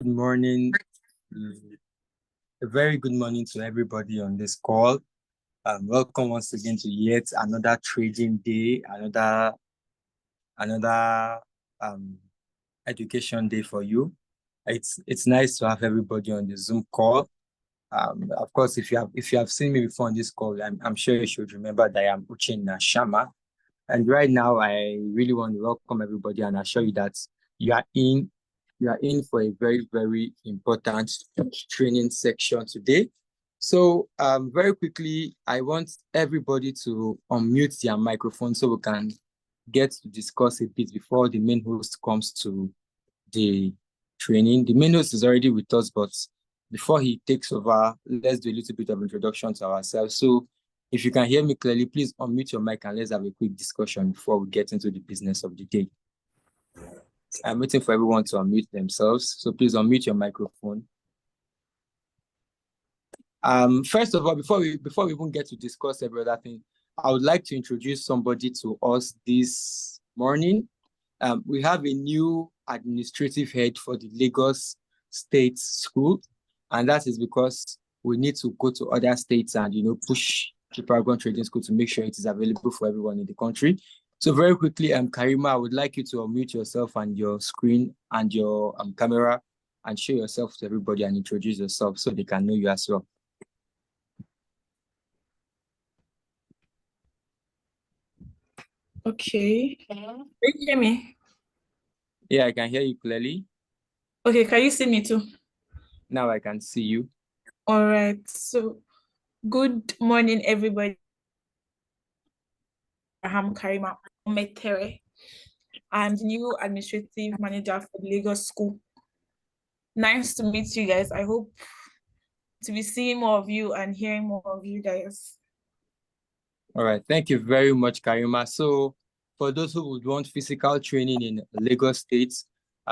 good morning. A very good morning to everybody on this call. Welcome once again to yet another trading day, another education day for you. It's nice to have everybody on the Zoom call. Of course, if you have seen me before on this call, I'm sure you should remember that I am Uche Paragon. And right now, I really want to welcome everybody and assure you that you are in for a very, very important training section today. So very quickly, I want everybody to unmute their microphone so we can get to discuss a bit before the main host comes to the training. The main host is already with us, but before he takes over, let's do a little bit of introduction to ourselves. So if you can hear me clearly, please unmute your mic and let's have a quick discussion before we get into the business of the day. I'm waiting for everyone to unmute themselves, so please unmute your microphone. First of all, before we even get to discuss every other thing, I would like to introduce somebody to us this morning. We have a new administrative head for the Lagos State School, and that is because we need to go to other states and push the Paragon Trading School to make sure it is available for everyone in the country. So very quickly, Karima, I would like you to unmute yourself and your screen and your camera and show yourself to everybody and introduce yourself so they can know you as well. Okay. Can you hear me? Yeah, I can hear you clearly. Okay, can you see me too? Now I can see you. All right. So, good morning, everybody. I'm Karima Metere. I'm the new administrative manager for the Lagos School. Nice to meet you guys. I hope to be seeing more of you and hearing more of you guys. All right. Thank you very much, Karima. So for those who would want physical training in Lagos State,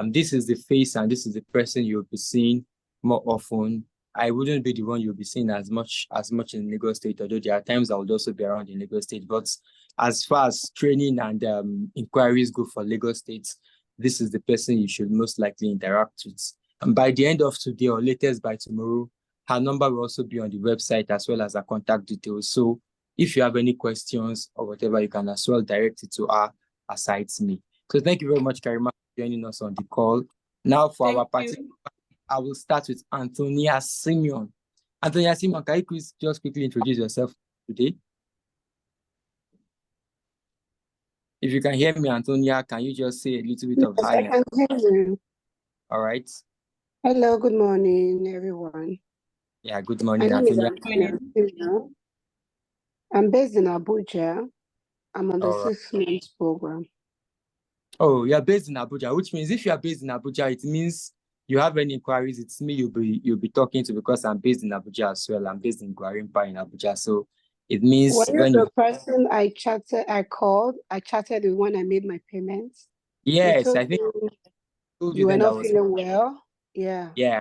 this is the face and this is the person you'll be seeing more often. I wouldn't be the one you'll be seeing as much in Lagos State, although there are times I would also be around in Lagos State. But as far as training and inquiries go for Lagos State, this is the person you should most likely interact with. And by the end of today or latest by tomorrow, her number will also be on the website as well as her contact details. So if you have any questions or whatever, you can as well direct it to her aside me. So thank you very much, Karima, for joining us on the call. Now for our party, I will start with Antonia Simeon. Antonia Simeon, can you please just quickly introduce yourself today? If you can hear me, Antonia, can you just say a little bit of hi? I can hear you. All right. Hello, good morning, everyone. Yeah, good morning, My name is Antonia. Antonia. I'm based in Abuja. I'm on the 6 months program. Oh, you're based in Abuja, which means if you are based in Abuja, it means you have any inquiries, it's me you'll be talking to because I'm based in Abuja as well. I'm based in Gwarimpa in Abuja. So it means when the person I chatted with when I made my payments. Yes, I think you were not feeling well. Yeah. Yeah,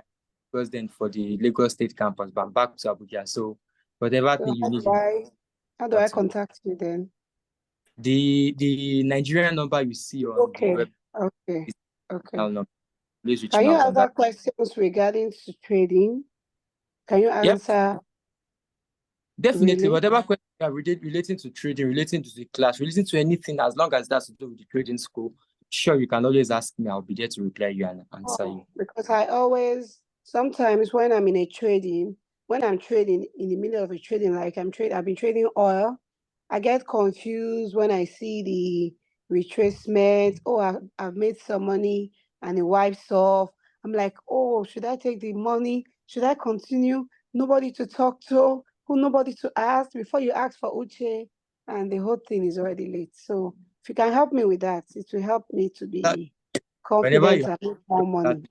because then for the Lagos State campus, but back to Abuja. So whatever thing you need. How do I contact you then? The Nigerian number you see on the web. Okay. Number. Please reach Can you out answer questions regarding to trading? Can you answer? Yep. Definitely, whatever question are relating to trading, relating to the class, relating to anything, as long as that's to do with the trading school, sure, you can always ask me. I'll be there to reply you and answer you. Because sometimes when I'm in when I'm trading in the middle of a trading, like I've been trading oil, I get confused when I see the retracement. Oh, I've made some money and it wipes off. I'm like, oh, should I take the money? Should I continue? Nobody to talk to, nobody to ask before you ask for Uche, and the whole thing is already late. So if you can help me with that, it will help me to be confident and make more money.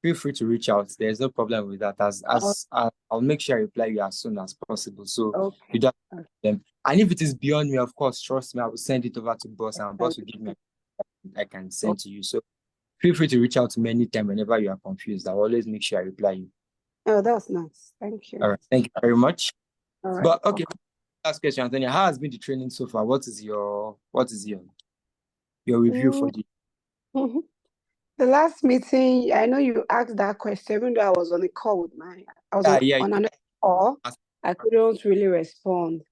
Feel free to reach out. There's no problem with that. I'll make sure I reply you as soon as possible. So you don't have them. And if it is beyond me, of course, trust me, I will send it over to boss, and boss will give me I can send to you. So feel free to reach out to me anytime whenever you are confused. I'll always make sure I reply you. Oh, that's nice. Thank you. All right. Thank you very much. All right. But okay, last question, Antonia. How has been the training so far? What is your review for the The last meeting, I know you asked that question, even though I was on a call with I was Yeah, on another call. I couldn't really respond.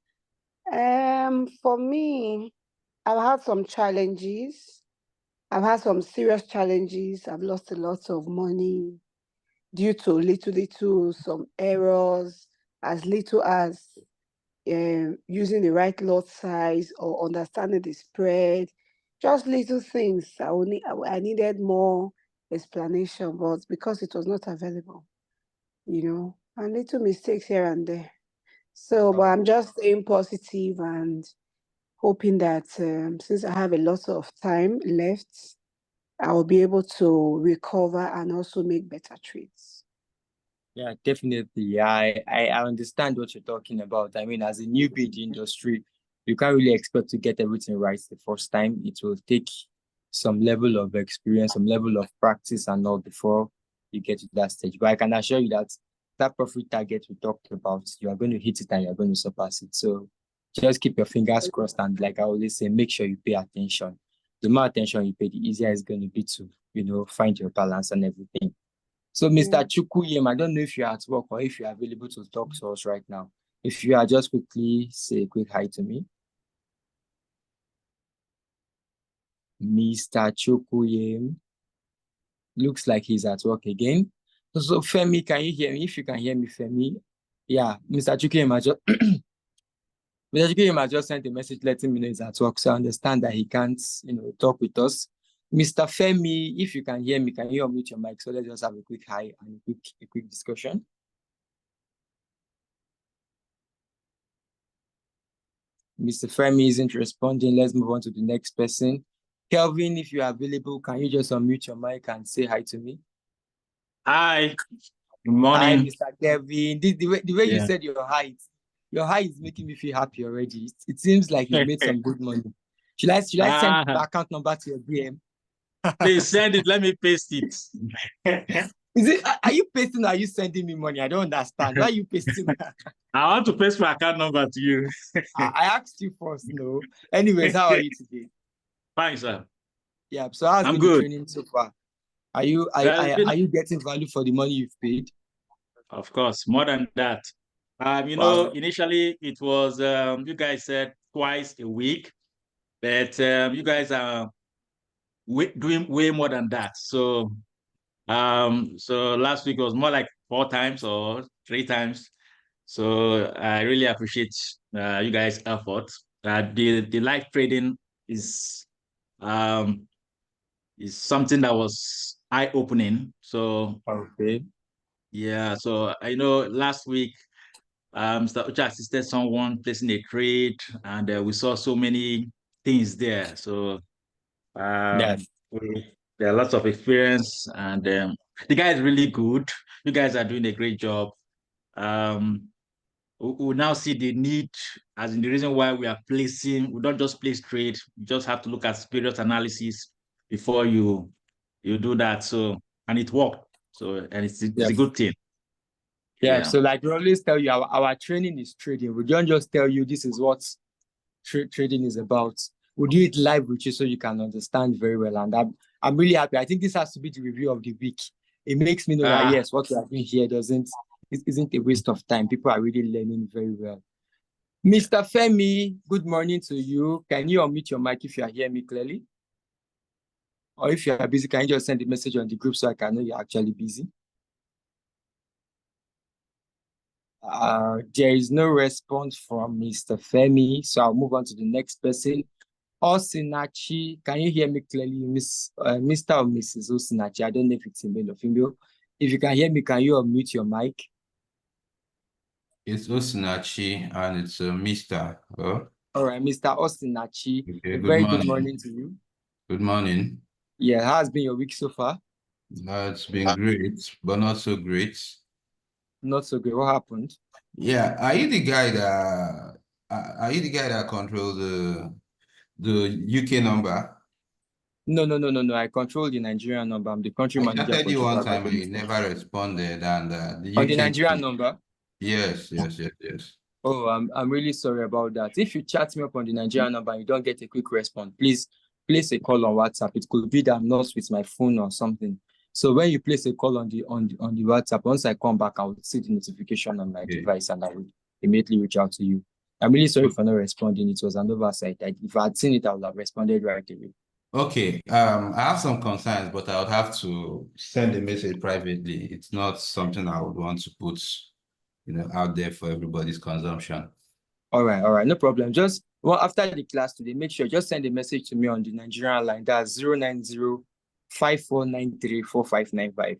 For me, I've had some challenges. I've had some serious challenges. I've lost a lot of money due to some errors, as little as using the right lot size or understanding the spread. Just little things. I needed more explanation, but because it was not available, and little mistakes here and there. So, but I'm just staying positive and hoping that since I have a lot of time left, I will be able to recover and also make better trades. Yeah, definitely. I understand what you're talking about. I mean, as a newbie in the industry, you can't really expect to get everything right the first time. It will take some level of experience, some level of practice and all before you get to that stage. But I can assure you that that profit target we talked about, you are going to hit it and you're going to surpass it. So just keep your fingers crossed, and like I always say, make sure you pay attention. The more attention you pay, the easier it's going to be to, find your balance and everything. So, Mr. Chukuyem, I don't know if you're at work or if you're available to talk to us right now. If you are, just quickly say a quick hi to me. Mr. Chukuyem. Looks like he's at work again. So, Femi, can you hear me? If you can hear me, Femi. Yeah, Mr. Chukuyem, Mr. Chukuyem has just sent a message letting me know he's at work. So I understand that he can't, talk with us. Mr. Femi, if you can hear me, can you unmute your mic? So let's just have a quick hi and a quick discussion. Mr. Femi isn't responding. Let's move on to the next person. Kelvin, if you are available, can you just unmute your mic and say hi to me? Hi. Good morning. Hi, Mr. Kelvin. The way you said your height is making me feel happy already. It seems like you made some good money. Should I send the account number to your DM? Please send it. Let me paste it. Are you pasting or are you sending me money? I don't understand. Why are you pasting? I want to paste my account number to you. I asked you first, no. Anyways, how are you today? Fine, sir. Yeah, so how's been the training so far? Are you getting value for the money you've paid? Of course, more than that. Wow. Initially it was you guys said twice a week, but you guys are doing way more than that. So last week was more like 4 times or 3 times. So I really appreciate you guys' effort. The live trading is something that was eye-opening. So okay. Yeah, so I know last week Mr. Uche assisted someone placing a trade, and we saw so many things there. So there are lots of experience, and the guy is really good. You guys are doing a great job. We now see the need, as in the reason why we don't just place trade. You just have to look at spurious analysis before you do that. So, and it worked. So, and it's a good thing. Yeah. So like we always tell you, our training is trading. We don't just tell you this is what trading is about. We do it live with you so you can understand very well. And I'm really happy. I think this has to be the review of the week. It makes me know that yes, what we are doing here isn't a waste of time. People are really learning very well. Mr. Femi, good morning to you. Can you unmute your mic if you are hearing me clearly? Or if you are busy, can you just send a message on the group so I can know you're actually busy? There is no response from Mr. Femi, so I'll move on to the next person. Osinachi, can you hear me clearly, Mr. or Mrs. Osinachi? I don't know if it's a male or female. If you can hear me, can you unmute your mic? It's Osinachi and it's Mr. All right, Mr. Osinachi. Okay, good morning to you. Good morning. Yeah, how has been your week so far? It's been great, but not so great. Not so great. What happened? Yeah, are you the guy that controls the UK number? No. I control the Nigerian number. I'm the country manager. I chatted you one time and you never responded, and the UK on the Nigerian number. Yes. Oh, I'm really sorry about that. If you chat me up on the Nigerian number and you don't get a quick response, please place a call on WhatsApp. It could be that I'm not with my phone or something. So when you place a call on the WhatsApp, once I come back, I will see the notification on my device and I will immediately reach out to you. I'm really sorry for not responding. It was an oversight. If I had seen it, I would have responded right away. Okay. I have some concerns, but I would have to send a message privately. It's not something I would want to put, out there for everybody's consumption. All right, no problem. Just after the class today, make sure just send a message to me on the Nigerian line. That's 090-5493-4595. Okay,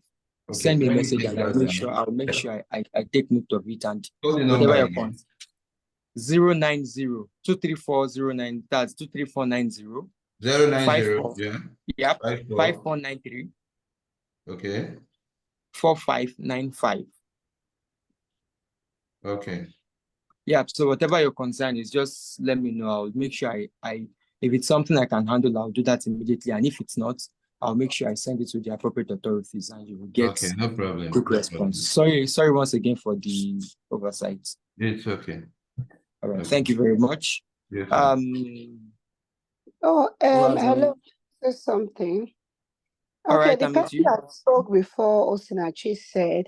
Send me a message and I'll make sure I take note of it and whatever you want. 090-23409. That's 23490. 090. Yep. 5493. Okay. 4595. Okay. Yeah, so whatever your concern is, just let me know. I'll make sure if it's something I can handle, I'll do that immediately. And if it's not, I'll make sure I send it to the appropriate authorities and you will get no problem. Quick response. Sorry once again for the oversight. It's okay. All right, thank you very much. Yes, Hello, there's something. All Okay, right, the person that spoke before Osinachi said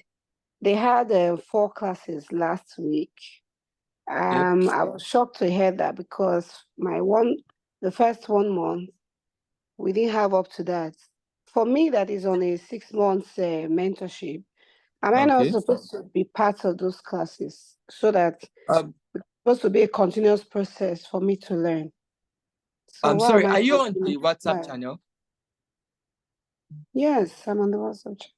they had 4 classes last week. I was shocked to hear that because the first 1 month, we didn't have up to that. For me, that is on a 6 months mentorship. Am I not supposed to be part of those classes so that it's supposed to be a continuous process for me to learn? So I'm sorry, are you on the WhatsApp channel? Yes, I'm on the WhatsApp channel.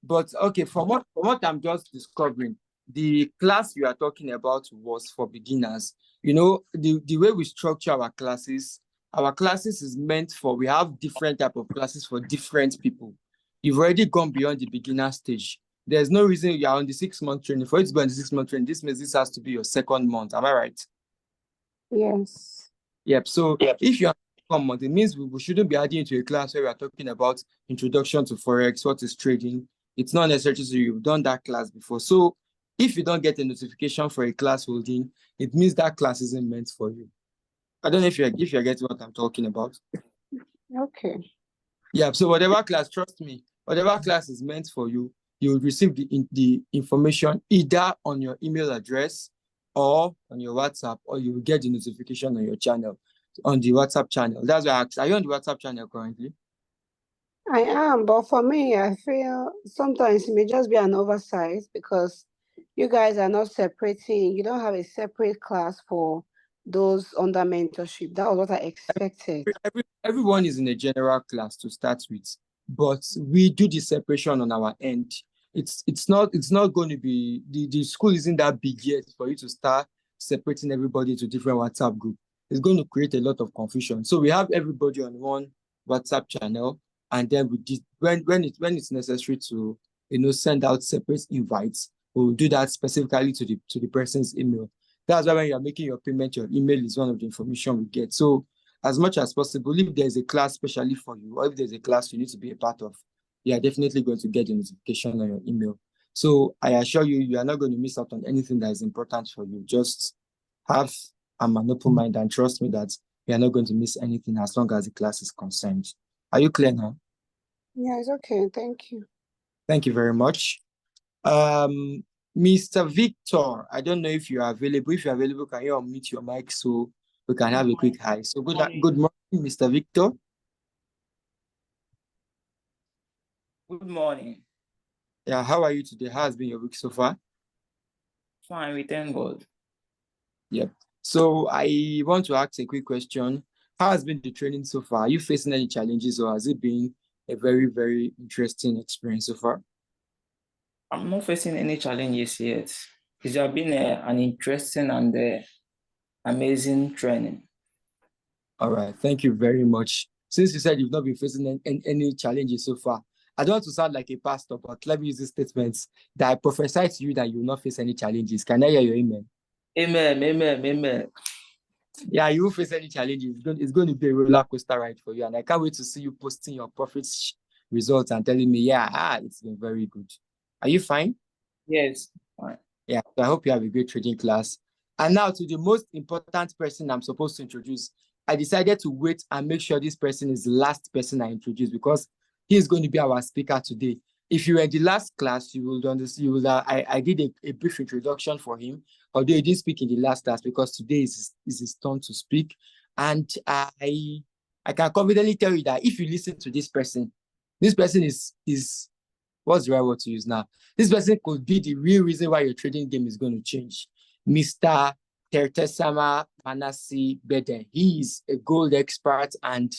But okay, from what I'm just discovering, the class you are talking about was for beginners. The way we structure our classes is meant for, we have different type of classes for different people. You've already gone beyond the beginner stage. There's no reason you are on the 6-month training. For it to be on the 6-month training, this means this has to be your 2nd month. Am I right? Yes. Yep. So if you are month, it means we shouldn't be adding into a class where we are talking about introduction to Forex, what is trading. It's not necessary, so you've done that class before. So if you don't get a notification for a class holding, it means that class isn't meant for you. I don't know if you're getting what I'm talking about. Okay. Yeah, so whatever class, trust me, whatever class is meant for you, you will receive the information either on your email address or on your WhatsApp, or you will get the notification on your channel, on the WhatsApp channel. That's why I asked, are you on the WhatsApp channel currently? I am, but for me, I feel sometimes it may just be an oversight because you guys are not separating. You don't have a separate class for those under mentorship. That was what I expected. Everyone is in a general class to start with, but we do the separation on our end. It's not going to be, the school isn't that big yet for you to start separating everybody to different WhatsApp group. It's going to create a lot of confusion. So we have everybody on one WhatsApp channel, and then when it's necessary to send out separate invites, we'll do that specifically to the person's email. That's why when you're making your payment, your email is one of the information we get. So as much as possible, if there's a class specially for you, or if there's a class you need to be a part of, you are definitely going to get a notification on your email. So I assure you, you are not going to miss out on anything that is important for you. Just have an open mind and trust me that you are not going to miss anything as long as the class is concerned. Are you clear now? Yeah, it's okay. Thank you. Thank you very much. Mr. Victor, I don't know if you are available. If you're available, can you unmute your mic so we can have a quick hi? So good morning, Mr. Victor. Good morning. Yeah, how are you today? How has been your week so far? Fine, we thank God. Yep. So I want to ask a quick question. How has been the training so far? Are you facing any challenges, or has it been a very, very interesting experience so far? I'm not facing any challenges yet. It's just been an interesting and amazing training. All right, thank you very much. Since you said you've not been facing any challenges so far, I don't want to sound like a pastor, but let me use these statements that I prophesy to you that you will not face any challenges. Can I hear your amen? Amen, amen, amen. Yeah, you won't face any challenges. It's going to be a roller coaster ride for you. And I can't wait to see you posting your profits results and telling me, yeah, it's been very good. Are you fine? Yes. Fine. Yeah, so I hope you have a great trading class. And now to the most important person I'm supposed to introduce. I decided to wait and make sure this person is the last person I introduce, because he is going to be our speaker today. If you were in the last class, you will understand. I did a brief introduction for him, although he didn't speak in the last class, because today is his turn to speak. And I can confidently tell you that if you listen to this person is what's the right word to use now? This person could be the real reason why your trading game is going to change. Mr. Tertesama Manasi Beden. He is a gold expert, and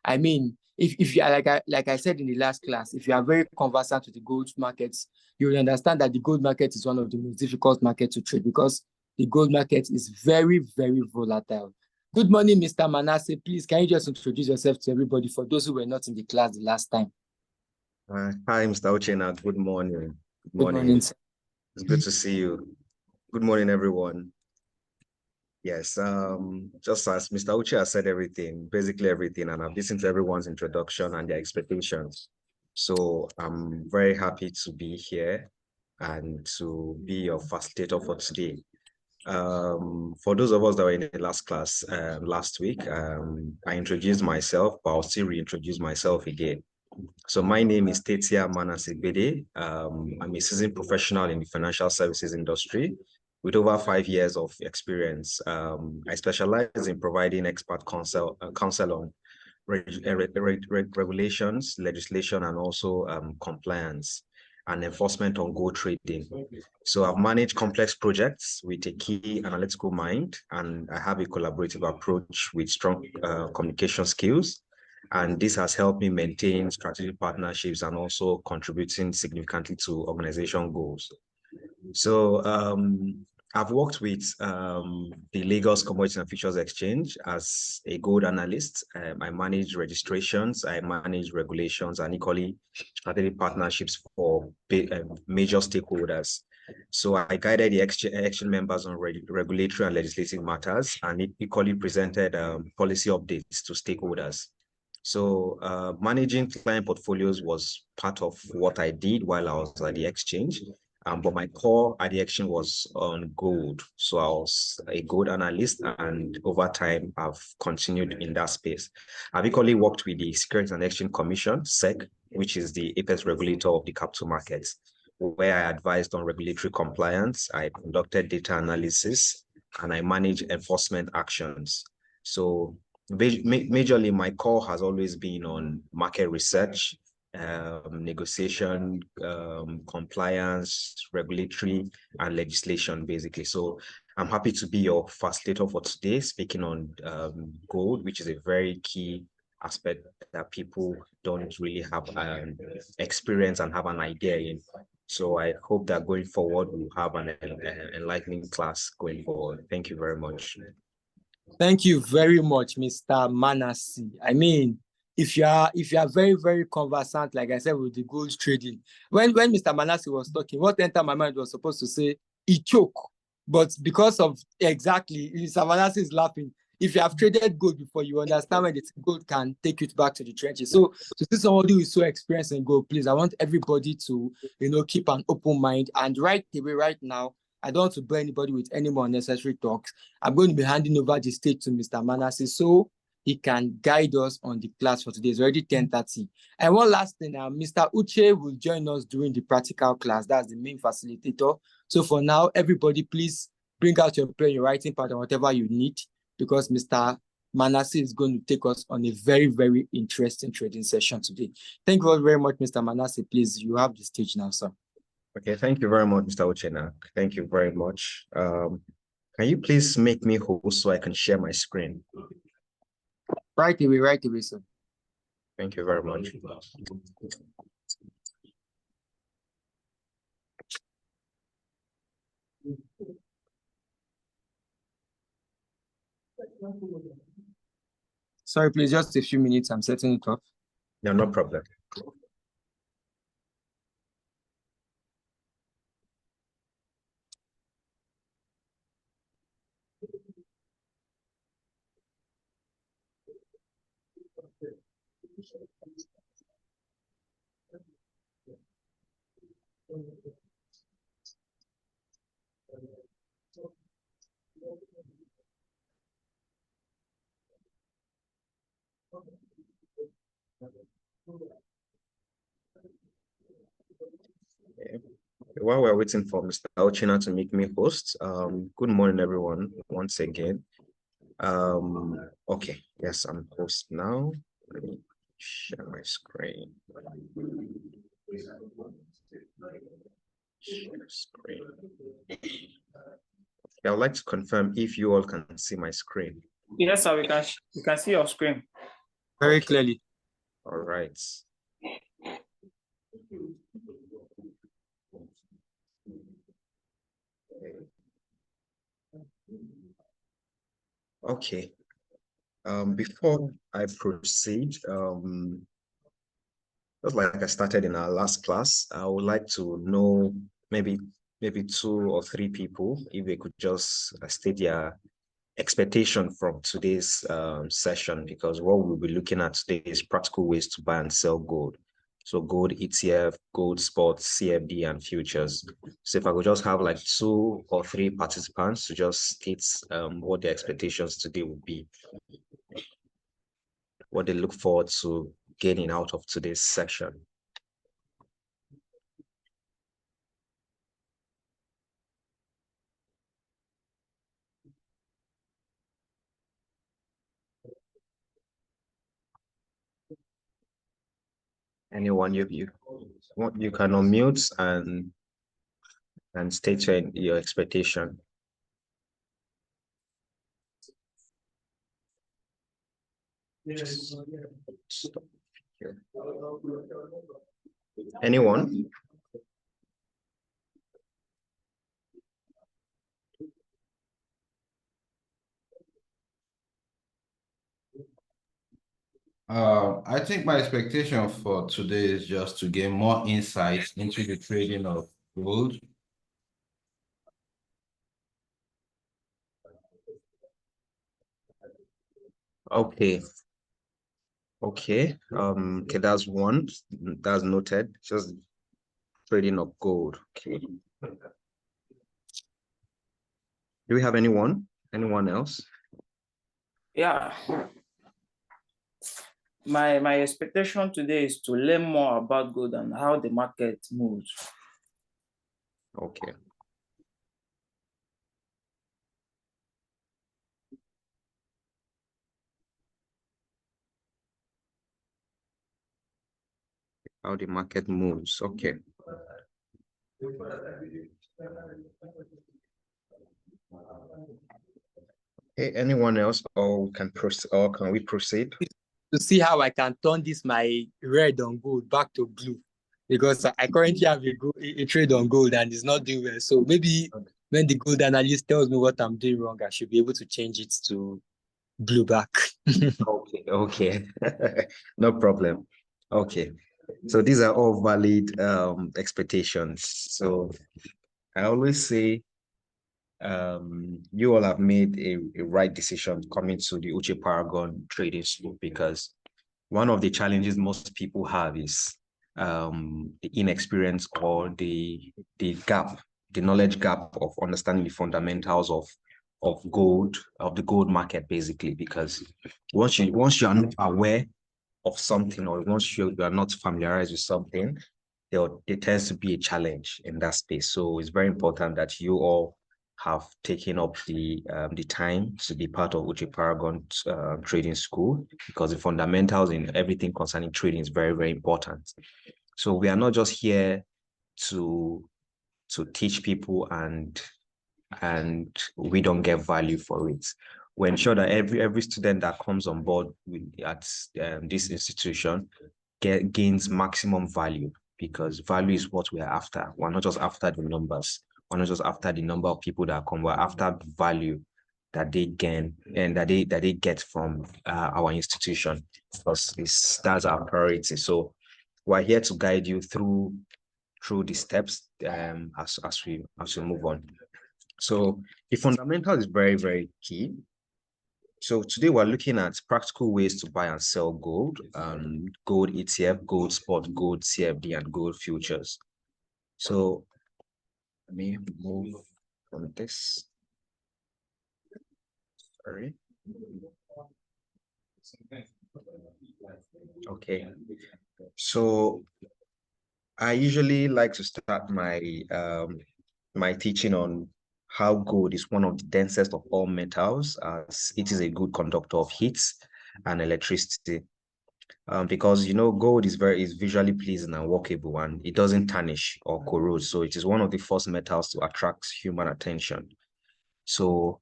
I mean, if you are like I said in the last class, if you are very conversant with the gold markets, you will understand that the gold market is one of the most difficult markets to trade, because the gold market is very, very volatile. Good morning, Mr. Manasseh. Please, can you just introduce yourself to everybody for those who were not in the class the last time? Hi, Mr. Uchena. Good morning. Good morning, sir. It's good to see you. Good morning, everyone. Yes, just as Mr. Uche has said everything, basically everything, and I've listened to everyone's introduction and their expectations. So I'm very happy to be here and to be your facilitator for today. For those of us that were in the last class last week, I introduced myself, but I'll still reintroduce myself again. So my name is Tetia Manasegbede. I'm a seasoned professional in the financial services industry with over 5 years of experience. I specialize in providing expert counsel on regulations, legislation, and also compliance and enforcement on gold trading. So I've managed complex projects with a key analytical mind, and I have a collaborative approach with strong communication skills. And this has helped me maintain strategic partnerships and also contributing significantly to organization goals. So I've worked with the Lagos Commodities and Futures Exchange as a gold analyst. I manage registrations, I manage regulations, and equally strategic partnerships for major stakeholders. So I guided the exchange members on regulatory and legislative matters, and it equally presented policy updates to stakeholders. So managing client portfolios was part of what I did while I was at the exchange. But my core at the exchange was on gold. So I was a gold analyst, and over time, I've continued in that space. I've equally worked with the Securities and Exchange Commission, SEC, which is the apex regulator of the capital markets, where I advised on regulatory compliance, I conducted data analysis, and I managed enforcement actions. So majorly, my core has always been on market research, negotiation, compliance, regulatory, and legislation, basically. So I'm happy to be your facilitator for today, speaking on gold, which is a very key aspect that people don't really have experience and have an idea in. So I hope that going forward, we'll have an enlightening class going forward. Thank you very much. Thank you very much, Mr. Manasi. I mean, if you are very, very conversant, like I said, with the gold trading, when Mr. Manasi was talking, what entered my mind was supposed to say he choke, but because of exactly, Mr. Manasi is laughing. If you have traded gold before, you understand when the gold can take you back to the trenches. So to see somebody who is so experienced in gold, please, I want everybody to keep an open mind, and right away, right now, I don't want to bore anybody with any more unnecessary talks. I'm going to be handing over the stage to Mr. Manasseh so he can guide us on the class for today. It's already 10:30. And one last thing, Mr. Uche will join us during the practical class. That's the main facilitator. So for now, everybody, please bring out your pen, your writing pad, and whatever you need, because Mr. Manasseh is going to take us on a very, very interesting trading session today. Thank you very much, Mr. Manasseh. Please, you have the stage now, sir. Okay, thank you very much, Mr. Uchena. Thank you very much. Can you please make me host so I can share my screen? Right away, sir. Thank you very much. Sorry, please, just a few minutes. I'm setting it up. No, no problem. While we're waiting for Mr. Ochina to make me host, good morning, everyone, once again. Okay, yes, I'm host now. Let me share my screen. Share screen. I would like to confirm if you all can see my screen. Yes, sir, we can see your screen. Very clearly. All right. Okay. Before I proceed, just like I started in our last class, I would like to know maybe 2 or 3 people, if they could just state their expectation from today's session, because what we'll be looking at today is practical ways to buy and sell gold. So gold ETF, gold spot, CFD, and futures. So if I could just have like 2 or 3 participants to just state what their expectations today would be, what they look forward to gaining out of today's session. Anyone, you can unmute and state your expectation. Stop here. Anyone? I think my expectation for today is just to gain more insights into the trading of gold. Okay. Okay. Okay, that's one. That's noted. Just trading of gold. Okay. Do we have anyone? Anyone else? Yeah. My expectation today is to learn more about gold and how the market moves. Okay. How the market moves. Okay. Hey, anyone else, or can we proceed? To see how I can turn this my red on gold back to blue, because I currently have a trade on gold and it's not doing well. So maybe when the gold analyst tells me what I'm doing wrong, I should be able to change it to blue back. Okay. No problem. Okay. So these are all valid expectations. So I always say you all have made a right decision coming to the Uche Paragon trading school, because one of the challenges most people have is the inexperience or the gap, the knowledge gap of understanding the fundamentals of gold, of the gold market, basically. Because once you are not aware of something, or once you are not familiarized with something, there tends to be a challenge in that space. So it's very important that you all have taken up the time to be part of Uche Paragon trading school, because the fundamentals in everything concerning trading is very, very important. So we are not just here to teach people and we don't get value for it. We ensure that every student that comes on board at this institution gains maximum value, because value is what we are after. We're not just after the numbers. We're not just after the number of people that come. We're after the value that they gain and that they get from our institution, because that's our priority. So we're here to guide you through the steps as we move on. So the fundamental is very, very key. So today we're looking at practical ways to buy and sell gold, gold ETF, gold spot, gold CFD, and gold futures. So let me move from this. Sorry. Okay. So I usually like to start my teaching on how gold is one of the densest of all metals, as it is a good conductor of heat and electricity. Because gold is visually pleasing and workable, and it doesn't tarnish or corrode. So it is one of the first metals to attract human attention. So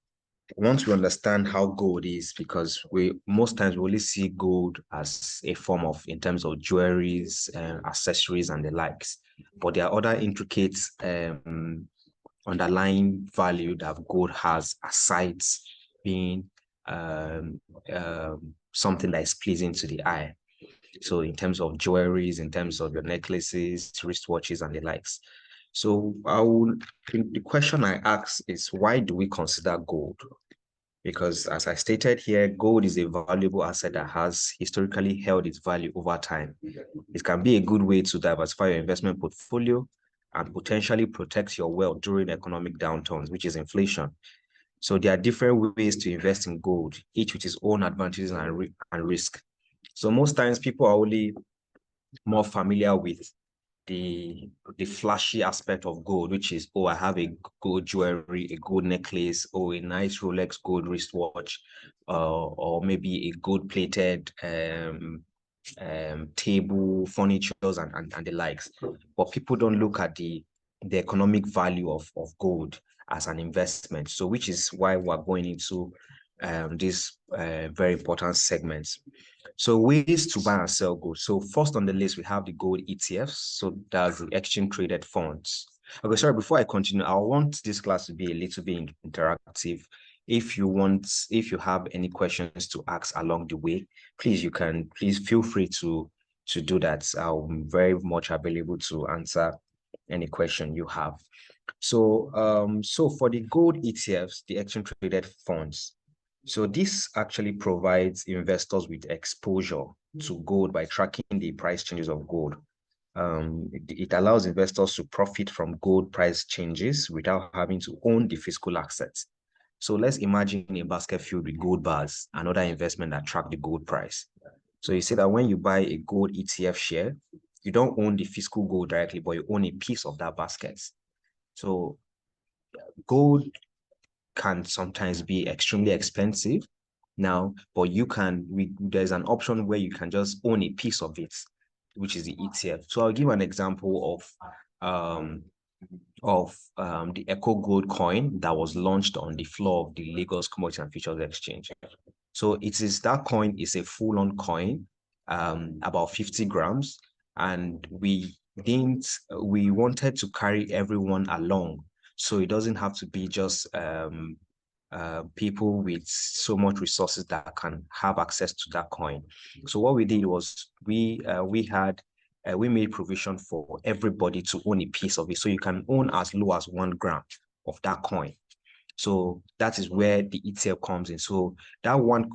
once we understand how gold is, because most times we only see gold as a form of, in terms of jewelries and accessories and the likes, but there are other intricate underlying value that gold has, aside being something that is pleasing to the eye. So in terms of jewelries, in terms of your necklaces, wristwatches, and the likes. So the question I ask is, why do we consider gold? Because as I stated here, gold is a valuable asset that has historically held its value over time. It can be a good way to diversify your investment portfolio and potentially protect your wealth during economic downturns, which is inflation. So there are different ways to invest in gold, each with its own advantages and risk. So most times people are only more familiar with the flashy aspect of gold, which is, oh, I have a gold jewelry, a gold necklace, or a nice Rolex gold wristwatch, or maybe a gold plated table, furniture, and the likes. But people don't look at the economic value of gold as an investment. So which is why we're going into this very important segments. So ways to buy and sell gold. So first on the list, we have the gold ETFs. So that's the exchange traded funds. Okay, sorry, before I continue, I want this class to be a little bit interactive. If you have any questions to ask along the way, please feel free to do that. I'm very much available to answer any question you have. So so for the gold ETFs, the exchange traded funds, so this actually provides investors with exposure to gold by tracking the price changes of gold. It allows investors to profit from gold price changes without having to own the physical assets. So let's imagine a basket filled with gold bars, another investment that track the gold price. So you see that when you buy a gold ETF share, you don't own the physical gold directly, but you own a piece of that basket. So gold can sometimes be extremely expensive now, but there's an option where you can just own a piece of it, which is the ETF. So I'll give an example of the Echo Gold coin that was launched on the floor of the Lagos Commodity and Futures Exchange. So that coin is a full-on coin, about 50 grams, and we wanted to carry everyone along, so it doesn't have to be just people with so much resources that can have access to that coin. So what we did was we made provision for everybody to own a piece of it. So you can own as low as 1 gram of that coin. So that is where the ETF comes in. So that one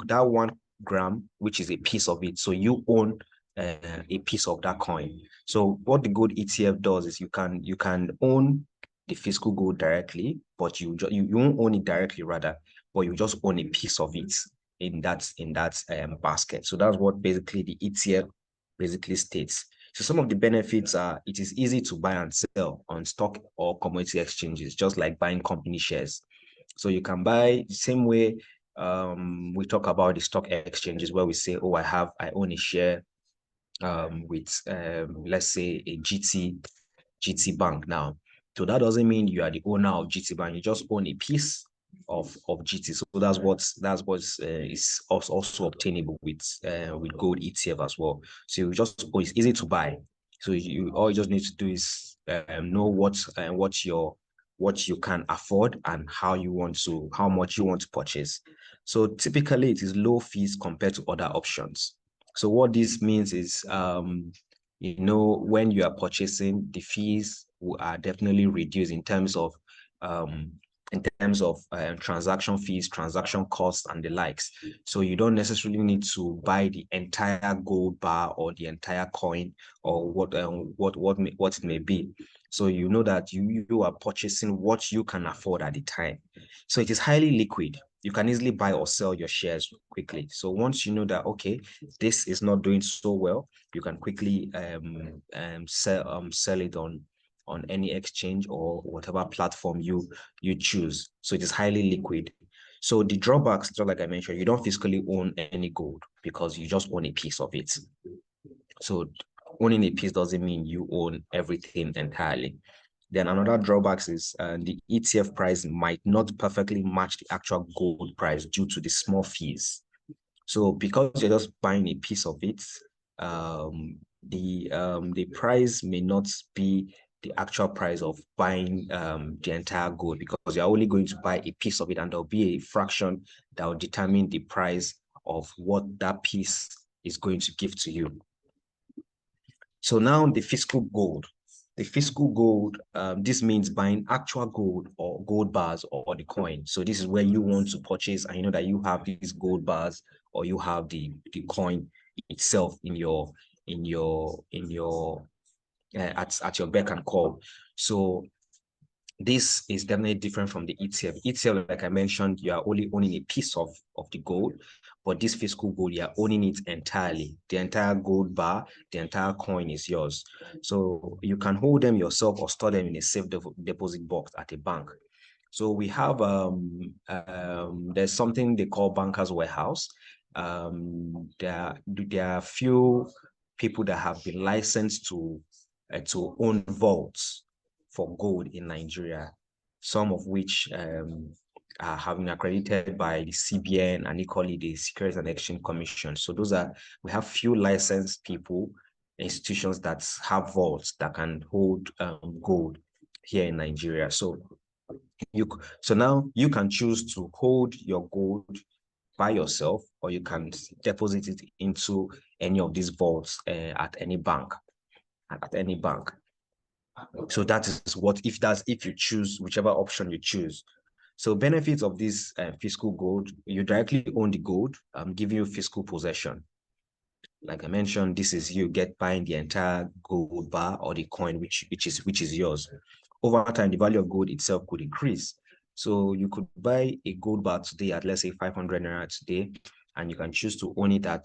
gram, which is a piece of it, so you own a piece of that coin. So what the gold ETF does is you can own the physical gold directly, but you won't own it directly, rather, but you just own a piece of it in that basket. So that's what basically the ETF basically states. So some of the benefits are, it is easy to buy and sell on stock or commodity exchanges, just like buying company shares. So you can buy the same way we talk about the stock exchanges, where we say, oh, I own a share with let's say a GT Bank now. So that doesn't mean you are the owner of GT Bank. You just own a piece of GT. So that's what is also obtainable with gold ETF as well. So it's easy to buy. So all you just need to do is know what you can afford and how much you want to purchase. So typically it is low fees compared to other options. So what this means is when you are purchasing, the fees are definitely reduced in terms of transaction fees, transaction costs, and the likes. So you don't necessarily need to buy the entire gold bar or the entire coin or what it may be. So you know that you are purchasing what you can afford at the time. So it is highly liquid. you can easily buy or sell your shares quickly. So once you know that, okay, this is not doing so well, you can quickly sell it on any exchange or whatever platform you choose. So it is highly liquid. So the drawbacks, just like I mentioned, you don't physically own any gold because you just own a piece of it. So owning a piece doesn't mean you own everything entirely. Then another drawback is the ETF price might not perfectly match the actual gold price due to the small fees. So because you're just buying a piece of it, the price may not be the actual price of buying the entire gold, because you're only going to buy a piece of it, and there'll be a fraction that will determine the price of what that piece is going to give to you. So now the physical gold. The physical gold, this means buying actual gold or gold bars or the coin. So this is where you want to purchase, and you know that you have these gold bars or you have the coin itself at your beck and call. So this is definitely different from the ETF. ETF, like I mentioned, you are only owning a piece of the gold, but this physical gold, you are owning it entirely. The entire gold bar, the entire coin is yours. So you can hold them yourself or store them in a safe deposit box at a bank. So we have, there's something they call bankers warehouse. There are few people that have been licensed to own vaults for gold in Nigeria, some of which have been accredited by the CBN and equally the Securities and Exchange Commission. So we have few licensed people, institutions that have vaults that can hold gold here in Nigeria. So now you can choose to hold your gold by yourself, or you can deposit it into any of these vaults at any bank. So that is if you choose whichever option you choose. So benefits of this physical gold: you directly own the gold, giving you physical possession. Like I mentioned, this is you buying the entire gold bar or the coin, which is yours. Over time, the value of gold itself could increase. So you could buy a gold bar today at, let's say, 500 naira today, and you can choose to own it at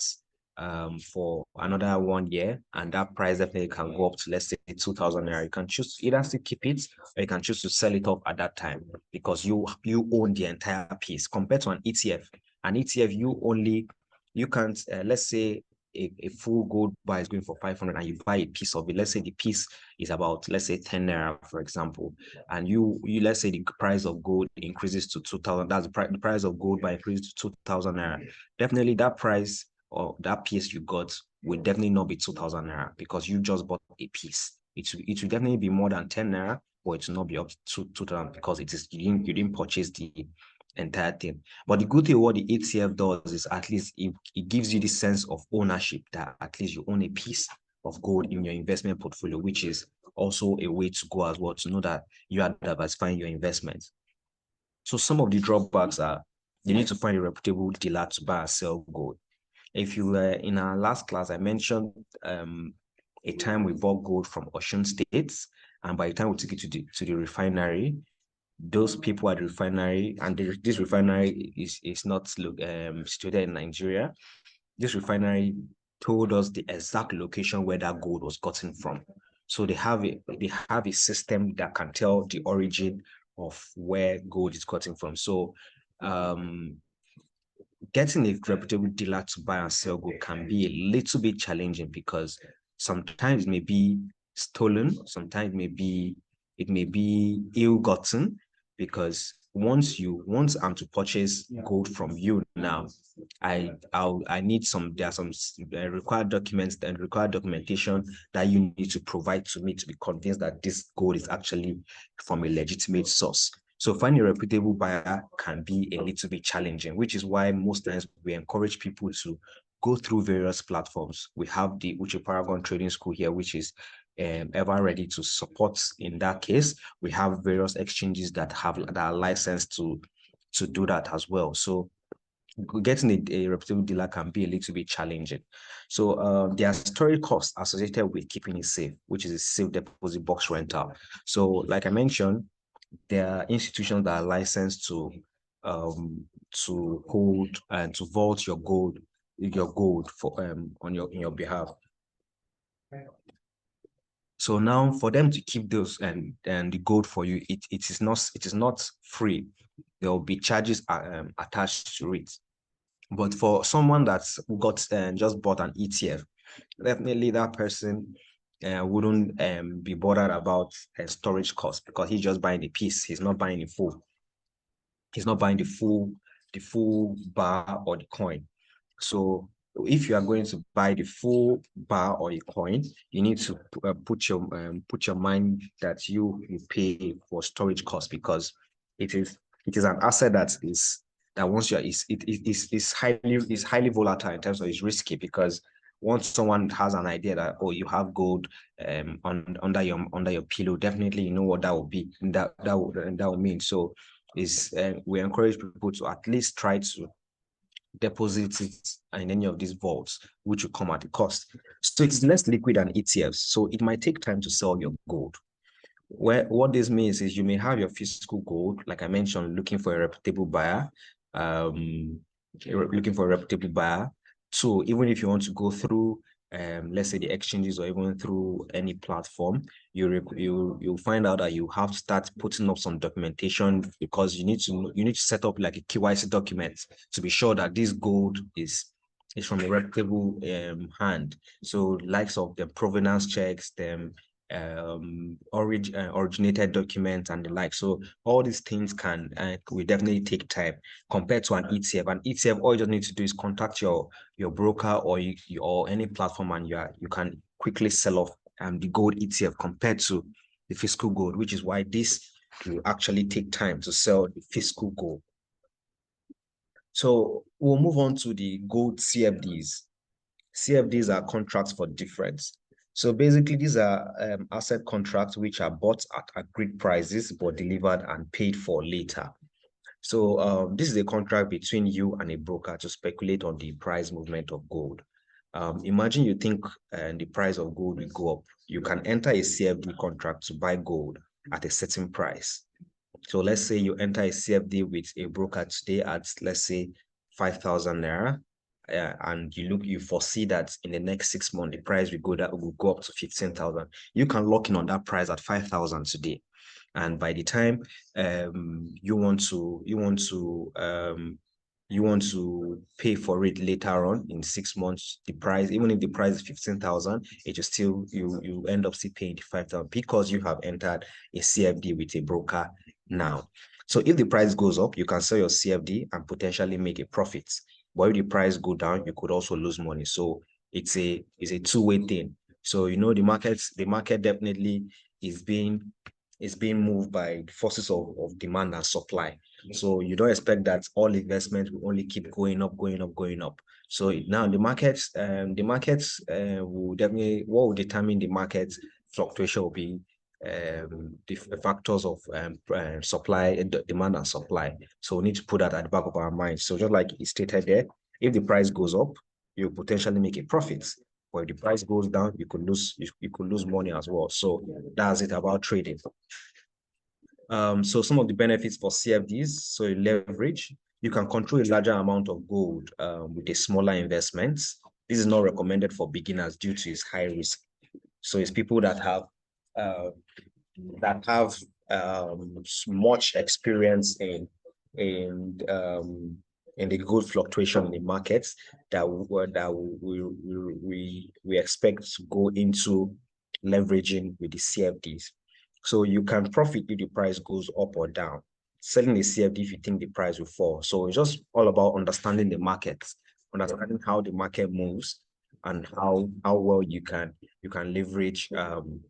for another 1 year, and that price definitely can go up to, let's say, 2,000 naira. You can choose to either still keep it, or you can choose to sell it off at that time, because you own the entire piece. Compared to an ETF, you can't, let's say a full gold bar is going for 500 and you buy a piece of it. Let's say the piece is about, let's say, 10 naira, for example, and you let's say the price of gold increases to 2,000. That's the price of gold by increases to 2,000 naira. Definitely that price or that piece you got will definitely not be 2,000 naira, because you just bought a piece. It will definitely be more than 10 naira, but it will not be up to 2,000, because you didn't purchase the entire thing. But the good thing what the ETF does is, at least it gives you the sense of ownership, that at least you own a piece of gold in your investment portfolio, which is also a way to go as well, to know that you are diversifying your investments. So some of the drawbacks are, you need to find a reputable dealer to buy and sell gold. If you were in our last class, I mentioned a time we bought gold from Osun State, and by the time we took it to the refinery, those people at the refinery, and this refinery is not situated in Nigeria. This refinery told us the exact location where that gold was gotten from. So they have a system that can tell the origin of where gold is gotten from. So getting a reputable dealer to buy and sell gold can be a little bit challenging, because sometimes it may be stolen, sometimes it may be ill-gotten, because once I'm to purchase gold from you now, I need there are some required documents and required documentation that you need to provide to me to be convinced that this gold is actually from a legitimate source. So finding a reputable buyer can be a little bit challenging, which is why most times we encourage people to go through various platforms. We have the Uche Paragon Trading School here, which is ever ready to support in that case. We have various exchanges that are licensed to do that as well. So getting a reputable dealer can be a little bit challenging. So there are storage costs associated with keeping it safe, which is a safe deposit box rental. So like I mentioned, there are institutions that are licensed to to hold and to vault your gold for in your behalf. So now for them to keep those and the gold for you, it is not free. There will be charges attached to it. But for someone that's got just bought an ETF, definitely that person wouldn't be bothered about storage cost, because he's just buying the piece. He's not buying the full. He's not buying the full bar or the coin. So if you are going to buy the full bar or a coin, you need to put your mind that you pay for storage cost, because it is an asset that once you is highly volatile in terms of it's risky, because once someone has an idea that, oh, you have gold under your pillow, definitely you know what that will be. That will mean. So we encourage people to at least try to deposit it in any of these vaults, which will come at a cost. So it's less liquid than ETFs. So it might take time to sell your gold. What this means is you may have your physical gold, like I mentioned, looking for a reputable buyer. So even if you want to go through let's say the exchanges, or even through any platform, you'll find out that you have to start putting up some documentation, because you need to set up like a KYC document to be sure that this gold is from a reputable hand. So likes of the provenance checks, them originated documents and the like. So all these things will definitely take time compared to an ETF. An ETF, all you just need to do is contact your broker or any platform, and you can quickly sell off the gold ETF compared to the physical gold, which is why this will actually take time to sell the physical gold. So we'll move on to the gold CFDs. CFDs are contracts for difference. So basically, these are asset contracts which are bought at agreed prices but delivered and paid for later. So this is a contract between you and a broker to speculate on the price movement of gold. Imagine you think the price of gold will go up. You can enter a CFD contract to buy gold at a certain price. So let's say you enter a CFD with a broker today at, let's say, 5,000 naira. And you foresee that in the next 6 months the price will go up to 15,000. You can lock in on that price at 5,000 today, and by the time you want to pay for it later on in 6 months, the price, even if the price is 15,000, it is still you end up still paying the 5,000, because you have entered a CFD with a broker now. So if the price goes up, you can sell your CFD and potentially make a profit. But if the price go down, you could also lose money. So it's a two-way thing. So the market definitely is being moved by forces of demand and supply. So you don't expect that all investments will only keep going up. So now the markets will definitely, what will determine the market fluctuation will be the factors of supply, demand and supply. So we need to put that at the back of our minds. So just like it stated there, if the price goes up, you potentially make a profit. But if the price goes down, you could lose money as well. So that's it about trading. So some of the benefits for CFDs, so leverage, you can control a larger amount of gold with a smaller investment. This is not recommended for beginners due to its high risk. So it's people that have much experience in the gold fluctuation in the markets that we expect to go into leveraging with the CFDs. So you can profit if the price goes up or down. Selling the CFD if you think the price will fall. So it's just all about understanding the markets, understanding how the market moves, and how well you can leverage on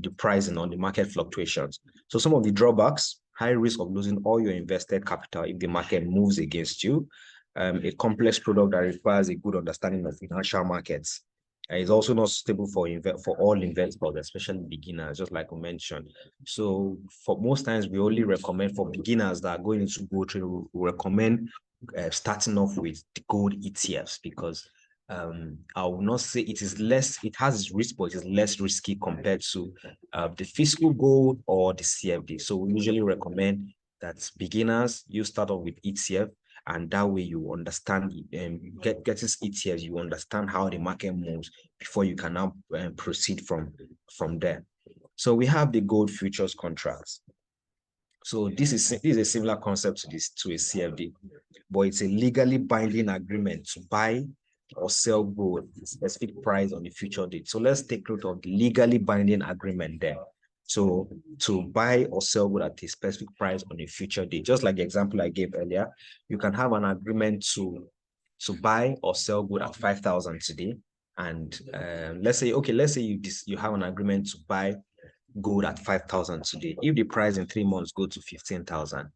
the pricing, on the market fluctuations. So some of the drawbacks: high risk of losing all your invested capital if the market moves against you. A complex product that requires a good understanding of financial markets. It's also not suitable for all investors, especially beginners, just like we mentioned. So for most times, we only recommend for beginners that are going into gold trading, we recommend starting off with the gold ETFs, because I will not say it is less, it has its risk, but it is less risky compared to the physical gold or the CFD. So we usually recommend that beginners, you start off with ETF, and that way you understand, getting ETFs, you understand how the market moves before you can now proceed from there. So we have the gold futures contracts. So this is a similar concept to a CFD, but it's a legally binding agreement to buy or sell gold at a specific price on the future date. So let's take note of the legally binding agreement there. So to buy or sell gold at a specific price on a future date, just like the example I gave earlier, you can have an agreement to buy or sell gold at 5,000 today. And let's say you have an agreement to buy gold at 5,000 today. If the price in 3 months go to 15,000,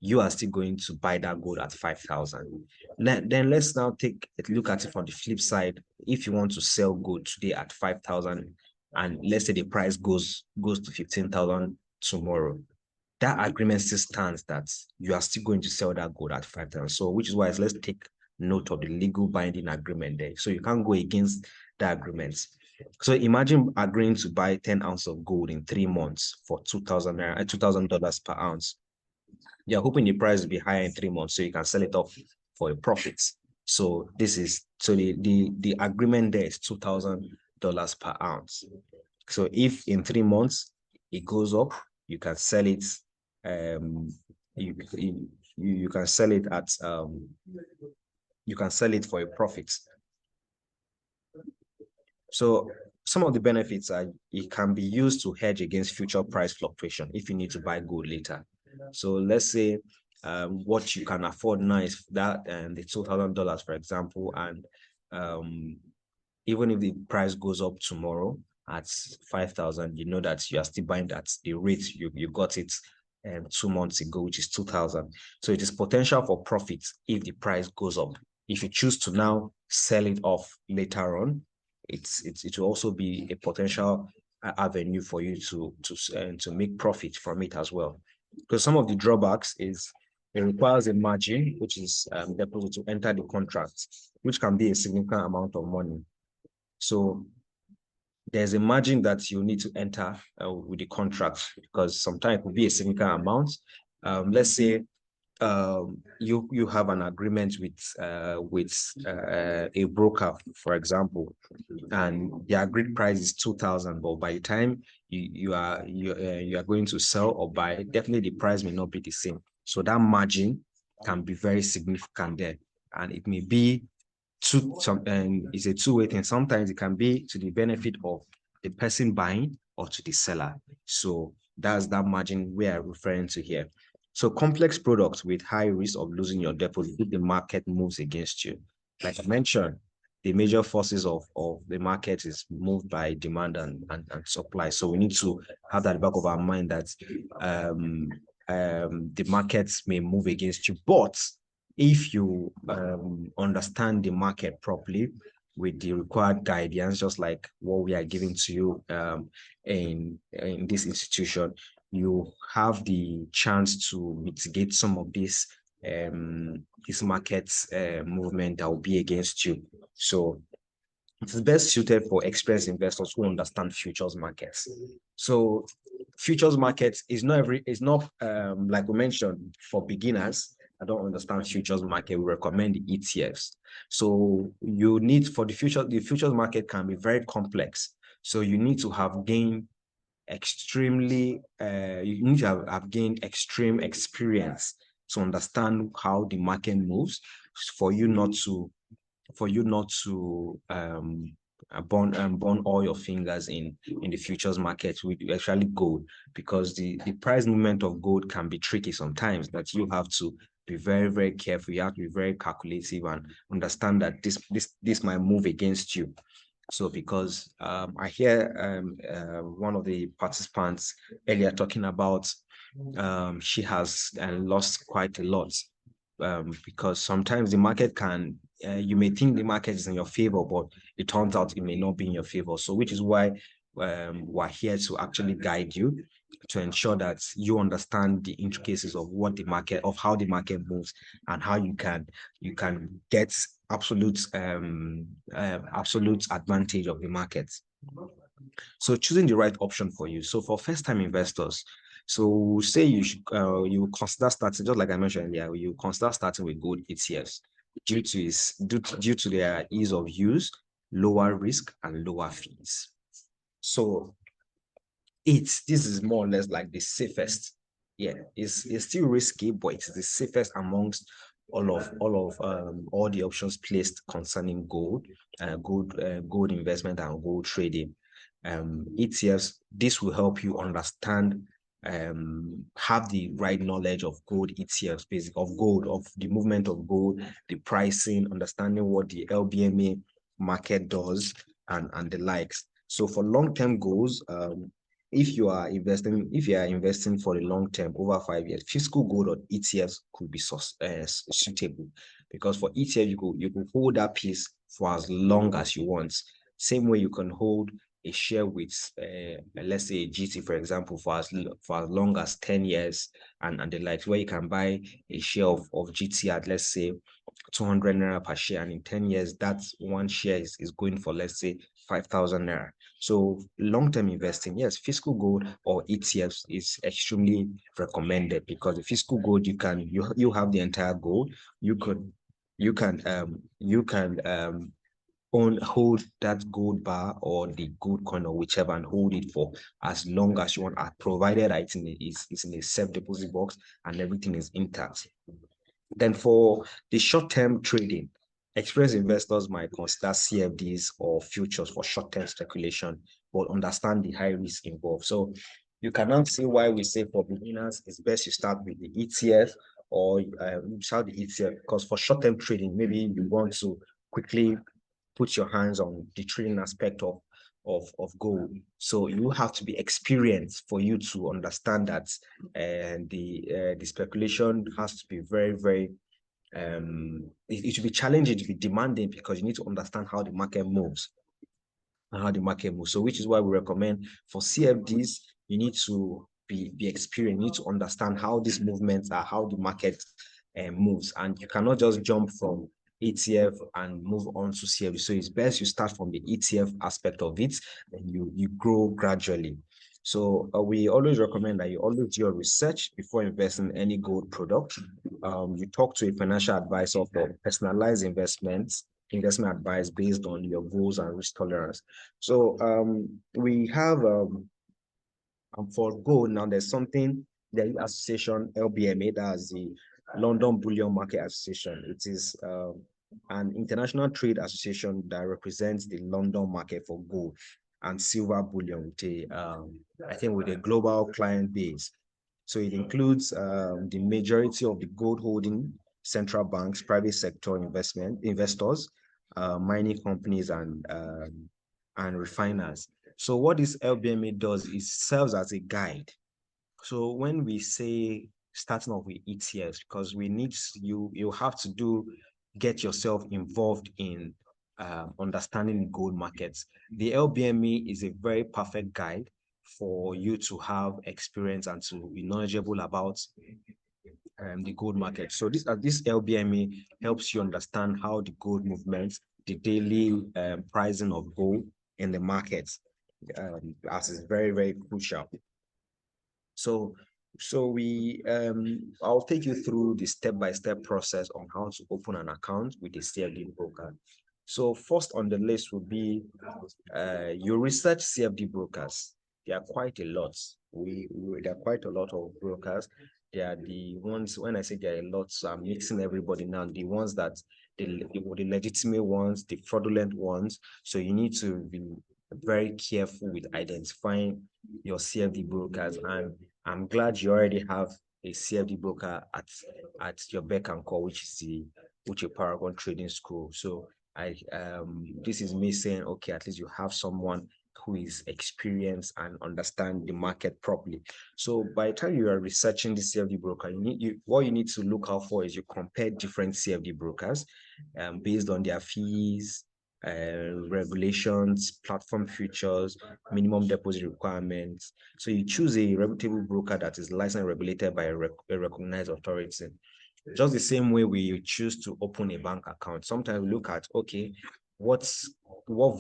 you are still going to buy that gold at 5,000. Then let's now take a look at it from the flip side. If you want to sell gold today at 5,000, and let's say the price goes to 15,000 tomorrow, that agreement still stands that you are still going to sell that gold at 5,000. So which is why let's take note of the legal binding agreement there. So you can't go against the agreements. So imagine agreeing to buy 10 ounces of gold in 3 months for $2,000 per ounce. You're hoping the price will be higher in 3 months so you can sell it off for a profit. So the agreement there is $2,000 per ounce. So if in 3 months it goes up, you can sell it. You can sell it at you can sell it for a profit. So some of the benefits are it can be used to hedge against future price fluctuation if you need to buy gold later. So let's say what you can afford now is that the $2,000, for example, and even if the price goes up tomorrow at 5,000, you know that you are still buying at the rate you got it 2 months ago, which is 2,000. So it is potential for profit if the price goes up. If you choose to now sell it off later on, it will also be a potential avenue for you to make profit from it as well. Because some of the drawbacks is it requires a margin, which is deposit to enter the contract, which can be a significant amount of money. So there's a margin that you need to enter with the contract, because sometimes it will be a significant amount. Let's say you have an agreement with a broker, for example, and the agreed price is 2,000, but by the time you are going to sell or buy, definitely the price may not be the same. So that margin can be very significant there, and it may be it's a two-way thing. Sometimes it can be to the benefit of the person buying or to the seller. So that's that margin we are referring to here. So complex products with high risk of losing your deposit if the market moves against you. Like I mentioned, the major forces of the market is moved by demand and supply. So we need to have that at the back of our mind that the markets may move against you. But if you understand the market properly with the required guidance, just like what we are giving to you in this institution, you have the chance to mitigate some of this market movement that will be against you. So it is best suited for experienced investors who understand futures markets. So futures markets is not like we mentioned, for beginners. I don't understand futures market. We recommend the ETFs. So you need the futures market can be very complex. So you need to have gained extreme experience to understand how the market moves for you not to burn all your fingers in the futures market with actually gold, because the price movement of gold can be tricky sometimes, that you have to be very, very careful. You have to be very calculative and understand that this might move against you. So because I hear one of the participants earlier talking about she has lost quite a lot because sometimes the market can, you may think the market is in your favor, but it turns out it may not be in your favor. So which is why we're here to actually guide you to ensure that you understand the intricacies of how the market moves and how you can get absolute advantage of the market. So choosing the right option for you. So for first-time investors, so say you consider starting, just like I mentioned earlier, you consider starting with gold ETFs due to their ease of use, lower risk, and lower fees. So this is more or less like the safest. Yeah, it's still risky, but it's the safest amongst all the options placed concerning gold investment and gold trading. ETFs, this will help you understand, have the right knowledge of gold ETFs, of the movement of gold, the pricing, understanding what the LBMA market does, and the likes. So for long-term goals, if you are investing for the long term, over 5 years, physical gold or ETFs could be suitable, because for ETF you could hold that piece for as long as you want. Same way you can hold a share with let's say GT, for example, for as long as 10 years and the likes, where you can buy a share of GT at, let's say, 200 naira per share, and in 10 years that one share is going for, let's say, 5,000 naira. So long-term investing, yes, physical gold or ETFs is extremely recommended, because the physical gold, you have the entire gold. You can hold that gold bar or the gold coin or whichever, and hold it for as long as you want, provided that it's in a safe deposit box and everything is intact. Then for the short-term trading, experienced investors might consider CFDs or futures for short-term speculation, but understand the high risk involved. So you can now see why we say for beginners, it's best you start with the ETF, or start the ETF, because for short-term trading, maybe you want to quickly put your hands on the trading aspect of gold. So you have to be experienced for you to understand that the speculation has to be very, very it should be challenging, to be demanding, because you need to understand how the market moves. So which is why we recommend for CFDs, you need to be experienced, you need to understand how these movements are, how the market moves, and you cannot just jump from ETF and move on to CFD. So it's best you start from the ETF aspect of it, and you grow gradually. So we always recommend that you always do your research before investing in any gold product. You talk to a financial advisor for personalized investment advice based on your goals and risk tolerance. So we have for gold now, there's something, the association LBMA, that's the London Bullion Market Association. It is an international trade association that represents the London market for gold and silver bullion with I think with a global client base. So it includes the majority of the gold holding central banks, private sector investors, mining companies, and refiners. So what this LBMA does is serves as a guide. So when we say starting off with ETFs, because we need you have to get yourself involved in understanding the gold markets. The LBMA is a very perfect guide for you to have experience and to be knowledgeable about the gold market. So this LBMA helps you understand how the gold movements, the daily pricing of gold in the market, as is very, very crucial. So I'll take you through the step-by-step process on how to open an account with a CFD broker. So first on the list would be you research CFD brokers. There are quite a lot. There are quite a lot of brokers. They are the ones, when I say there are a lot, so I'm mixing everybody now, the ones that the legitimate ones, the fraudulent ones. So you need to be very careful with identifying your CFD brokers, and I'm glad you already have a CFD broker at your beck and call, which is the Uche Paragon Trading School. So this is me saying, okay, at least you have someone who is experienced and understand the market properly. So by the time you are researching the CFD broker, what you need to look out for is you compare different CFD brokers based on their fees, regulations, platform features, minimum deposit requirements. So you choose a reputable broker that is licensed and regulated by a recognized authority. Just the same way we choose to open a bank account. Sometimes we look at, okay, what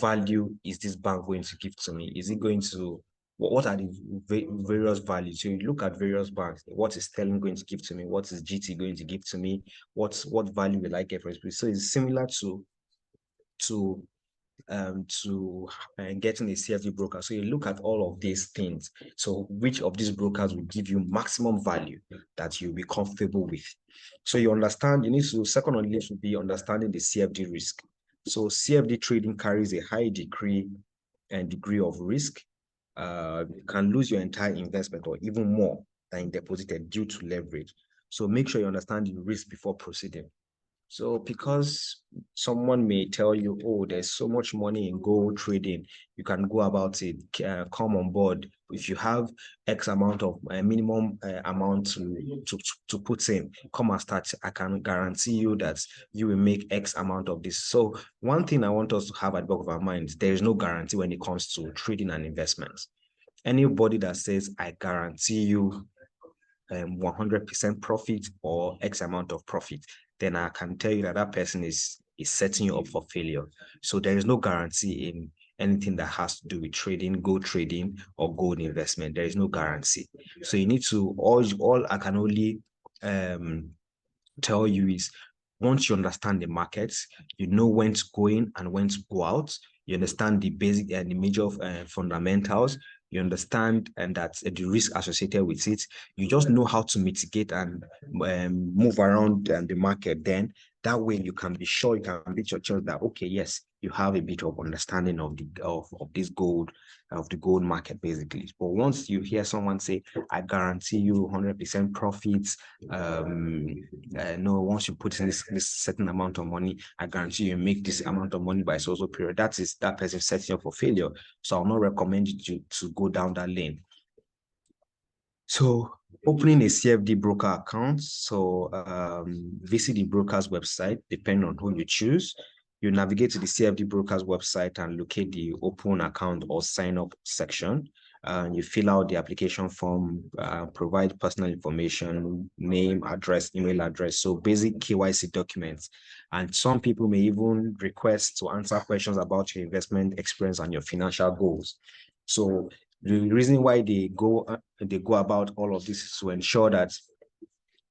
value is this bank going to give to me? Is it going to, what are the various values? So you look at various banks. What is Sterling going to give to me? What is GT going to give to me? What value will I get for it? So it's similar to getting a CFD broker. So you look at all of these things. So which of these brokers will give you maximum value that you'll be comfortable with? So you understand, you need to, second on the list would be understanding the CFD risk. So CFD trading carries a high degree of risk. You can lose your entire investment or even more than deposited due to leverage. So make sure you understand the risk before proceeding. So because someone may tell you, oh, there's so much money in gold trading, you can go about it, come on board. If you have X amount of minimum amount to put in, come and start. I can guarantee you that you will make X amount of this. So one thing I want us to have at the back of our minds, there is no guarantee when it comes to trading and investments. Anybody that says, I guarantee you 100% profit or X amount of profit, then I can tell you that that person is setting you up for failure. So there is no guarantee in anything that has to do with trading, gold trading, or gold investment. There is no guarantee. So you need to, all I can only tell you is, once you understand the markets, you know when to go in and when to go out, you understand the basic and the major fundamentals, you understand and that the risk associated with it, you just know how to mitigate and move around the market. Then that way you can be sure, you can beat your chance that, okay, yes, you have a bit of understanding of the gold market, basically. But once you hear someone say, I guarantee you 100% profits, no, once you put in this certain amount of money, I guarantee you make this amount of money by so period, that person setting up for failure. So I'll not recommend you to go down that lane. So opening a CFD broker account. So visit the broker's website, depending on who you choose. You navigate to the CFD broker's website and locate the open account or sign up section. You fill out the application form, provide personal information, name, address, email address. So basic KYC documents. And some people may even request to answer questions about your investment experience and your financial goals. So the reason why they go about all of this is to ensure that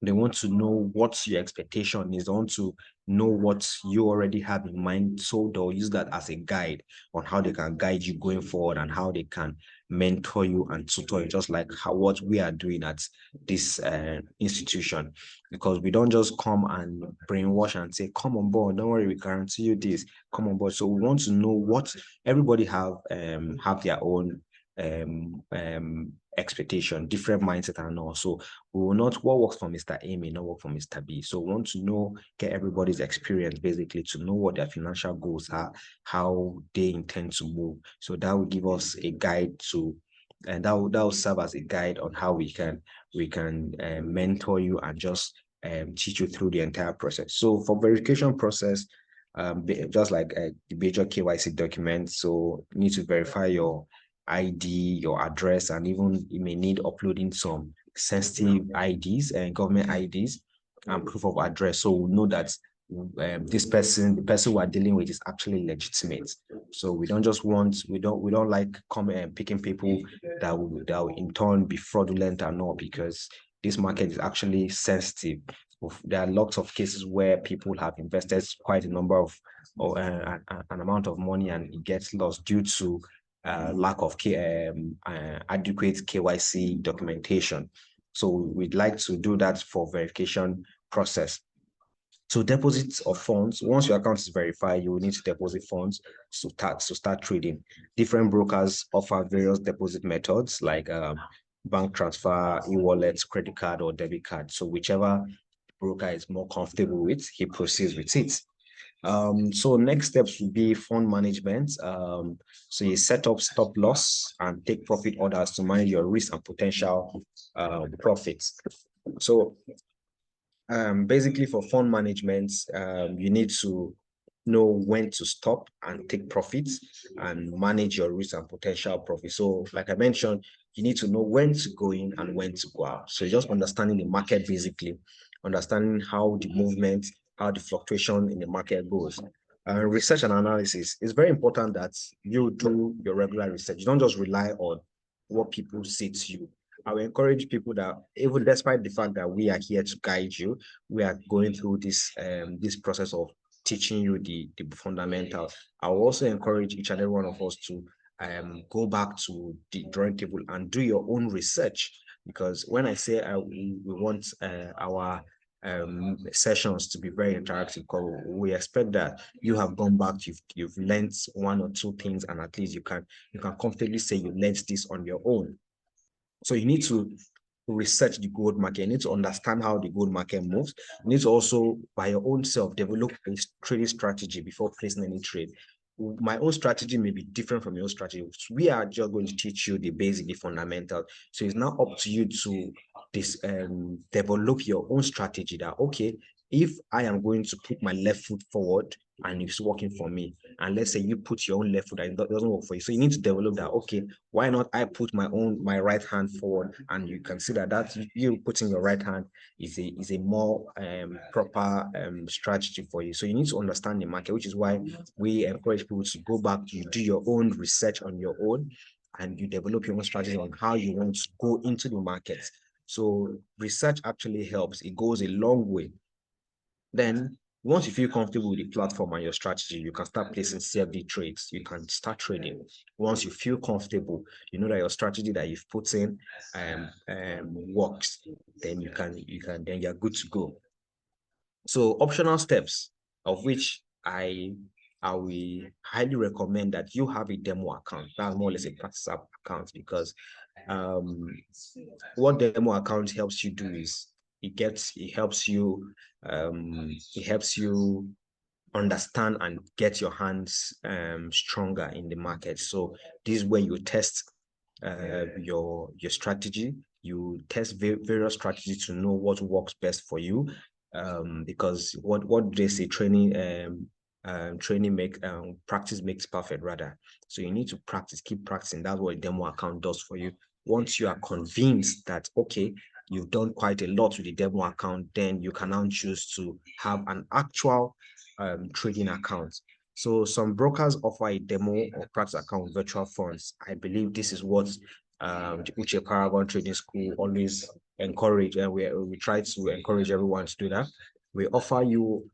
they want to know what your expectation is. They want to know what you already have in mind. So they'll use that as a guide on how they can guide you going forward and how they can mentor you and tutor you, just like what we are doing at this institution. Because we don't just come and brainwash and say, come on board, don't worry, we guarantee you this, come on board. So we want to know what everybody have their own expectation, different mindset, and also we will not, what works for Mr. A may not work for Mr. B. So we want to know, get everybody's experience basically to know what their financial goals are, how they intend to move. So that will give us a guide to, and that will serve as a guide on how we can mentor you and just teach you through the entire process. So for verification process, just like the major KYC documents, so you need to verify your ID, your address, and even you may need uploading some sensitive IDs and government IDs and proof of address. So we know that the person we are dealing with is actually legitimate. So we don't just want, we don't like picking people that will in turn be fraudulent and all, because this market is actually sensitive. There are lots of cases where people have invested quite a number of an amount of money and it gets lost due to lack of adequate KYC documentation. So we'd like to do that for verification process. So deposits of funds, once your account is verified, you will need to deposit funds to start trading. Different brokers offer various deposit methods like bank transfer, e-wallet, credit card, or debit card. So whichever broker is more comfortable with, he proceeds with it. So next steps would be fund management. So you set up stop loss and take profit orders to manage your risk and potential profits. So basically for fund management, you need to know when to stop and take profits and manage your risk and potential profits. So like I mentioned, you need to know when to go in and when to go out. So just understanding the market, basically, understanding how the movement, how the fluctuation in the market goes. Research and analysis, it's very important that you do your regular research. You don't just rely on what people say to you. I will encourage people that even despite the fact that we are here to guide you, we are going through this this process of teaching you the fundamentals. I will also encourage each and every one of us to go back to the drawing table and do your own research. Because when I say we want our sessions to be very interactive, we expect that you have gone back, you've learned one or two things, and at least you can comfortably say you learned this on your own. So you need to research the gold market. You need to understand how the gold market moves. You need to also, by your own self, develop a trading strategy before placing any trade. My own strategy may be different from your strategy. We are just going to teach you the basic, the fundamental. So it's now up to you to develop your own strategy that, okay, if I am going to put my left foot forward and it's working for me, and let's say you put your own left foot and it doesn't work for you, so you need to develop that. Okay, why not I put my right hand forward, and you consider that you putting your right hand is a more proper strategy for you. So you need to understand the market, which is why we encourage people to go back, you do your own research on your own, and you develop your own strategy on how you want to go into the market. So research actually helps. It goes a long way. Then once you feel comfortable with the platform and your strategy, you can start placing CFD trades. You can start trading. Once you feel comfortable, you know that your strategy that you've put in works, then you're good to go. So optional steps, of which I will highly recommend that you have a demo account. That's more or less a practice account, because what demo account helps you do is it helps you understand and get your hands stronger in the market. So this is where you test your strategy. You test various strategies to know what works best for you, because what they say, practice makes perfect, rather. So you need to practice, keep practicing. That's what a demo account does for you. Once you are convinced that, okay, you've done quite a lot with the demo account, then you can now choose to have an actual trading account. So some brokers offer a demo or practice account with virtual funds. I believe this is what the Uche Paragon Trading School always encourage, and we try to encourage everyone to do that. We offer you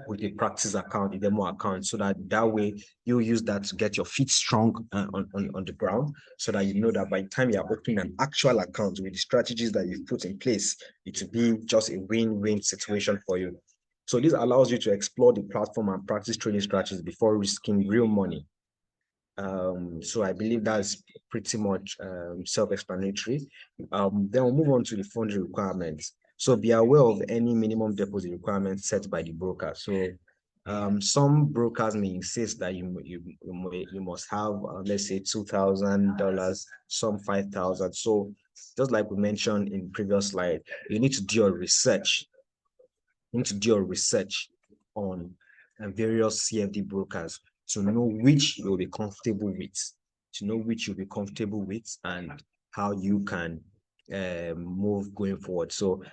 with a practice account, a demo account, so that way you use that to get your feet strong on the ground, so that you know that by the time you are opening an actual account with the strategies that you've put in place, it will be just a win-win situation for you. So this allows you to explore the platform and practice trading strategies before risking real money. So I believe that's pretty much self-explanatory. Then we'll move on to the funding requirements. So be aware of any minimum deposit requirements set by the broker. So some brokers may insist that you must have let's say $2,000, some $5,000. So just like we mentioned in previous slide, you need to do your research. You need to do your research on various CFD brokers to know which you'll be comfortable with, and how you can move going forward. So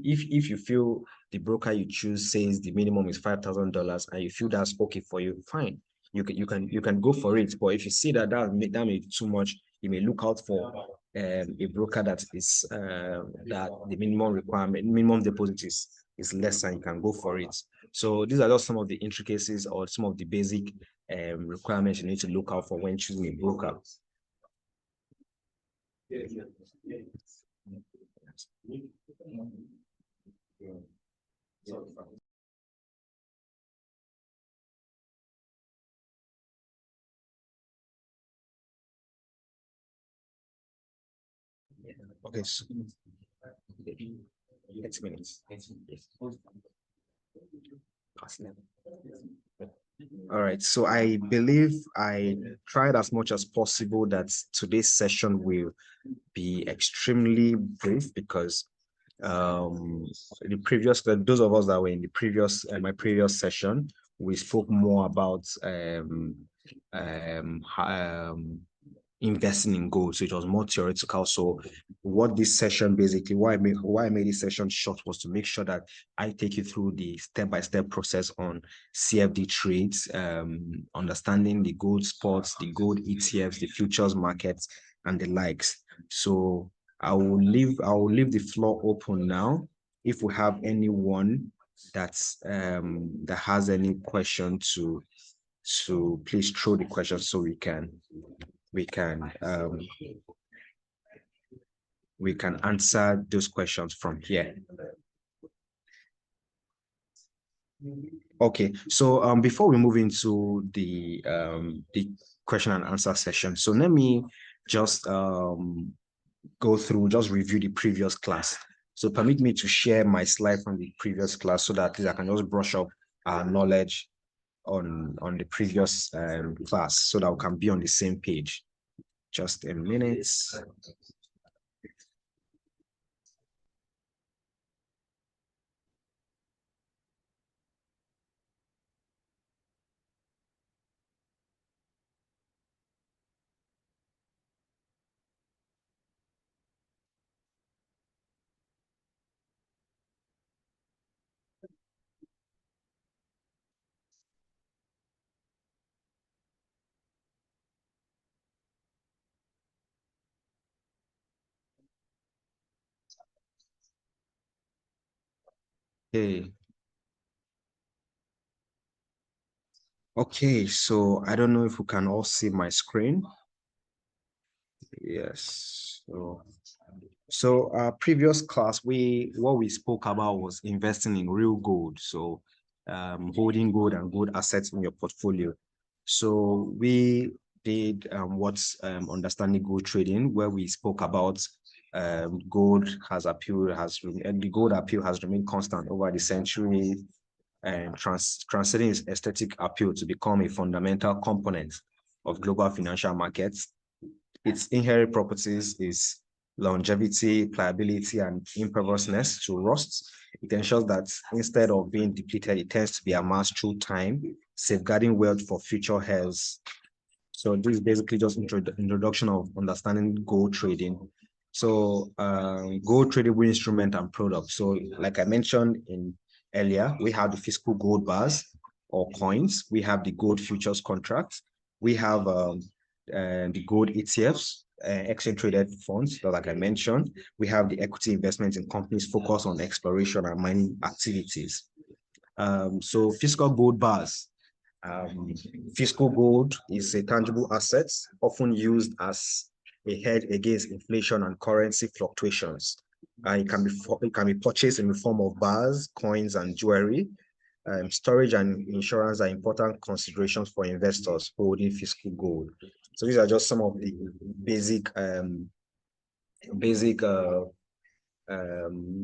if you feel the broker you choose says the minimum is $5,000 and you feel that's okay for you, fine, you can go for it. But if you see that may be too much, you may look out for a broker that is that the minimum deposit is less, and you can go for it. So these are just some of the intricacies or some of the basic requirements you need to look out for when choosing a broker. Okay, so 8 minutes. All right, so I believe I tried as much as possible that today's session will be extremely brief, because those of us that were in the previous my previous session, we spoke more about investing in gold. So it was more theoretical. So what this session basically, why I made this session short was to make sure that I take you through the step-by-step process on CFD trades, understanding the gold spots, the gold ETFs, the futures markets, and the likes. So I will leave the floor open now. If we have anyone that's that has any question to please throw the question so we can answer those questions from here. Okay, so before we move into the question and answer session, so let me just review the previous class. So permit me to share my slide from the previous class so that I can just brush up our knowledge on the previous class so that we can be on the same page. Just a minute. Okay, so I don't know if we can all see my screen. Yes. So previous class, what we spoke about was investing in real gold. So holding gold and gold assets in your portfolio. So we did what's understanding gold trading, where we spoke about gold the gold appeal has remained constant over the century, and transcending its aesthetic appeal to become a fundamental component of global financial markets. Its inherent properties is longevity, pliability, and imperviousness to rust. It ensures that instead of being depleted, it tends to be amassed through time, safeguarding wealth for future heirs. So this is basically just introduction of understanding gold trading. So gold tradable instrument and product. So like I mentioned earlier, we have the physical gold bars or coins. We have the gold futures contracts. We have the gold ETFs, exchange traded funds, like I mentioned. We have the equity investments in companies focused on exploration and mining activities. So physical gold bars. Physical gold is a tangible asset, often used as a hedge against inflation and currency fluctuations. It can be purchased in the form of bars, coins, and jewelry. Storage and insurance are important considerations for investors holding physical gold. So these are just some of the basic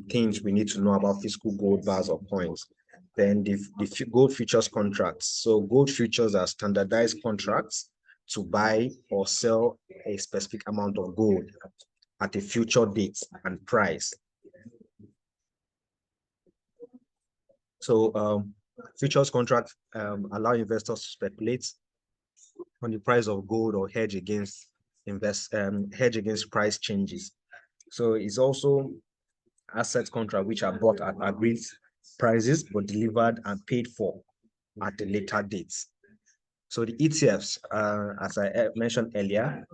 things we need to know about physical gold bars or coins. Then the gold futures contracts. So gold futures are standardized contracts to buy or sell a specific amount of gold at a future date and price. So futures contracts allow investors to speculate on the price of gold or hedge against price changes. So it's also asset contract which are bought at agreed prices but delivered and paid for at a later date. So the ETFs, as I mentioned earlier,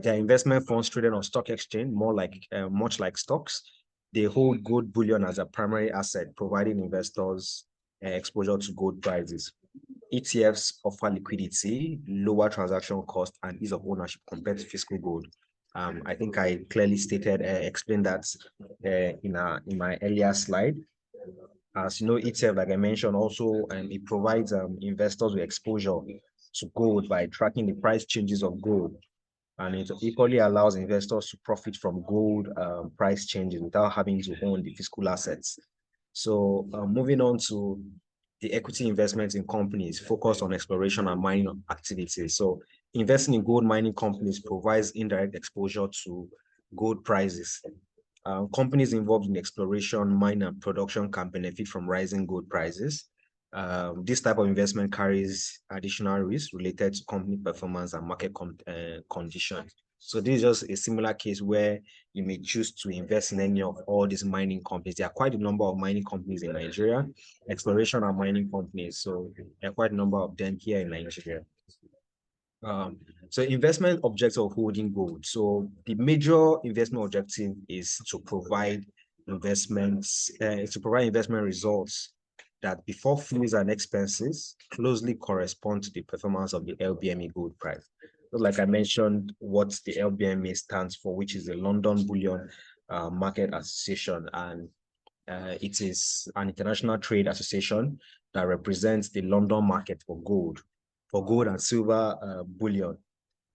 they're investment funds traded on stock exchange, much like stocks. They hold gold bullion as a primary asset, providing investors exposure to gold prices. ETFs offer liquidity, lower transaction cost, and ease of ownership compared to physical gold. I think I clearly explained that in my earlier slide. As you know, ETF, like I mentioned, also it provides investors with exposure to gold by tracking the price changes of gold. And it equally allows investors to profit from gold price changes without having to own the physical assets. So moving on to the equity investments in companies focused on exploration and mining activities. So investing in gold mining companies provides indirect exposure to gold prices. Companies involved in exploration, mining, and production can benefit from rising gold prices. This type of investment carries additional risk related to company performance and market conditions. So this is just a similar case where you may choose to invest in any of all these mining companies. There are quite a number of mining companies in Nigeria, exploration and mining companies. So there are quite a number of them here in Nigeria. So investment objective of holding gold. So the major investment objective is to provide investment results that before fees and expenses closely correspond to the performance of the LBMA gold price. So like I mentioned, what the LBMA stands for, which is the London Bullion Market Association, and it is an international trade association that represents the London market for gold and silver bullion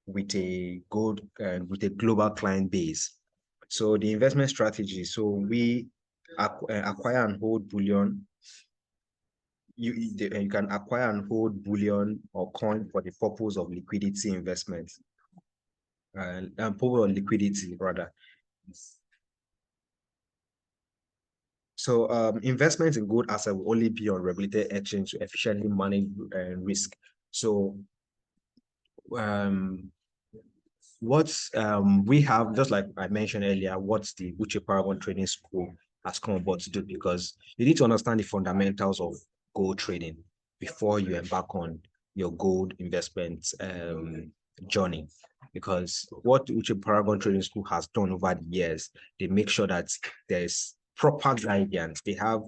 with a global client base. So the investment strategy, so we acquire and hold bullion. You can acquire and hold bullion or coin for the purpose of liquidity investment, and purpose of liquidity rather. So investment in gold asset will only be on regulated exchange to efficiently manage risk. So what we have, just like I mentioned earlier, what the Uche Paragon Trading School has come about to do, because you need to understand the fundamentals of gold trading before you embark on your gold investment journey. Because what the Uche Paragon Trading School has done over the years, they make sure that there's proper guidance. We have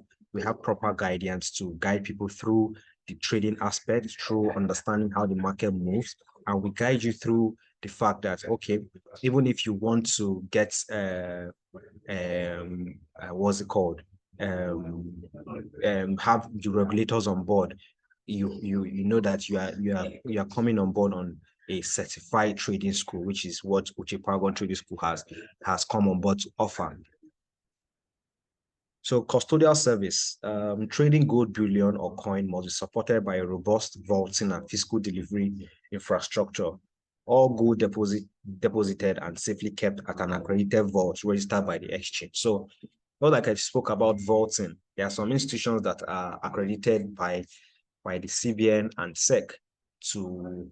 proper guidance to guide people through the trading aspect, through understanding how the market moves, and we guide you through the fact that, okay, even if you want to get what's it called, have the regulators on board, you know that you are coming on board on a certified trading school, which is what Uche Paragon Trading School has come on board to offer. So custodial service, trading gold bullion or coin must be supported by a robust vaulting and physical delivery infrastructure. All gold deposited and safely kept at an accredited vault registered by the exchange. So, not like I spoke about vaulting, there are some institutions that are accredited by the CBN and SEC to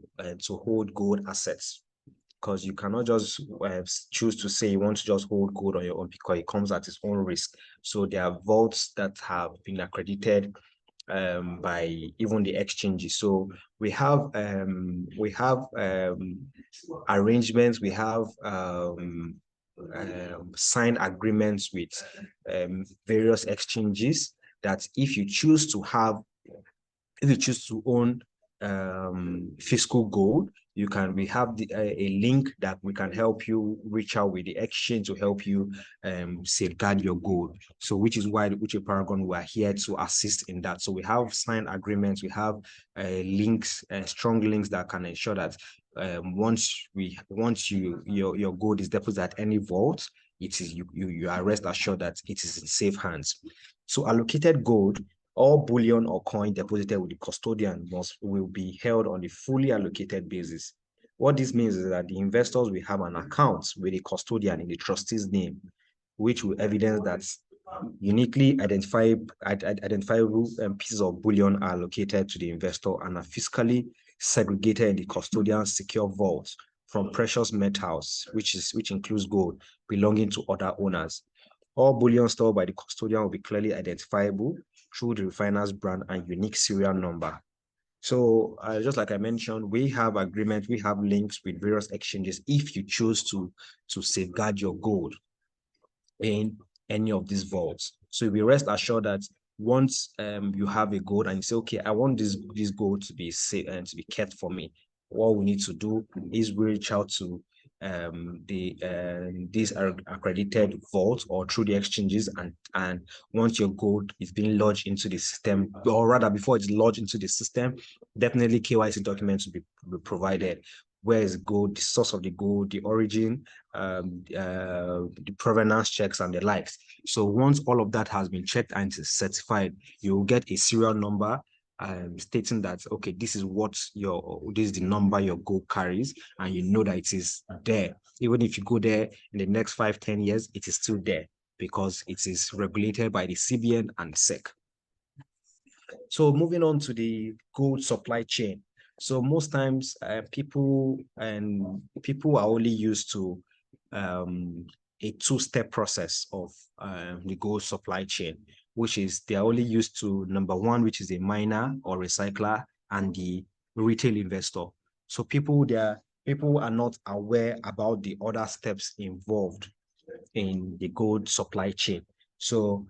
hold gold assets, because you cannot just choose to say you want to just hold gold on your own, because it comes at its own risk. So there are vaults that have been accredited by even the exchanges. So we have arrangements, we have signed agreements with various exchanges that if you choose to own physical gold, we have a link that we can help you reach out with the exchange to help you safeguard your gold. So which is why the Uche Paragon were here to assist in that. So we have signed agreements, we have links, strong links that can ensure that once your gold is deposited at any vault, it is you are rest assured that it is in safe hands. So allocated gold, all bullion or coin deposited with the custodian will be held on a fully allocated basis. What this means is that the investors will have an account with a custodian in the trustee's name, which will evidence that uniquely identifiable pieces of bullion are allocated to the investor and are fiscally segregated in the custodian's secure vault from precious metals, which includes gold, belonging to other owners. All bullion stored by the custodian will be clearly identifiable through the refiner's brand and unique serial number. So just like I mentioned, we have agreements, we have links with various exchanges if you choose to safeguard your gold in any of these vaults. So we rest assured that once you have a gold and you say, okay, I want this gold to be safe and to be kept for me, what we need to do is we reach out to these are accredited vaults or through the exchanges, and once your gold is being lodged into the system, or rather before it's lodged into the system, definitely KYC documents will be provided. Where is gold, the source of the gold, the origin, the provenance checks and the likes. So once all of that has been checked and is certified, you will get a serial number stating that, okay, this is the number your gold carries, and you know that it is there. Even if you go there in the next 5-10 years, it is still there because it is regulated by the CBN and SEC. So moving on to the gold supply chain. So most times people are only used to a two-step process of the gold supply chain, which is they're only used to number one, which is a miner or recycler, and the retail investor. So people are not aware about the other steps involved in the gold supply chain. So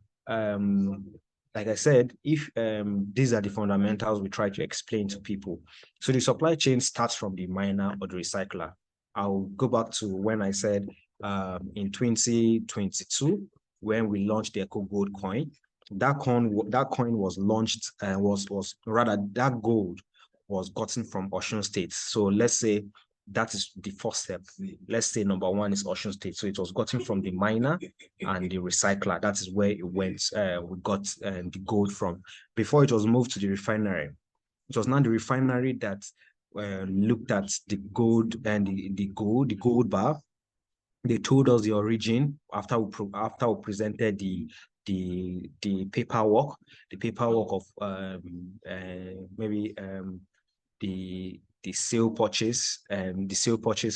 like I said, if these are the fundamentals we try to explain to people. So the supply chain starts from the miner or the recycler. I'll go back to when I said in 2022, when we launched the Eco Gold coin, that coin was launched and that gold was gotten from Osun State. So let's say that is the first step. Let's say number one is Osun State. So it was gotten from the miner and the recycler. That is where it went. We got the gold from. Before it was moved to the refinery. It was now the refinery that looked at the gold and the gold bar. They told us the origin after we presented the paperwork of maybe the sale purchase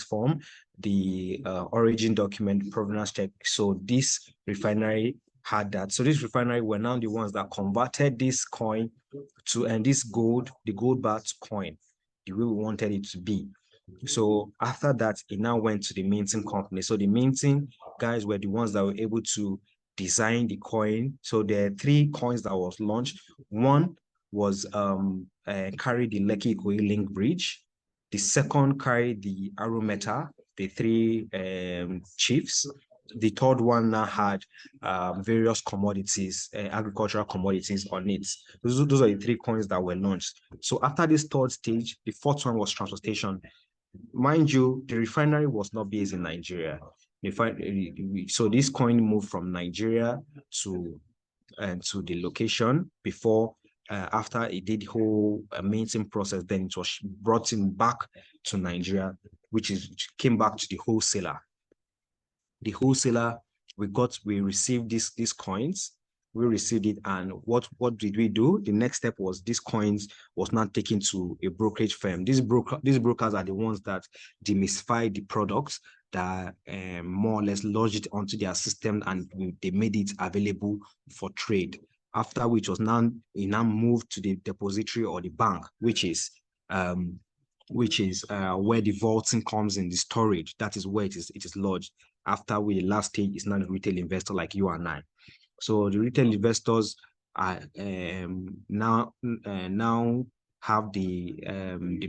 form, the origin document, provenance check. So this refinery had that. So this refinery were now the ones that converted this coin to this gold, the gold bar to coin, the way we wanted it to be. So after that, it now went to the minting company. So the minting guys were the ones that were able to design the coin. So there are 3 coins that was launched. One was carried the Lekki Ikoyi link bridge. The second carried the Arrow Metal, the 3 chiefs. The third one now had various commodities, agricultural commodities on it. Those are the 3 coins that were launched. So after this third stage, the fourth one was transportation. Mind you, the refinery was not based in Nigeria. So this coin moved from Nigeria to the location before, after it did the whole minting process, then it was brought in back to Nigeria, which came back to the wholesaler. The wholesaler, we received these coins. We received it, and what did we do? The next step was these coins was not taken to a brokerage firm. These brokers are the ones that demystify the products, that more or less lodged it onto their system, and they made it available for trade. After which it now moved to the depository or the bank, which is where the vaulting comes in, the storage. That is where it is lodged. After the last stage is now the retail investor like you and I. So the retail investors are now have the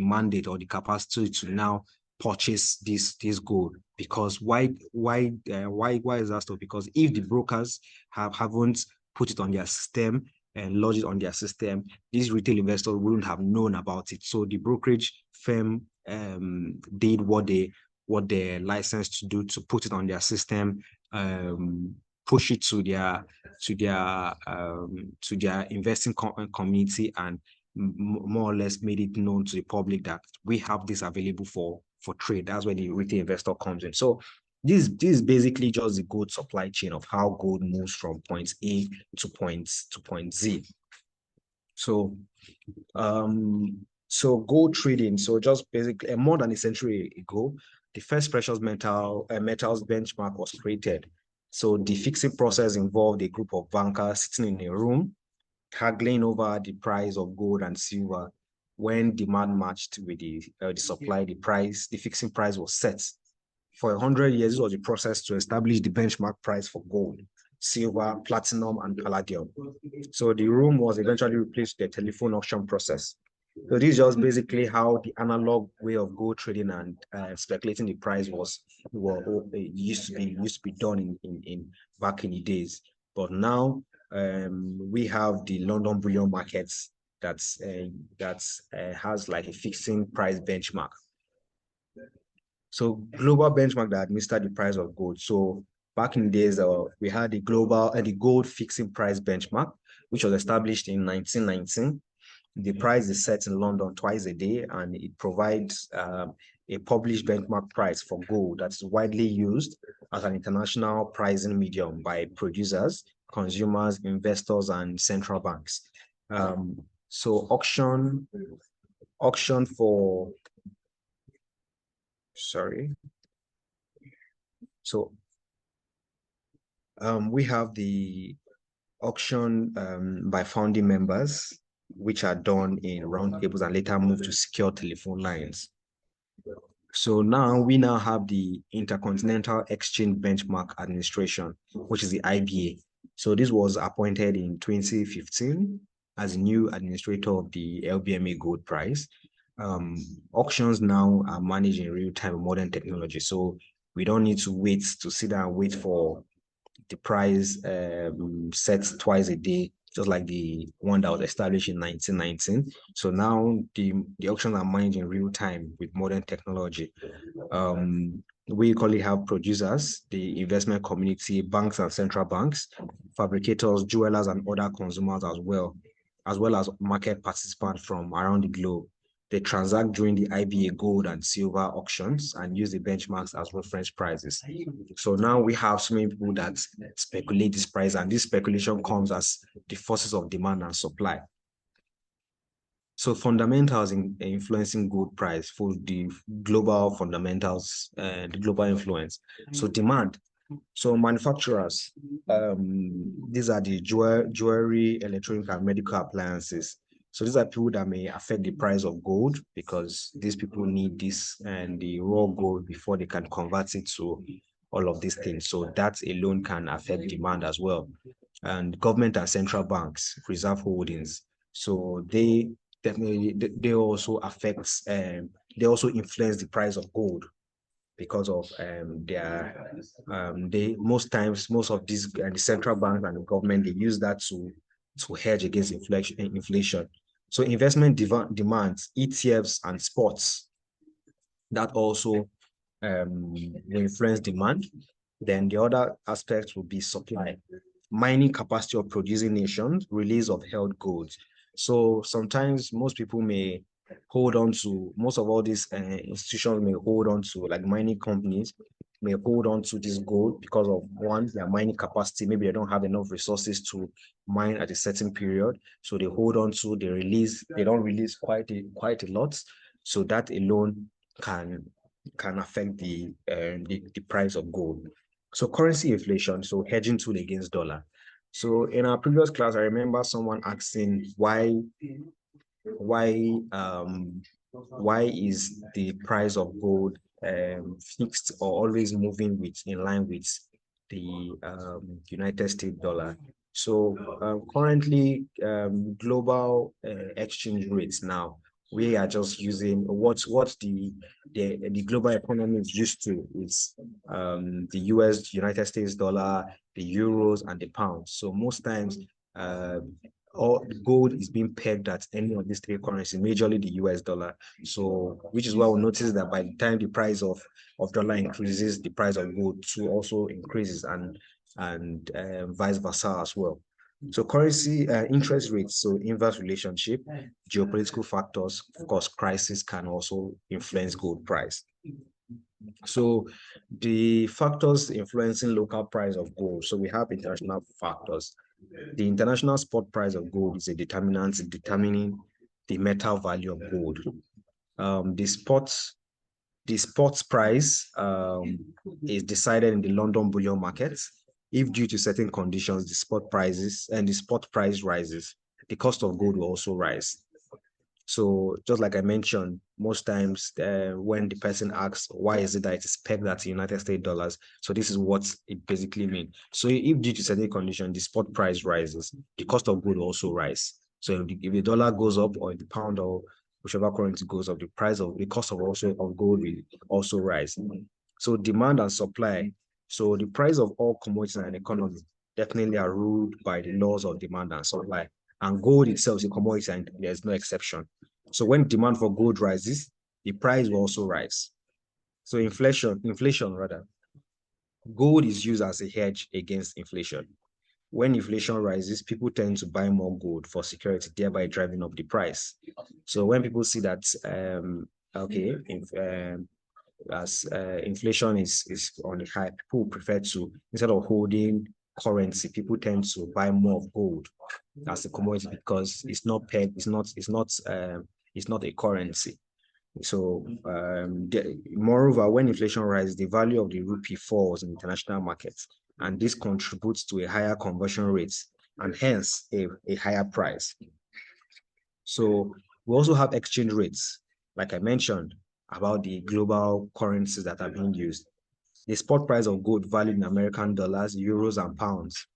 mandate or the capacity to now purchase this gold. Because why is that so? Because if the brokers haven't put it on their system and lodged it on their system, these retail investors wouldn't have known about it. So the brokerage firm did what they're licensed to do, to put it on their system, push it to their investing community, and more or less made it known to the public that we have this available for trade. That's where the retail investor comes in. So this is basically just the gold supply chain of how gold moves from point A to point Z. So gold trading. So just basically more than a century ago, the first precious metals benchmark was created. So the fixing process involved a group of bankers sitting in a room, haggling over the price of gold and silver. When demand matched with the supply, the fixing price was set. For 100 years, this was the process to establish the benchmark price for gold, silver, platinum, and palladium. So the room was eventually replaced with the telephone auction process. So this is just basically how the analog way of gold trading and speculating the price used to be done in back in the days. But now we have the London bullion markets that has like a fixing price benchmark. So global benchmark that administer the price of gold. So back in the days, we had the gold fixing price benchmark, which was established in 1919. The price is set in London twice a day, and it provides a published benchmark price for gold that's widely used as an international pricing medium by producers, consumers, investors, and central banks. So auction for, sorry. So we have the auction by founding members, which are done in roundtables and later moved to secure telephone lines. So now we have the Intercontinental Exchange Benchmark Administration, which is the IBA. So this was appointed in 2015 as a new administrator of the LBMA gold price. Auctions now are managed in real time with modern technology. So we don't need to wait to sit down and wait for the price set twice a day, just like the one that was established in 1919. So now the auctions are managed in real time with modern technology. We equally have producers, the investment community, banks and central banks, fabricators, jewelers, and other consumers as well as market participants from around the globe. They transact during the IBA gold and silver auctions and use the benchmarks as reference prices. So now we have so many people that speculate this price, and this speculation comes as the forces of demand and supply. So fundamentals in influencing gold price for the global fundamentals, the global influence. So demand. So manufacturers, these are the jewelry, electronic and medical appliances. So these are people that may affect the price of gold because these people need this and the raw gold before they can convert it to all of these things. So that alone can affect demand as well. And government and central banks, reserve holdings. So they definitely, they also affect, they also influence the price of gold because of most of these the central banks and the government, they use that to hedge against inflation. So investment demands, ETFs and sports, that also will influence demand. Then the other aspect will be supply, mining capacity of producing nations, release of held goods. So sometimes most people may hold on to, most of all these institutions may hold on to, like mining companies may hold on to this gold because of, one, their mining capacity. Maybe they don't have enough resources to mine at a certain period, so they hold on to, they don't release quite a lot. So that alone can affect the price of gold. So currency inflation, so hedging tool against dollar. So in our previous class, I remember someone asking why is the price of gold fixed or always moving in line with the United States dollar. So currently, global exchange rates now, we are just using what the global economy is used to. Is the United States dollar, the euros, and the pound. So most times, all gold is being pegged at any of these three currencies, majorly the US dollar. So, which is why we notice that by the time the price of dollar increases, the price of gold too also increases, and vice versa as well. So currency, interest rates, so inverse relationship, geopolitical factors, of course, crisis can also influence gold price. So the factors influencing local price of gold. So we have international factors. The international spot price of gold is a determinant determining the metal value of gold. The spot price is decided in the London bullion market. If due to certain conditions, the spot price rises, the cost of gold will also rise. So just like I mentioned, most times when the person asks, why is it that it is pegged at United States dollars? So this is what it basically means. So if due to certain condition, the spot price rises, the cost of gold will also rise. So if the dollar goes up or the pound or whichever currency goes up, the cost of gold will also rise. So demand and supply. So the price of all commodities in an economy definitely are ruled by the laws of demand and supply. And gold itself is a commodity and there's no exception. So when demand for gold rises, the price will also rise. So inflation rather. Gold is used as a hedge against inflation. When inflation rises, people tend to buy more gold for security, thereby driving up the price. So when people see that, inflation is on the high, people prefer to, instead of holding currency, people tend to buy more of gold as a commodity because it's not pegged, it's not a currency. So moreover, when inflation rises, the value of the rupee falls in international markets, and this contributes to a higher conversion rate and hence a higher price. So we also have exchange rates, like I mentioned, about the global currencies that are being used. The spot price of gold valued in American dollars, euros, and pounds.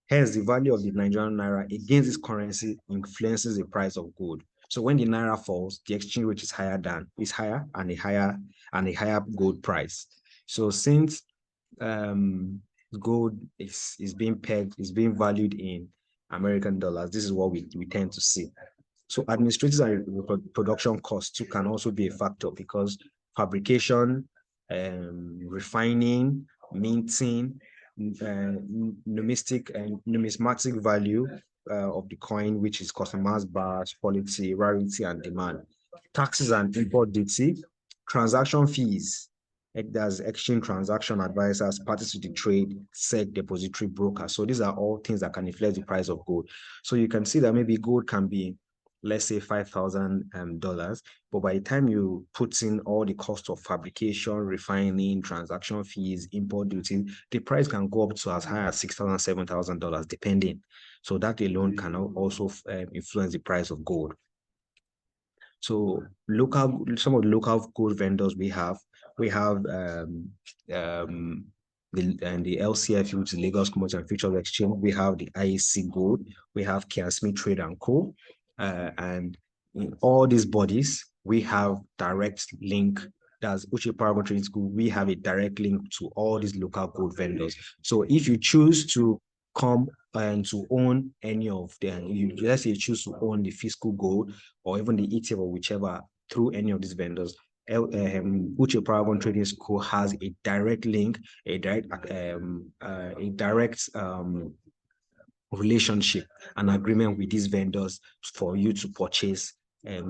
Hence, the value of the Nigerian naira against this currency influences the price of gold. So when the naira falls, the exchange rate is higher and a higher gold price. So since gold is being pegged, is being valued in American dollars, this is what we tend to see. So administrative and production costs too can also be a factor because fabrication, refining, minting, numismatic value of the coin, which is customers' badge, quality, rarity, and demand. Taxes and import duty, transaction fees, there's exchange transaction advisors, parties to the trade, SEC, depository broker. So these are all things that can influence the price of gold. So you can see that maybe gold can be, let's say, $5,000, but by the time you put in all the cost of fabrication, refining, transaction fees, import duty, the price can go up to as high as $6,000, $7,000, depending. So that alone can also influence the price of gold. So some of the local gold vendors we have the LCF, which is Lagos Commodity and Futures Exchange. We have the IEC Gold. We have Kia Smith Trade and Co. And in all these bodies, we have direct link. That's Uche Paragon Trading School. We have a direct link to all these local gold vendors. So if you choose to come and to own any of them, let's say you choose to own the physical gold or even the ETF or whichever through any of these vendors, Uche Paragon Trading School has a direct link, a direct relationship, an agreement with these vendors for you to purchase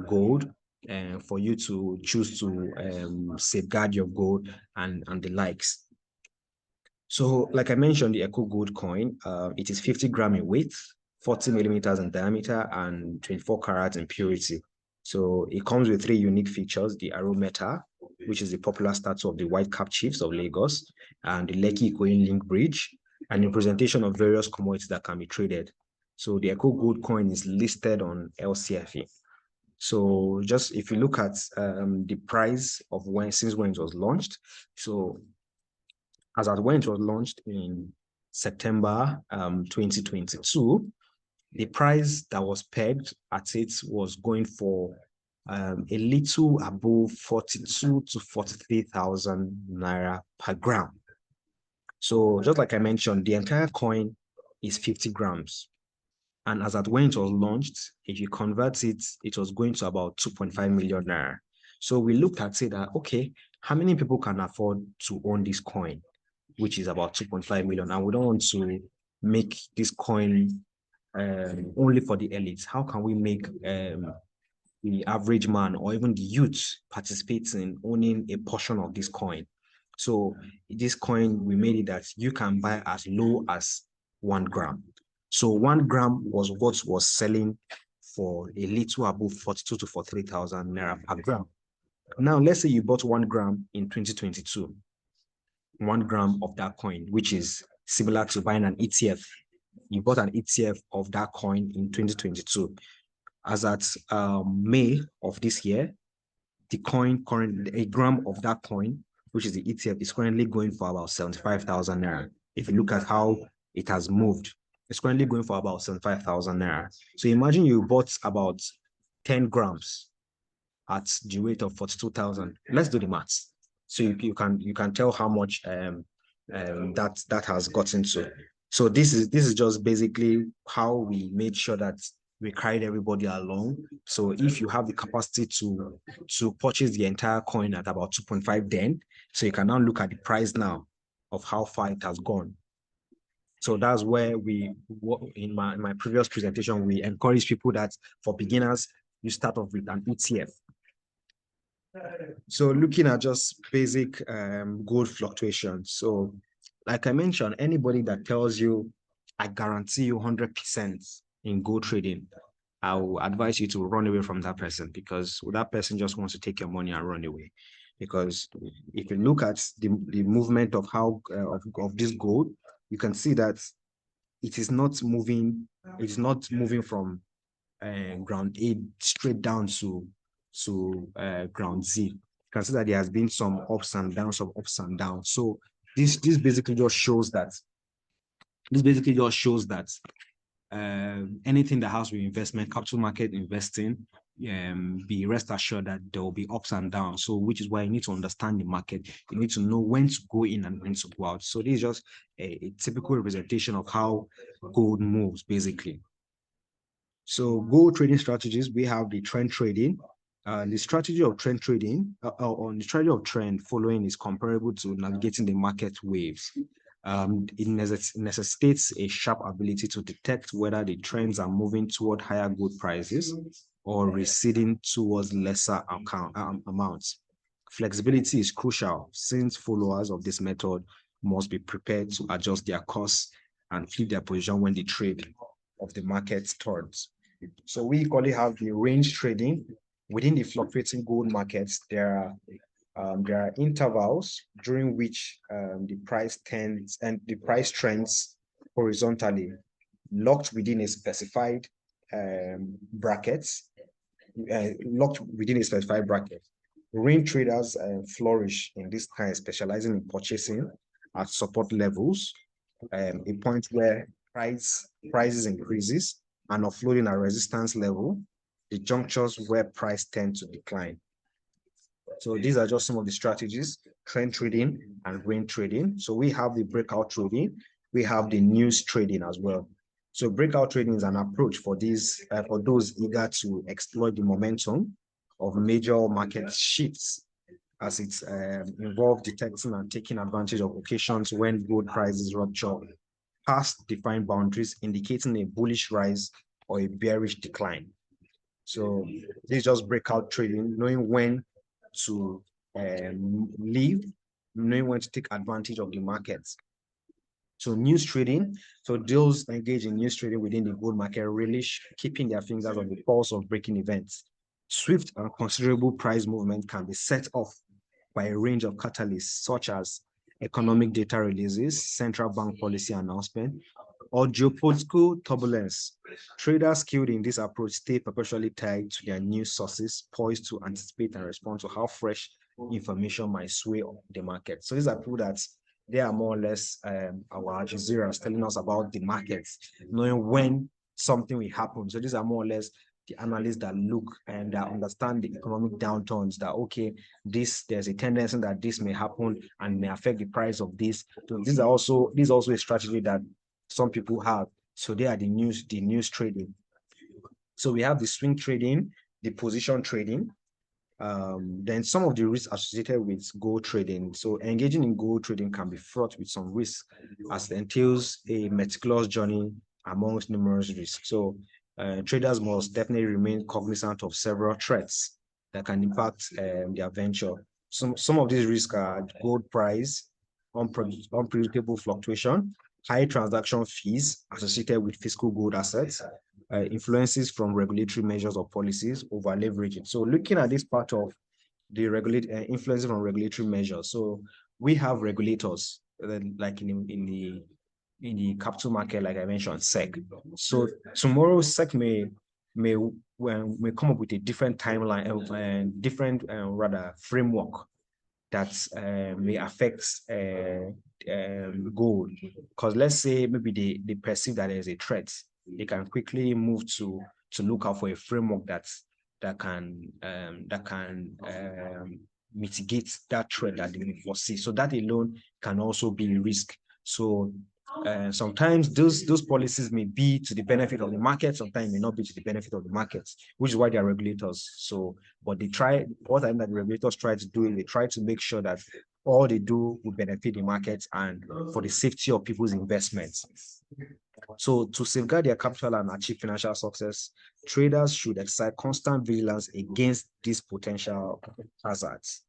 gold and for you to choose to safeguard your gold and the likes. So like I mentioned, the Echo Gold coin, it is 50 grams in weight, 40 millimeters in diameter, and 24 carats in purity. So it comes with 3 unique features: the Arometa, which is the popular statue of the White Cap Chiefs of Lagos, and the Lekki Ikoyin Link Bridge, and the presentation of various commodities that can be traded. So the Echo Gold coin is listed on LCFE. So just if you look at the price of since when it was launched, so as at when it was launched in September 2022, the price that was pegged at it was going for a little above 42 to 43,000 naira per gram. So just like I mentioned, the entire coin is 50 grams. And as at when it was launched, if you convert it, it was going to about 2.5 million naira. So we looked at it that, okay, how many people can afford to own this coin, which is about 2.5 million? And we don't want to make this coin only for the elites. How can we make the average man or even the youth participate in owning a portion of this coin? So this coin, we made it that you can buy as low as 1 gram. So 1 gram was what was selling for a little above 42 to 43,000 naira per gram. Now, let's say you bought 1 gram in 2022, 1 gram of that coin, which is similar to buying an ETF. You bought an ETF of that coin in 2022. As at May of this year, the coin a gram of that coin, which is the ETF, is currently going for about 75,000 naira. If you look at how it has moved, it's currently going for about 75,000 naira. So imagine you bought about 10 grams at the rate of 42,000. Let's do the maths. So you can tell how much that has gotten to. So this is just basically how we made sure that we carried everybody along. So if you have the capacity to purchase the entire coin at about 2.5 then, so you can now look at the price now of how far it has gone. So that's where in my previous presentation, we encourage people that for beginners, you start off with an ETF. So looking at just basic gold fluctuations. So like I mentioned, anybody that tells you I guarantee you 100% in gold trading, I will advise you to run away from that person, because that person just wants to take your money and run away. Because if you look at the movement of how of this gold, you can see that it is not moving. It's not moving from ground A straight down to ground Z. You can see that there has been some ups and downs, So this basically just shows that anything that has with investment, capital market investing, be rest assured that there will be ups and downs. So which is why you need to understand the market. You need to know when to go in and when to go out. So this is just a typical representation of how gold moves, basically. So gold trading strategies, we have the trend trading. The strategy of trend trading, the strategy of trend following is comparable to navigating the market waves. It necessitates a sharp ability to detect whether the trends are moving toward higher gold prices or receding towards lesser amounts. Flexibility is crucial, since followers of this method must be prepared to adjust their costs and flip their position when the trade of the market turns. So we equally have the range trading. Within the fluctuating gold markets, there are intervals during which the price trends horizontally, locked within a specified bracket. Range traders flourish in this kind, specializing in purchasing at support levels, a point where prices increases, and offloading at resistance level, the junctures where price tend to decline. So these are just some of the strategies: trend trading and range trading. So we have the breakout trading, we have the news trading as well. So breakout trading is an approach for these for those eager to exploit the momentum of major market shifts, as it's involved detecting and taking advantage of occasions when gold prices rupture past defined boundaries, indicating a bullish rise or a bearish decline. So this is just breakout trading, knowing when to leave, knowing when to take advantage of the markets. So news trading, so those engaged in news trading within the gold market relish keeping their fingers on the pulse of breaking events. Swift and considerable price movement can be set off by a range of catalysts, such as economic data releases, central bank policy announcement, or geopolitical turbulence. Traders skilled in this approach stay perpetually tied to their news sources, poised to anticipate and respond to how fresh information might sway the market. So these are people that they are more or less our Al Jazeera telling us about the markets, knowing when something will happen. So these are more or less the analysts that look and understand the economic downturns, that okay, there's a tendency that this may happen and may affect the price of this. So this is also a strategy that some people have. So they are the news trading. So we have the swing trading, the position trading. Then some of the risks associated with gold trading. So engaging in gold trading can be fraught with some risks, as it entails a meticulous journey amongst numerous risks. So traders must definitely remain cognizant of several threats that can impact their venture. Some of these risks are gold price, unpredictable fluctuation, high transaction fees associated with physical gold assets, influences from regulatory measures or policies, over leveraging. So looking at this part of the influences from regulatory measures. So we have regulators like in the capital market, like I mentioned, SEC. So tomorrow SEC may come up with a different timeline and different rather framework that may affect gold. Because let's say maybe they perceive that there's a threat, they can quickly move to look out for a framework that can mitigate that threat that they may foresee. So that alone can also be a risk. So sometimes those policies may be to the benefit of the market, sometimes may not be to the benefit of the market, which is why they are regulators. So, but what the regulators try to do is they try to make sure that all they do will benefit the market and for the safety of people's investments. So to safeguard their capital and achieve financial success, traders should exercise constant vigilance against these potential hazards.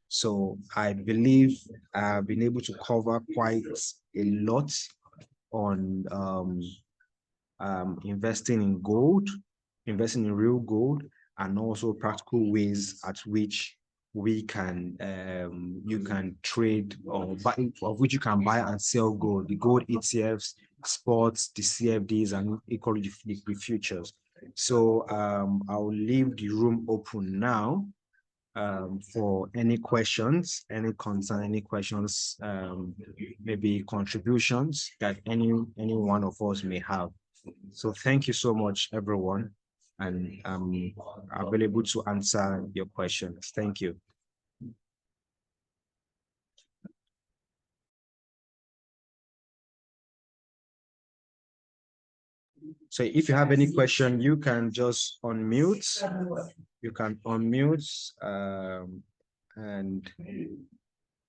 So I believe I've been able to cover quite a lot on investing in gold, investing in real gold, and also practical ways at which we can you can trade or buy, of which you can buy and sell gold, the gold ETFs, spots, the CFDs, and equally the futures. So I'll leave the room open now for any questions, any concern, any questions, maybe contributions that any one of us may have. So thank you so much, everyone, and I'm available to answer your questions. Thank you. So if you have any question, you can just unmute. You can unmute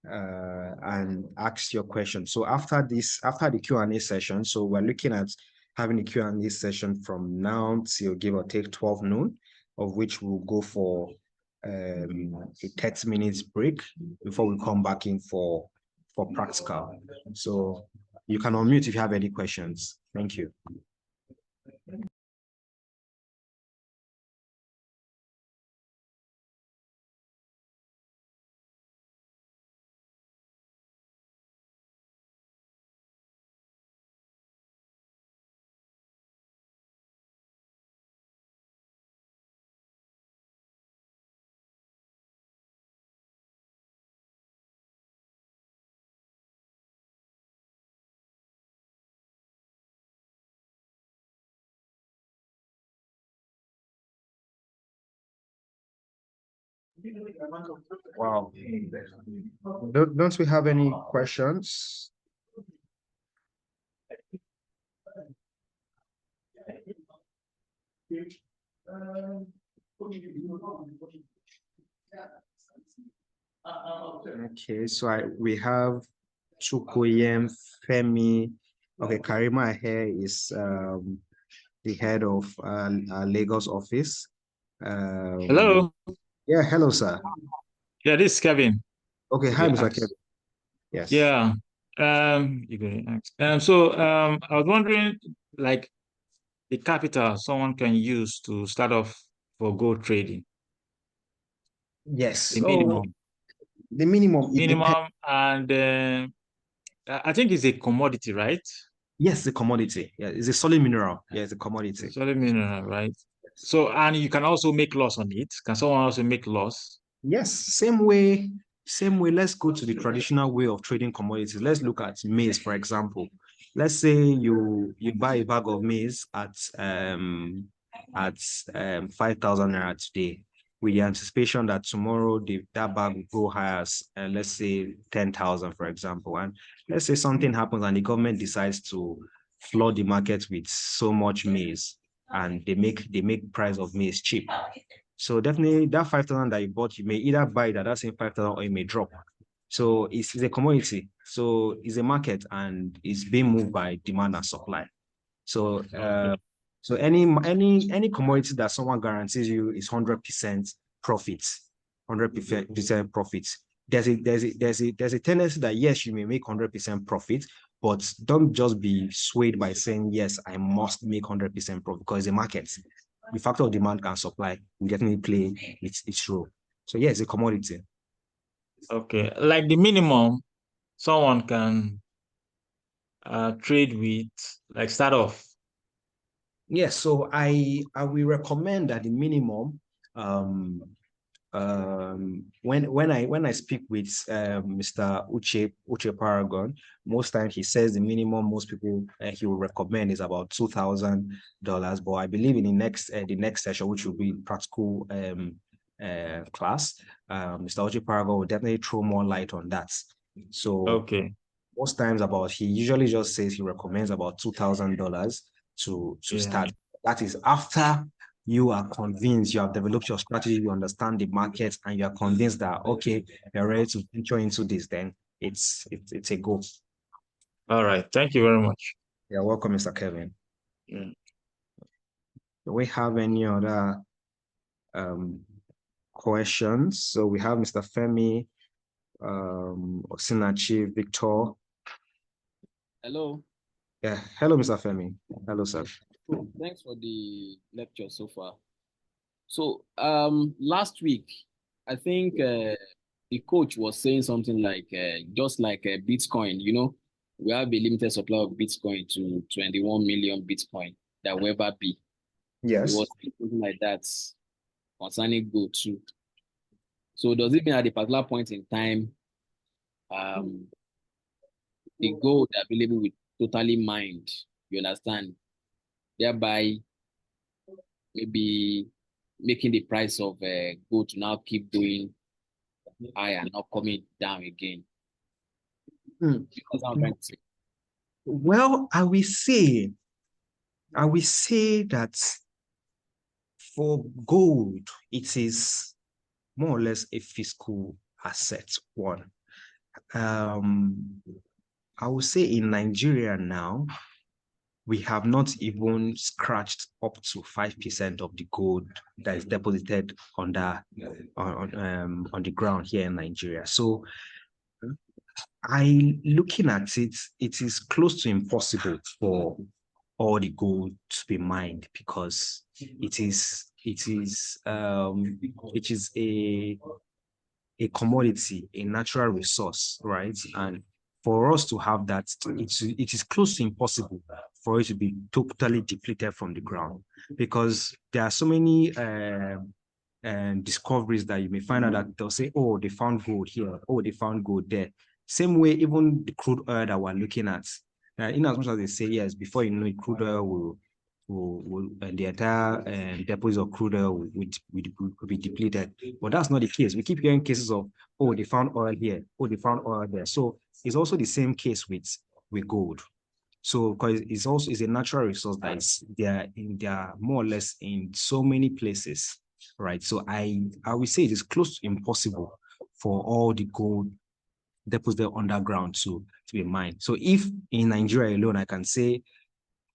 and ask your question. So after the Q&A session, so we're looking at having a Q&A session from now till give or take 12 noon, of which we'll go for a 30 minutes break before we come back in for practical. So you can unmute if you have any questions. Thank you. Wow. Don't we have any questions? Okay, so we have Chukwuyem, Femi. Okay, Karima here is the head of our Lagos office. Hello. Yeah, hello, sir. Yeah, this is Kevin. Okay, hi, Mr. Kevin. Yes. Yeah. You're going so I was wondering, like, the capital someone can use to start off for gold trading. Yes. The minimum. The minimum. Minimum, and I think it's a commodity, right? Yes, a commodity. Yeah, it's a solid mineral. Yeah, it's a commodity. Solid mineral, right? So, and you can also make loss on it. Can someone also make loss? Yes, same way. Let's go to the traditional way of trading commodities. Let's look at maize, for example. Let's say you buy a bag of maize at 5,000 naira today, with the anticipation that tomorrow that bag will go higher as let's say 10,000, for example. And let's say something happens and the government decides to flood the market with so much maize, and they make price of maize cheap. So definitely that 5,000 that you bought, you may either buy it at that same 5,000 or it may drop. So it's a commodity. So it's a market and it's being moved by demand and supply. So so any commodity that someone guarantees you is 100% profit, 100% profit. There's a tendency that yes, you may make 100% profit, but don't just be swayed by saying yes, I must make 100% profit, because it's a market. The factor of demand and supply will definitely play its role. So yeah, it's a commodity. Okay, like the minimum someone can trade with, like, start off. Yes, so I will recommend that the minimum when I speak with Mr. Uche Paragon, most times he says the minimum most people he will recommend is about $2,000. But I believe in the next session, which will be practical class, Mr. Uche Paragon will definitely throw more light on that. So okay, most times he usually just says he recommends about $2,000 to start. That is after you are convinced, you have developed your strategy, you understand the market, and you are convinced that, okay, you're ready to venture into this, then it's a go. All right. Thank you very much. You're welcome, Mr. Kevin. Yeah. Do we have any other questions? So we have Mr. Femi, Osinachi, Victor. Hello. Yeah. Hello, Mr. Femi. Hello, sir. Thanks for the lecture so far. So last week, I think the coach was saying something like just like Bitcoin, you know, we have a limited supply of Bitcoin to 21 million Bitcoin that will ever be. Yes. It was something like that concerning gold too. So does it mean at a particular point in time, the gold available will totally mined, you understand, thereby maybe making the price of gold to now keep going higher and not coming down again? Hmm. That's what I'm trying to say. Well, I will say that for gold, it is more or less a fiscal asset. One, I will say in Nigeria now, we have not even scratched up to 5% of the gold that is deposited on the ground here in Nigeria. So looking at it, it is close to impossible for all the gold to be mined because it is a commodity, a natural resource, right? And for us to have that, it is close to impossible for it to be totally depleted from the ground because there are so many discoveries that you may find out that they'll say, oh, they found gold here, oh, they found gold there. Same way, even the crude oil that we're looking at, in as much as they say, yes, before you know it, crude oil the entire deposit of crude oil will be depleted. But that's not the case. We keep hearing cases of, oh, they found oil here, oh, they found oil there. So it's also the same case with gold. So because it's a natural resource that is there more or less in so many places, right? So I would say it is close to impossible for all the gold deposited underground to be mined. So if in Nigeria alone, I can say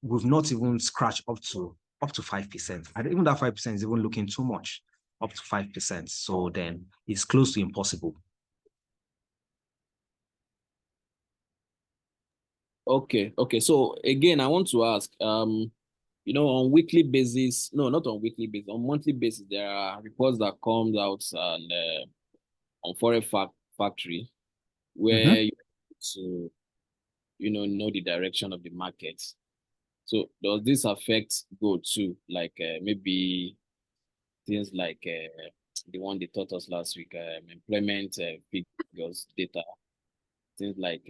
we've not even scratched up to 5%. And even that 5% is even looking too much, up to 5%. So then it's close to impossible. Okay. So again, I want to ask, you know, on weekly basis, no, not on weekly basis, on monthly basis, there are reports that comes out and on foreign factory where you to, you know the direction of the market. So does this affect gold too? Like maybe things like the one they taught us last week, employment figures data, things like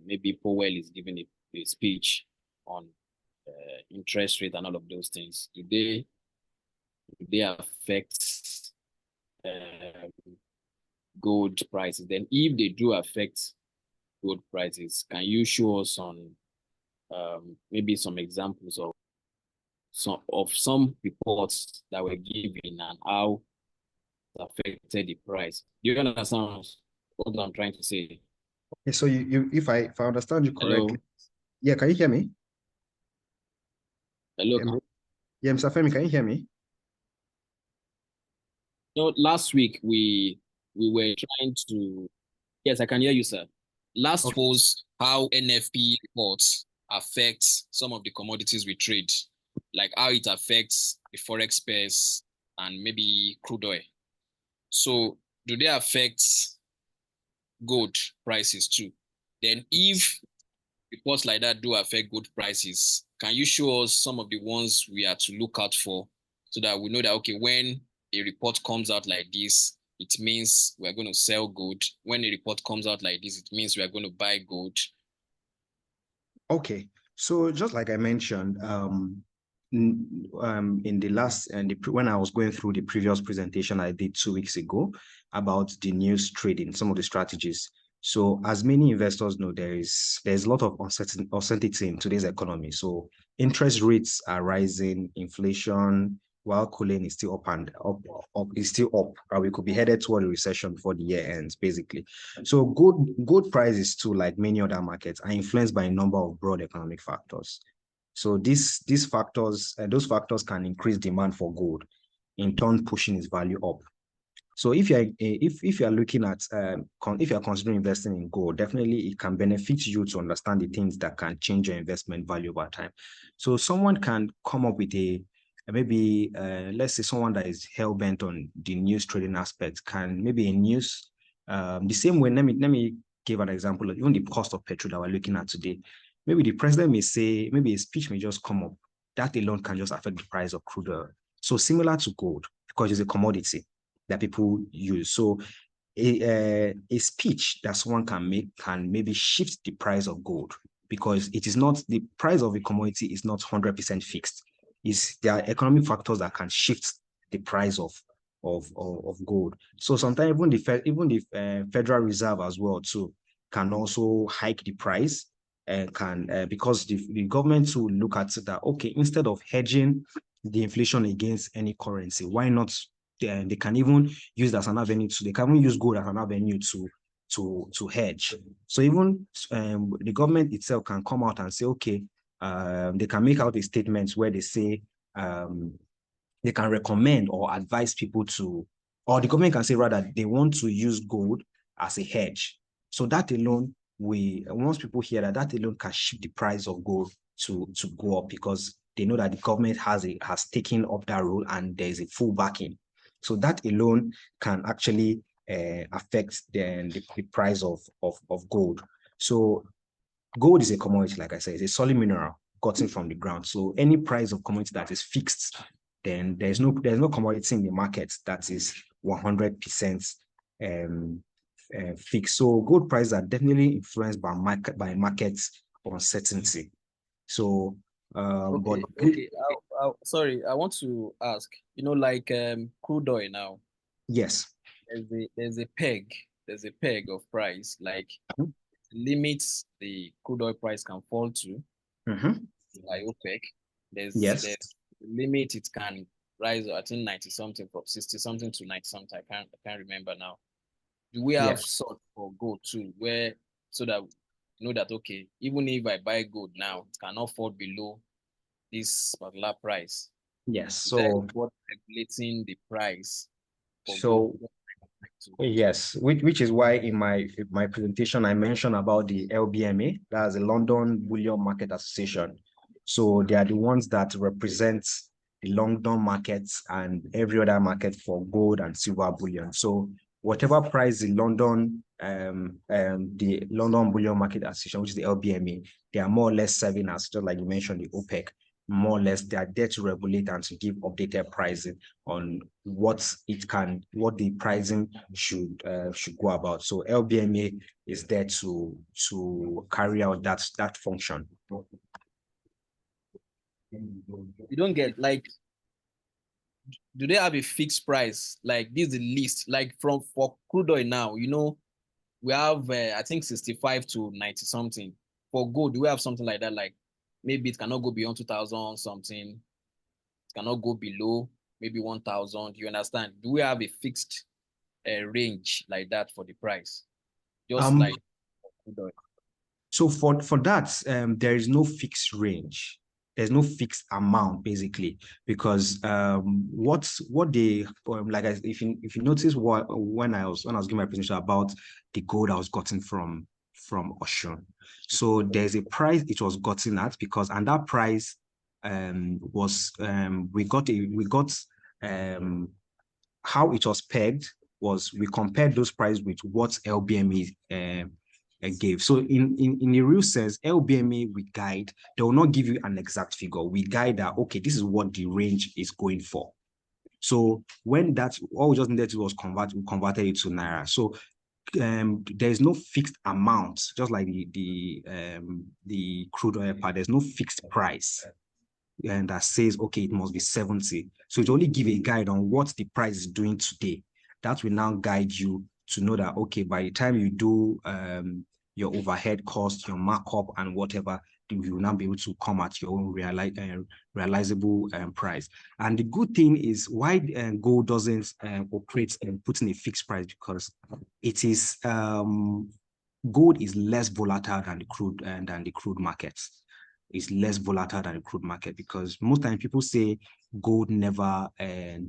maybe Powell is giving a speech on interest rate and all of those things. Do they affect gold prices? Then if they do affect gold prices, can you show us on maybe some examples of some reports that were given and how it affected the price? Do you understand what I'm trying to say? Okay, so if I understand you correctly, Hello? Yeah, can you hear me? Hello? Yeah, Mr. Femi, can you hear me? No, last week we were trying to. Yes, I can hear you, sir. Last was how NFP reports affect some of the commodities we trade, like how it affects the forex pairs and maybe crude oil. So do they affect gold prices too? Then if reports like that do affect gold prices, can you show us some of the ones we are to look out for so that we know that, okay, when a report comes out like this, it means we're going to sell gold. When a report comes out like this, it means we are going to buy gold. Okay, so just like I mentioned, in the last when I was going through the previous presentation I did 2 weeks ago about the news trading, some of the strategies. So as many investors know, there's a lot of uncertainty in today's economy. So interest rates are rising, inflation, while cooling is still is still up. We could be headed toward a recession before the year ends, basically. So gold prices too, like many other markets, are influenced by a number of broad economic factors. So those factors can increase demand for gold, in turn pushing its value up. So if you're looking at if you're considering investing in gold, definitely it can benefit you to understand the things that can change your investment value over time. So someone can come up with a maybe let's say someone that is hell bent on the news trading aspect can maybe a news the same way. Let me give an example of even the cost of petrol that we're looking at today. Maybe the president may say, maybe a speech may just come up. That alone can just affect the price of crude oil. So similar to gold, because it's a commodity that people use. So a speech that someone can make can maybe shift the price of gold, because it is not, the price of a commodity is not 100% fixed. There are economic factors that can shift the price of gold. So sometimes even the Federal Reserve as well too can also hike the price, and can because the government will look at that, okay, instead of hedging the inflation against any currency, why not they can even use that as an avenue to, they can even use gold as an avenue to hedge. So even the government itself can come out and say, okay, they can make out a statement where they say they can recommend or advise people to, or the government can say rather they want to use gold as a hedge. So that alone, once people hear that, that alone can shift the price of gold to go up, because they know that the government has taken up that role and there is a full backing. So that alone can actually affect the price of gold. So gold is a commodity, like I said, it's a solid mineral gotten from the ground. So any price of commodity that is fixed, then there's no commodity in the market that is 100% fixed. So gold prices are definitely influenced by market uncertainty. So okay. Sorry, I want to ask, like crude oil now. Yes. There's a peg of price, like limits the crude oil price can fall to by OPEC. There's limit it can rise, I think 90 something, from 60 something to 90 something. I can't remember now. Do we have sort for gold too, where so that know that okay, even if I buy gold now, it cannot fall below this particular price? Yes. So what regulating the price for gold? Yes, which is why in my presentation I mentioned about the LBMA, that's the London Bullion Market Association. So they are the ones that represent the London markets and every other market for gold and silver bullion. So whatever price the London Bullion Market Association, which is the LBMA, they are more or less serving as, just like you mentioned, the OPEC. More or less, they are there to regulate and to give updated pricing on what the pricing should go about. So LBMA is there to carry out that function. You don't get, like, do they have a fixed price? Like, this is the least, like for crude oil now, we have I think 65 to 90 something. For gold, do we have something like that? Like maybe it cannot go beyond 2000 something. It cannot go below maybe 1000. You understand? Do we have a fixed range like that for the price? Just like crude oil. So for that, there is no fixed range. There's no fixed amount, basically, because what they like, if you notice when I was giving my presentation about the gold I was gotten from Ocean, so there's a price it was gotten at, because and that price was we got how it was pegged was we compared those prices with what LBMA gave. So in the real sense, LBMA we guide, they will not give you an exact figure. We guide that, okay, this is what the range is going for. So when that, all we just needed to do was converted it to Naira. So there is no fixed amount, just like the crude oil part, there's no fixed price and that says, okay, it must be 70. So it only give a guide on what the price is doing today. That will now guide you to know that, okay, by the time you do your overhead cost, your markup and whatever, you will now be able to come at your own realizable price. And the good thing is why gold doesn't operate in putting a fixed price, because it is gold is less volatile than the crude markets. is less volatile than the crude market, because most times people say gold never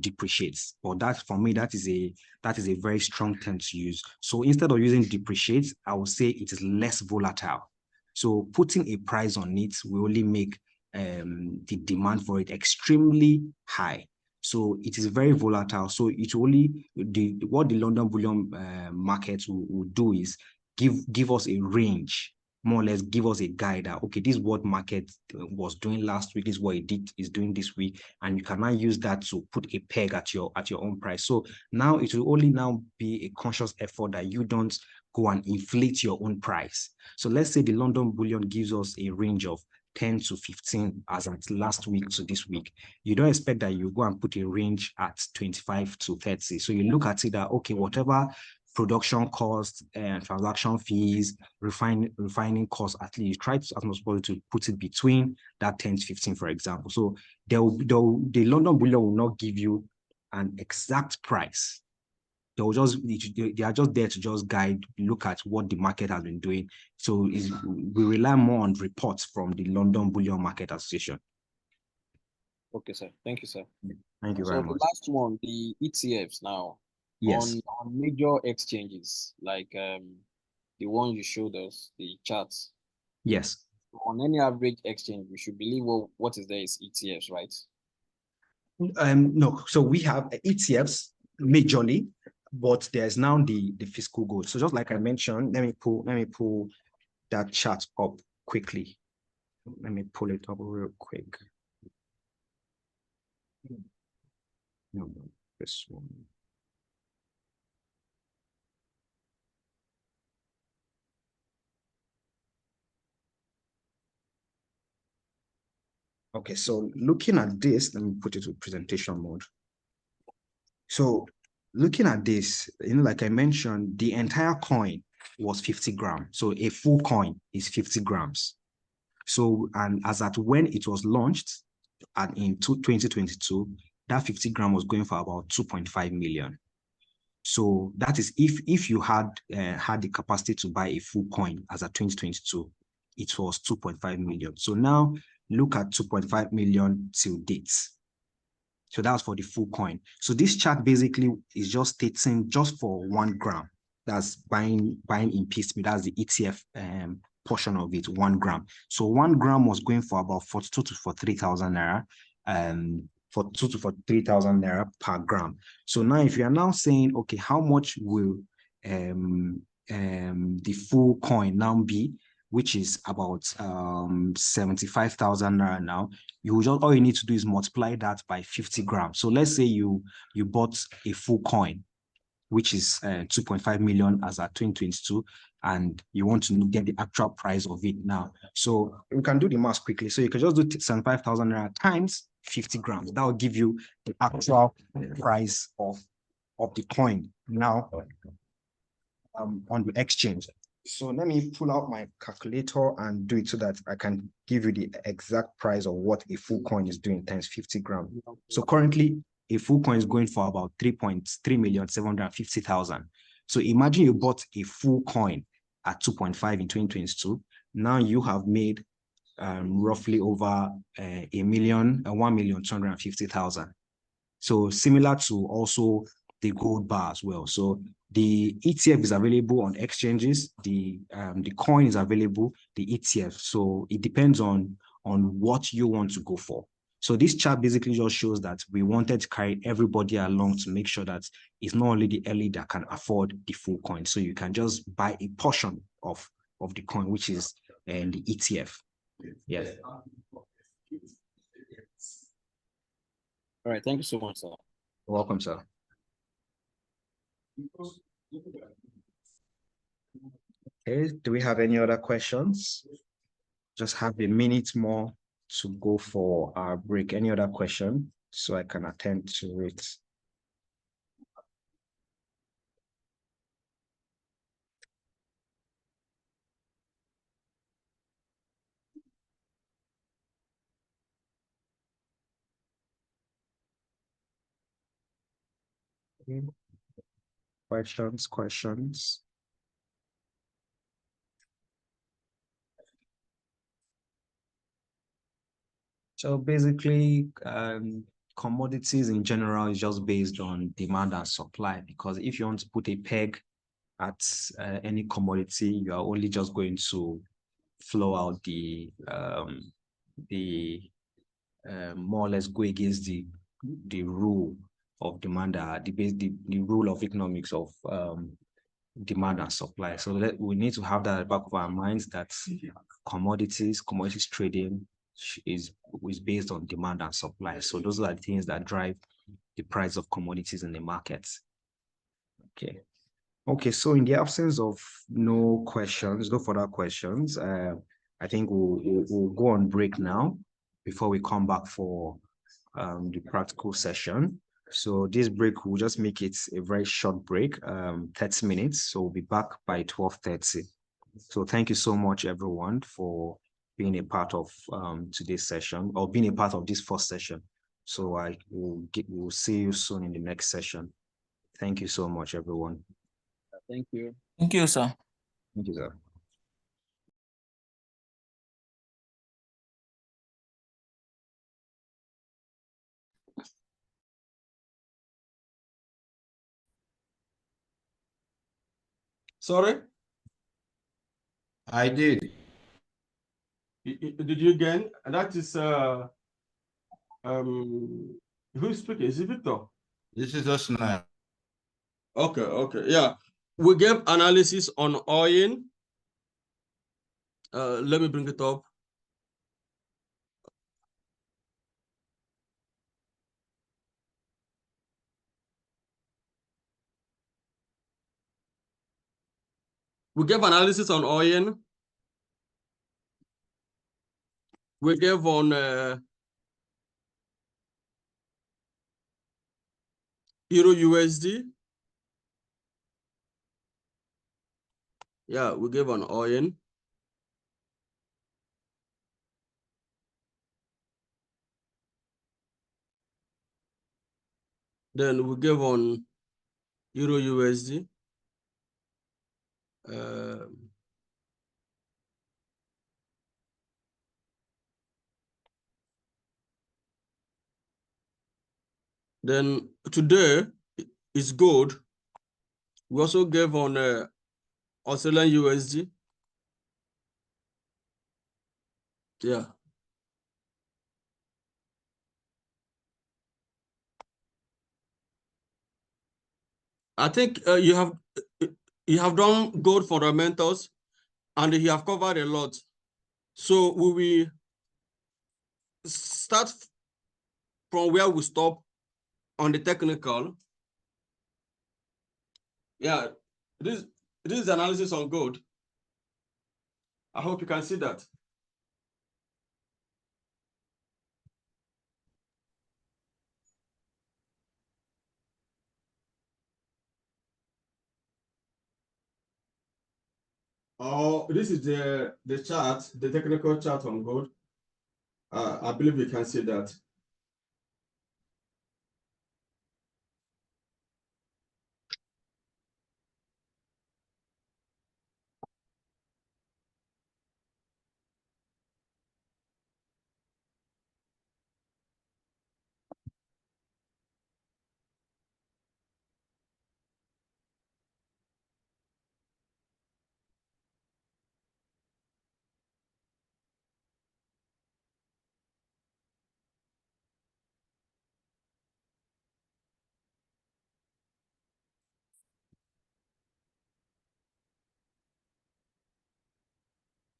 depreciates. But that, for me, that is a very strong term to use. So instead of using depreciates, I would say it is less volatile. So putting a price on it will only make the demand for it extremely high. So it is very volatile. So it only what the London bullion market will do is give us a range, more or less give us a guide that, okay, this is what market was doing last week, this is what it is doing this week, and you can now use that to put a peg at your own price. So now it will only now be a conscious effort that you don't go and inflate your own price. So let's say the London bullion gives us a range of 10 to 15 as at last week to this week. You don't expect that you go and put a range at 25 to 30. So you look at it that, okay, whatever production costs and transaction fees, refining costs, at least try to, as much as possible, to put it between that 10 to 15, for example. So the London bullion will not give you an exact price. They are just there to just guide, look at what the market has been doing. So we rely more on reports from the London Bullion Market Association. Okay, sir. Thank you, sir. Thank you very much. So the last one, the ETFs now. Yes. On major exchanges, like the one you showed us, the charts. Yes. On any average exchange, we should believe what is there is ETFs, right? No. So we have ETFs majorly, but there's now the fiscal gold. So just like I mentioned, let me pull that chart up quickly. Let me pull it up real quick. No, this one. Okay, so looking at this, let me put it to presentation mode. So looking at this, like I mentioned, the entire coin was 50 grams. So a full coin is 50 grams. So, and as at when it was launched in 2022, that 50 gram was going for about 2.5 million. So that is if you had the capacity to buy a full coin as at 2022, it was 2.5 million. So now look at 2.5 million till date. So that's for the full coin. So this chart basically is just stating just for 1 gram. That's buying in piecemeal. That's the ETF portion of it, 1 gram. So 1 gram was going for about 42 to 43,000 naira, 42 to 43,000 naira per gram. So now, if you are now saying, okay, how much will the full coin now be, which is about 75,000 naira now, all you need to do is multiply that by 50 grams. So let's say you bought a full coin, which is 2.5 million as at 2022, and you want to get the actual price of it now. So we can do the math quickly. So you can just do 75,000 naira times 50 grams. That will give you the actual price of the coin now on the exchange. So let me pull out my calculator and do it so that I can give you the exact price of what a full coin is doing times 50 grams. So currently, a full coin is going for about 3,750,000. So imagine you bought a full coin at 2.5 in 2022. Now you have made roughly over 1,250,000. So similar to also the gold bar as well. So the ETF is available on exchanges. The coin is available, the ETF. So it depends on what you want to go for. So this chart basically just shows that we wanted to carry everybody along to make sure that it's not only the elite that can afford the full coin. So you can just buy a portion of the coin, which is the ETF. Yes. All right. Thank you so much, sir. You're welcome, sir. Okay, do we have any other questions? Just have a minute more to go for our break. Any other question so I can attend to it? Questions? So basically, commodities in general is just based on demand and supply, because if you want to put a peg at any commodity, you are only just going to flow out the more or less go against the rule of demand, the rule of economics of demand and supply. So we need to have that at the back of our minds, that commodities trading is based on demand and supply. So those are the things that drive the price of commodities in the market. Okay, so in the absence of no further questions, I think we'll go on break now before we come back for the practical session. So this break, we'll just make it a very short break, 30 minutes. So we'll be back by 12:30. So thank you so much, everyone, for being a part of today's session, or being a part of this first session. So we'll see you soon in the next session. Thank you so much, everyone. Thank you. Thank you, sir. Thank you, sir. Sorry? I did. Did you again? And that is who's speaking? Is it Victor? This is just now. Okay, yeah. We gave analysis on oil. Let me bring it up. We gave analysis on oil. We gave on Euro USD. Yeah, we gave on oil. Then we gave on Euro USD. Then today is gold. We also gave on Australian USD. Yeah. I think you have done gold fundamentals, and you have covered a lot. So we will start from where we stop on the technical. Yeah, this is analysis on gold. I hope you can see that. Oh, this is the chart, the technical chart on gold. I believe you can see that.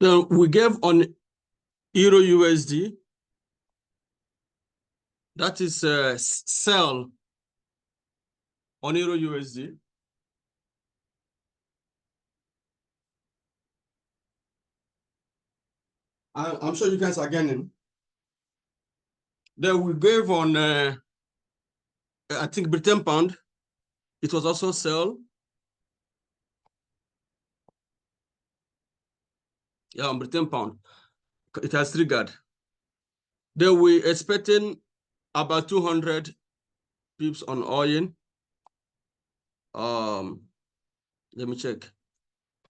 Then we gave on Euro USD. That is sell on Euro USD. I'm sure you guys are getting. Then we gave on, I think, Britain pound. It was also sell. Yeah, on Britain pound. It has triggered. Then we expecting about 200 pips on oil. Let me check.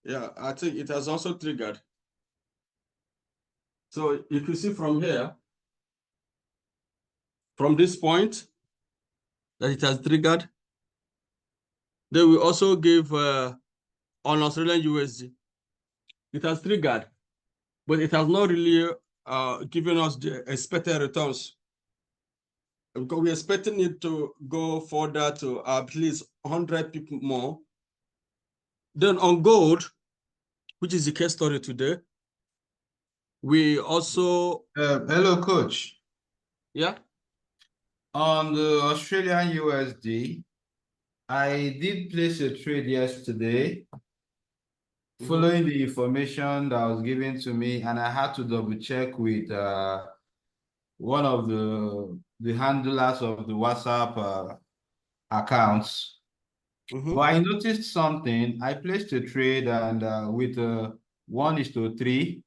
Yeah, I think it has also triggered. So you can see from here, from this point that it has triggered. Then we also give on Australian USD. It has triggered, but it has not really given us the expected returns. Because we're expecting it to go further to at least 100 people more. Then on gold, which is the case story today, we also... Hello, coach. Yeah? On the Australian USD, I did place a trade yesterday following the information that was given to me, and I had to double check with one of the handlers of the WhatsApp accounts. But I noticed something. I placed a trade and with 1:3,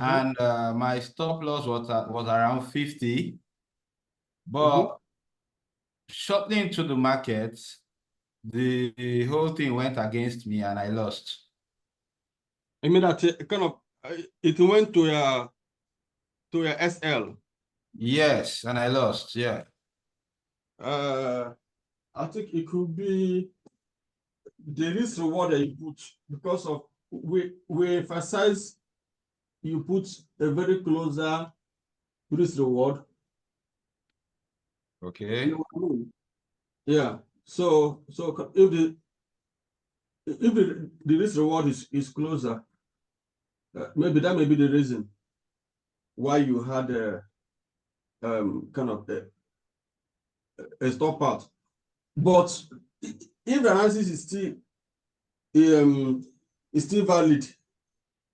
and my stop loss was around 50. But shortly into the market, the whole thing went against me and I lost. I mean that it went to your SL. Yes, and I lost. Yeah. I think it could be the risk reward that you put, because of we emphasize you put a very closer risk reward. Okay. You know what I mean? Yeah. So if the risk reward is closer, maybe that may be the reason why you had kind of a stop out. But if the analysis is still valid,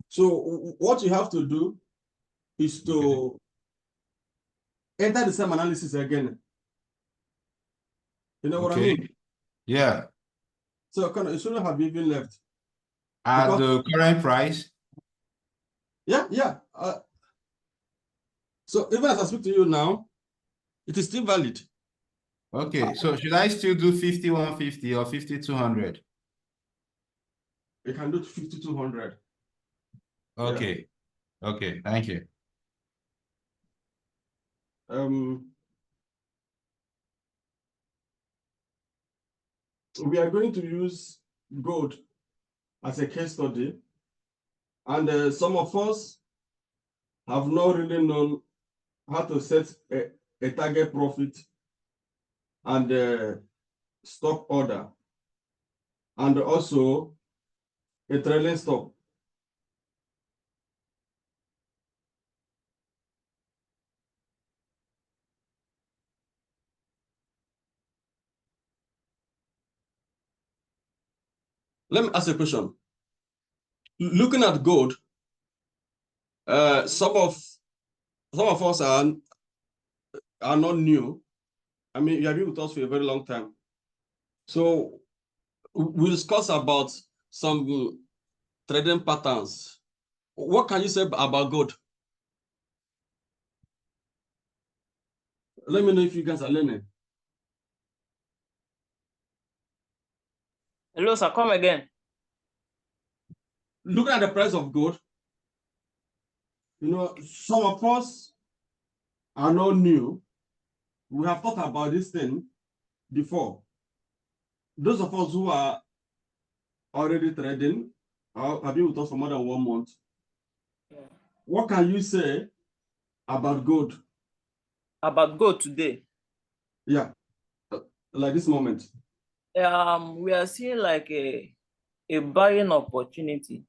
so what you have to do is to enter the same analysis again. You know what I mean? Yeah. So it shouldn't have even left. At the current price? Yeah. So even as I speak to you now, it is still valid. Okay, so should I still do 5150 or 5200? You can do 5200. Okay. Yeah. Okay, thank you. We are going to use gold as a case study, and some of us have not really known how to set a target profit and stop order, and also a trailing stop. Let me ask a question. Looking at gold, some of us are not new. I mean, you have been with us for a very long time. So we'll discuss about some trading patterns. What can you say about gold? Let me know if you guys are learning. Hello, sir. Come again. Looking at the price of gold, you know, some of us are not new. We have thought about this thing before. Those of us who are already trading have been with us for more than 1 month. Yeah. What can you say about gold? About gold today? Yeah, like this moment. We are seeing like a buying opportunity.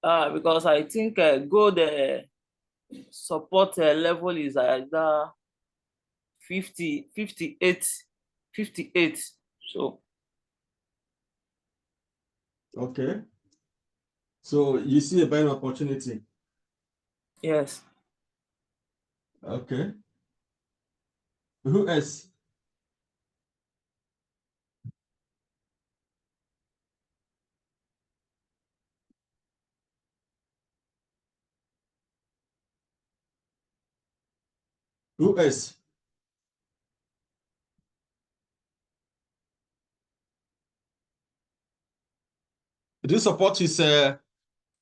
Because I think gold support level is either 50, 58, 58. So okay. So you see a buying opportunity? Yes. Okay. Who else? Who else? Do you support his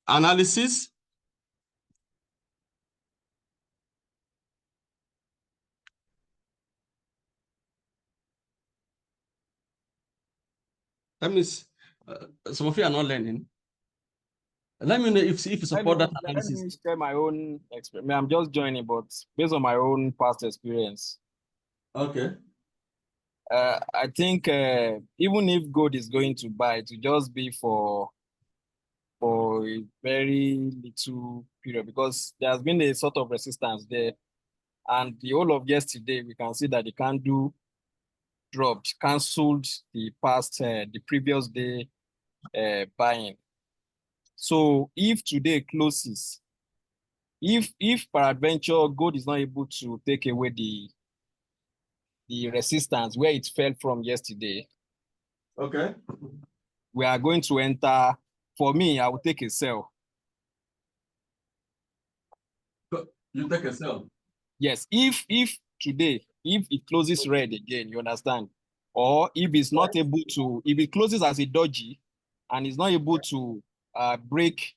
analysis? That means some of you are not learning. Let me know if you support that analysis. Let me share my own experience. I'm just joining, but based on my own past experience. Okay. I think even if gold is going to buy, it will just be for a very little period, because there has been a sort of resistance there. And the whole of yesterday, we can see that the candle dropped, cancelled the previous day buying. So if today closes, if peradventure gold is not able to take away the resistance where it fell from yesterday, okay, we are going to enter. For me, I will take a sell. You take a sell? Yes, if today, if it closes red again, you understand? Or if it's not able to, if it closes as a doji and is not able to break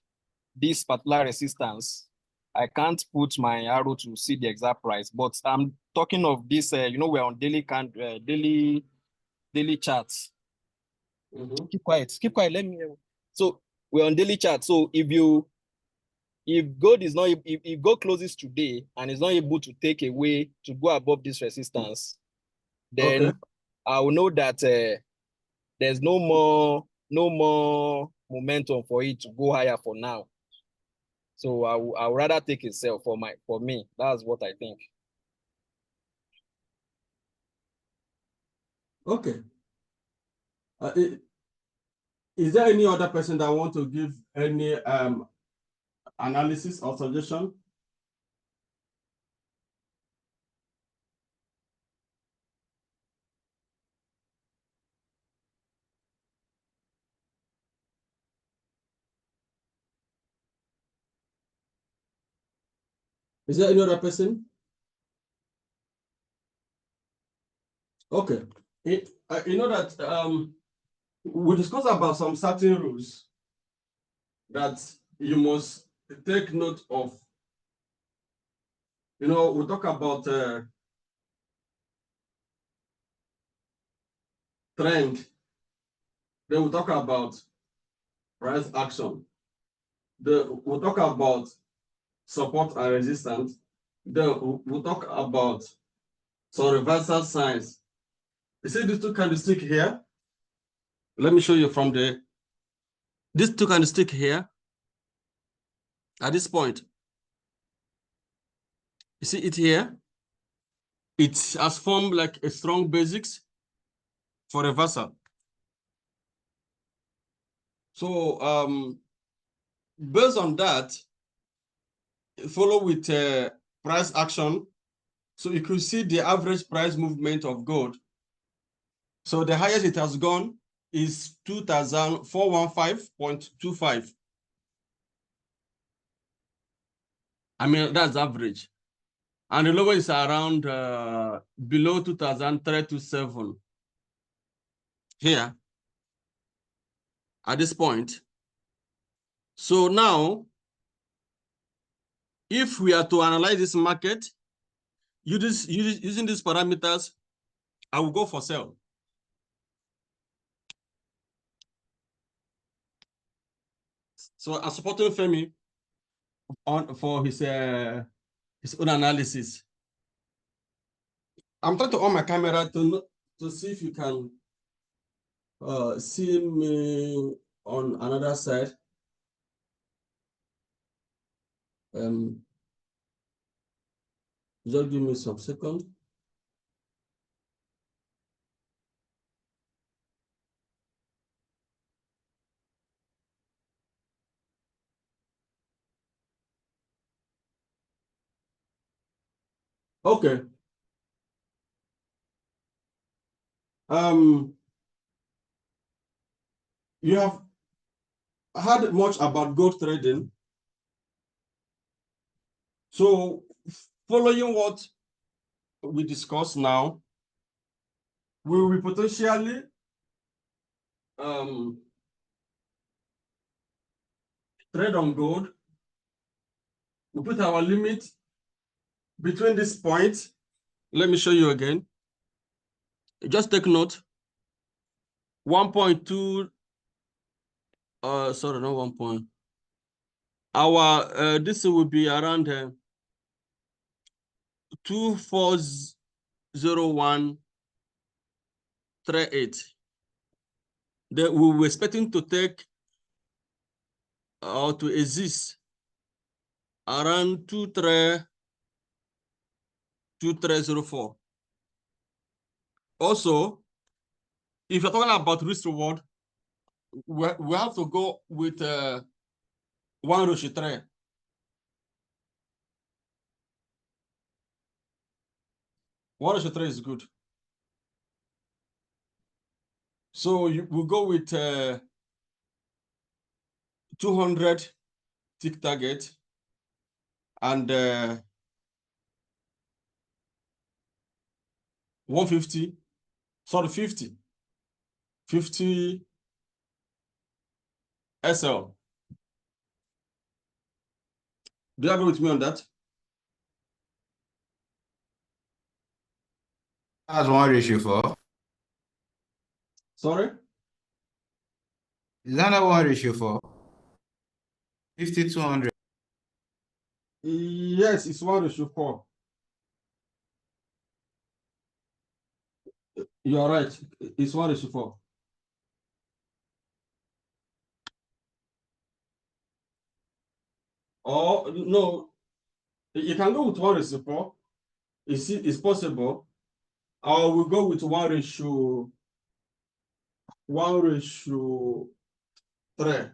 this particular resistance, I can't put my arrow to see the exact price. But I'm talking of this, we're on daily charts. Mm-hmm. Keep quiet, let me. So we're on daily chart. So if gold is not, if gold closes today and is not able to take away, to go above this resistance, then okay, I will know that there's no more momentum for it to go higher for now. So I would rather take a sell for me. That's what I think. Okay. Is there any other person that want to give any analysis or suggestion? Is there any other person? Okay. You know that we discussed about some certain rules that you must take note of. You know, we talk about trend. Then we talk about price action. Then we'll talk about support and resistance. Then we'll talk about some reversal signs. You see these two candlesticks here? Let me show you from these two candlesticks here. At this point, you see it here? It has formed like a strong basics for reversal. So based on that, follow with price action. So you can see the average price movement of gold. So the highest it has gone is 2,415.25. I mean, that's average. And the lowest is around below 2,327 here at this point. So now, if we are to analyze this market, using these parameters, I will go for sell. So I'm supporting Femi for his own analysis. I'm trying to on my camera to see if you can see me on another side. Just give me some seconds. Okay. You have heard much about gold trading. So following what we discussed now, we will potentially trade on gold. We put our limit between this point. Let me show you again. Just take note. 1.2, sorry, not 1 point. Our, this will be around 240138. That we were expecting to take or to exist around 2304. Also, if you're talking about risk reward, we have to go with 1:3. 1:3 is good. So we'll go with 200 tick target and 150, sorry, 50 SL. Do you agree with me on that? That's 1:4. Sorry? Is that not 1:4? 50, 200. Yes, it's 1:4. You are right. It's 1:4. Or no, you can go with 1:4. It's possible. Or we'll go with 1:3.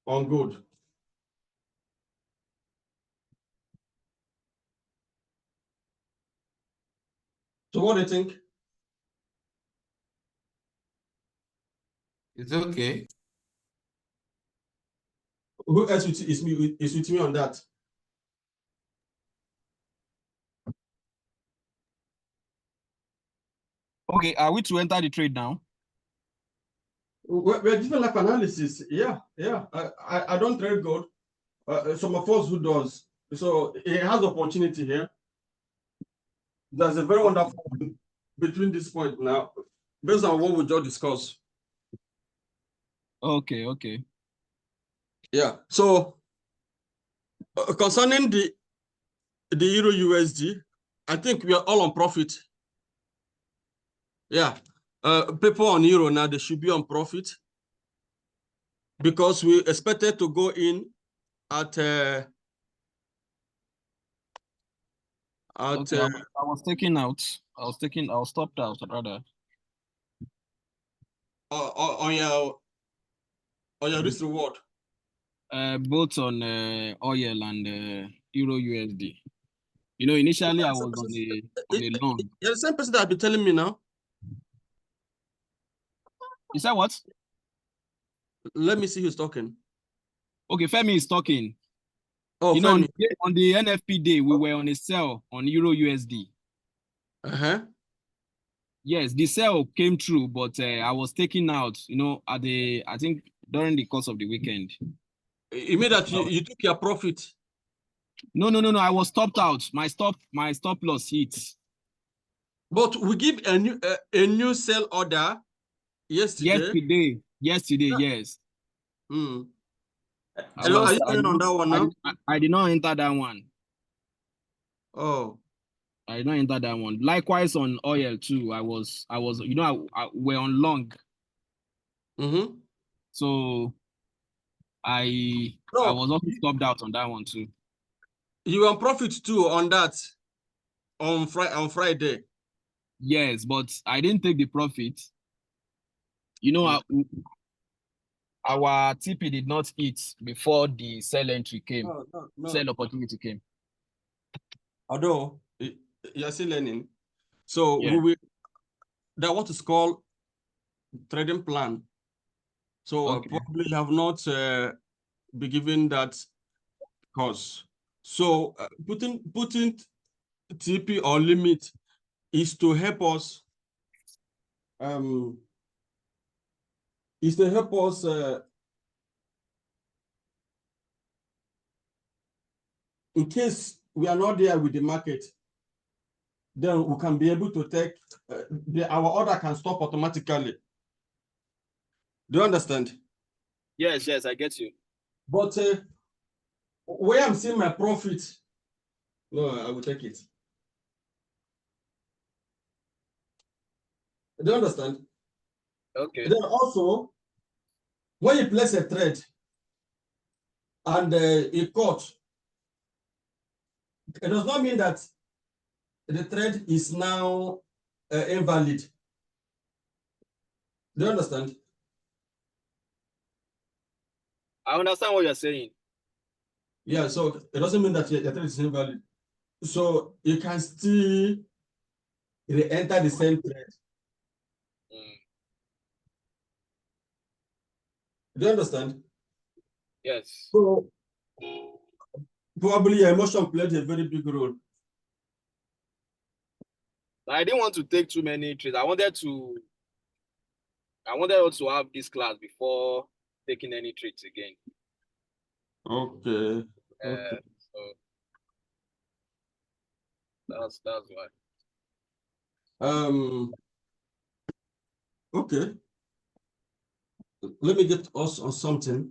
On good. So what do you think? It's okay. Who else is with me on that? Okay, are we to enter the trade now? We're doing like analysis. Yeah. I don't trade gold. Some of us who does. So it has opportunity here. There's a very wonderful between this point now, based on what we just discussed. Okay. Yeah. So concerning the Euro USD, I think we are all on profit. Yeah. People on Euro now, they should be on profit because we expected to go in at Okay, I was taking out. I was stopped out rather. On your risk reward. Both on oil and Euro USD. You know, initially I was on a long. You're the same person that have been telling me now. You said what? Let me see who's talking. Okay, Femi is talking. Oh, you know, Femi. on the NFP day, we were on a sell on Euro USD. Yes, the sell came through, but I was taken out, you know, I think during the course of the weekend. You mean that you took your profit? No. I was stopped out. My stop loss hit. But we give a new sell order yesterday. Yesterday, yes. Hello, are you in on that one now? I did not enter that one. Oh. I did not enter that one. Likewise on oil too. I was, you know, we're on long. So I was also stopped out on that one too. You were on profit too on that on Friday. Yes, but I didn't take the profit. You know, our TP did not hit before the sell entry came. No. Sell opportunity came. Although you're still learning. So we will, that what is called trading plan. So probably have not be given that course. So putting TP or limit is to help us in case we are not there with the market. then we can be able to take our order can stop automatically. Do you understand? Yes, yes, I get you. But where I'm seeing my profit, no, I will take it. Do you understand? Okay. Then also, when you place a trade and it caught, it does not mean that the trade is now invalid. Do you understand? I understand what you're saying. Yeah, so it doesn't mean that your trade is invalid. So you can still re-enter the same trade. Do you understand? Yes. So probably your emotion played a very big role. I didn't want to take too many trades. I wanted us to have this class before taking any trades again. Okay. Okay. So that's why. Okay. Let me get us on something.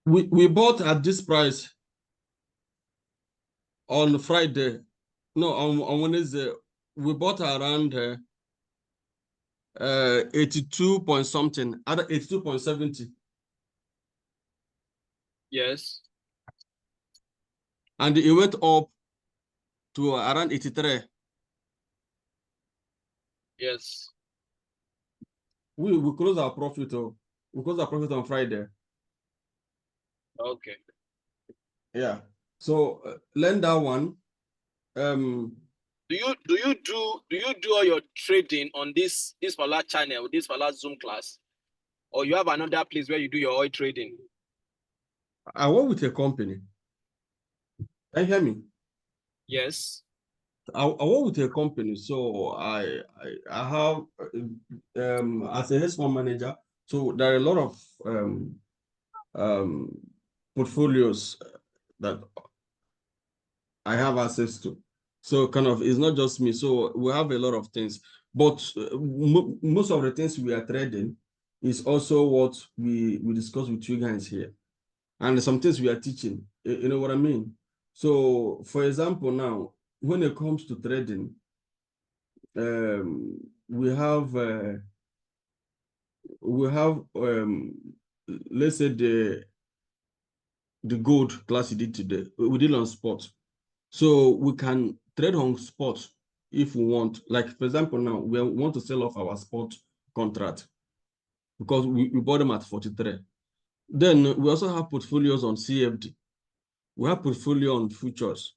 We bought at this price on Friday. No, on Wednesday. We bought around 82 point something, other 82.70. Yes. And it went up to around 83. Yes. We close our profit. We close our profit on Friday. Okay. Yeah. So learn that one. Do you do all your trading on this particular channel, this particular Zoom class, or you have another place where you do your oil trading? I work with a company. Can you hear me? Yes. I work with a company, so I have as a hedge fund manager. So there are a lot of portfolios that I have access to. So kind of it's not just me. So we have a lot of things, but most of the things we are trading is also what we discuss with you guys here, and some things we are teaching. You know what I mean? So for example, now when it comes to trading, we have let's say the gold class you did today. We did on spot. So we can trade on spot if we want. Like, for example, now we want to sell off our spot contract because we bought them at 43. Then we also have portfolios on CFD. We have portfolio on futures.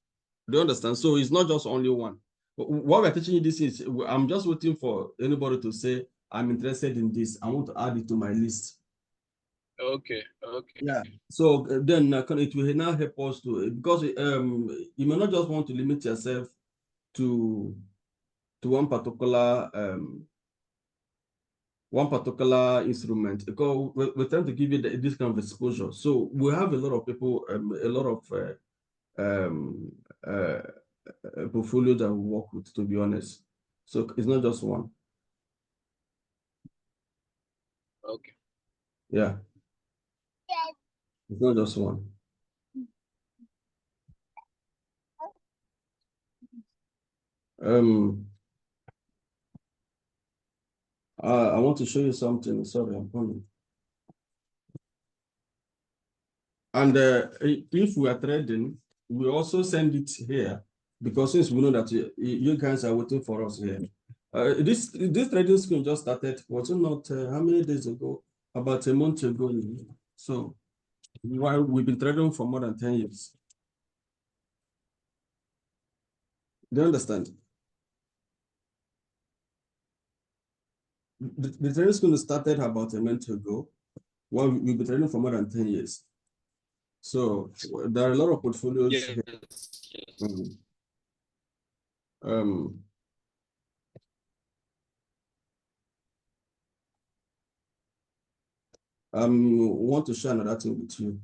Do you understand? So it's not just only one. What we're teaching you this is, I'm just waiting for anybody to say, I'm interested in this. I want to add it to my list. Okay. Okay. Yeah. So then it will now help us to, because you may not just want to limit yourself to one particular instrument, because we're trying to give you this kind of exposure. So we have a lot of people, a lot of portfolio that we work with, to be honest. So it's not just one. Okay. Yeah. It's not just one. I want to show you something. Sorry, I'm coming. And if we are trading, we also send it here, because since we know that you guys are waiting for us here. This trading scheme just started, was it not how many days ago? About a month ago. So while we've been trading for more than 10 years. Do you understand? the training school started about a month ago. Well, we've been training for more than 10 years. So there are a lot of portfolios. Yes. Here. Want to share another thing with you.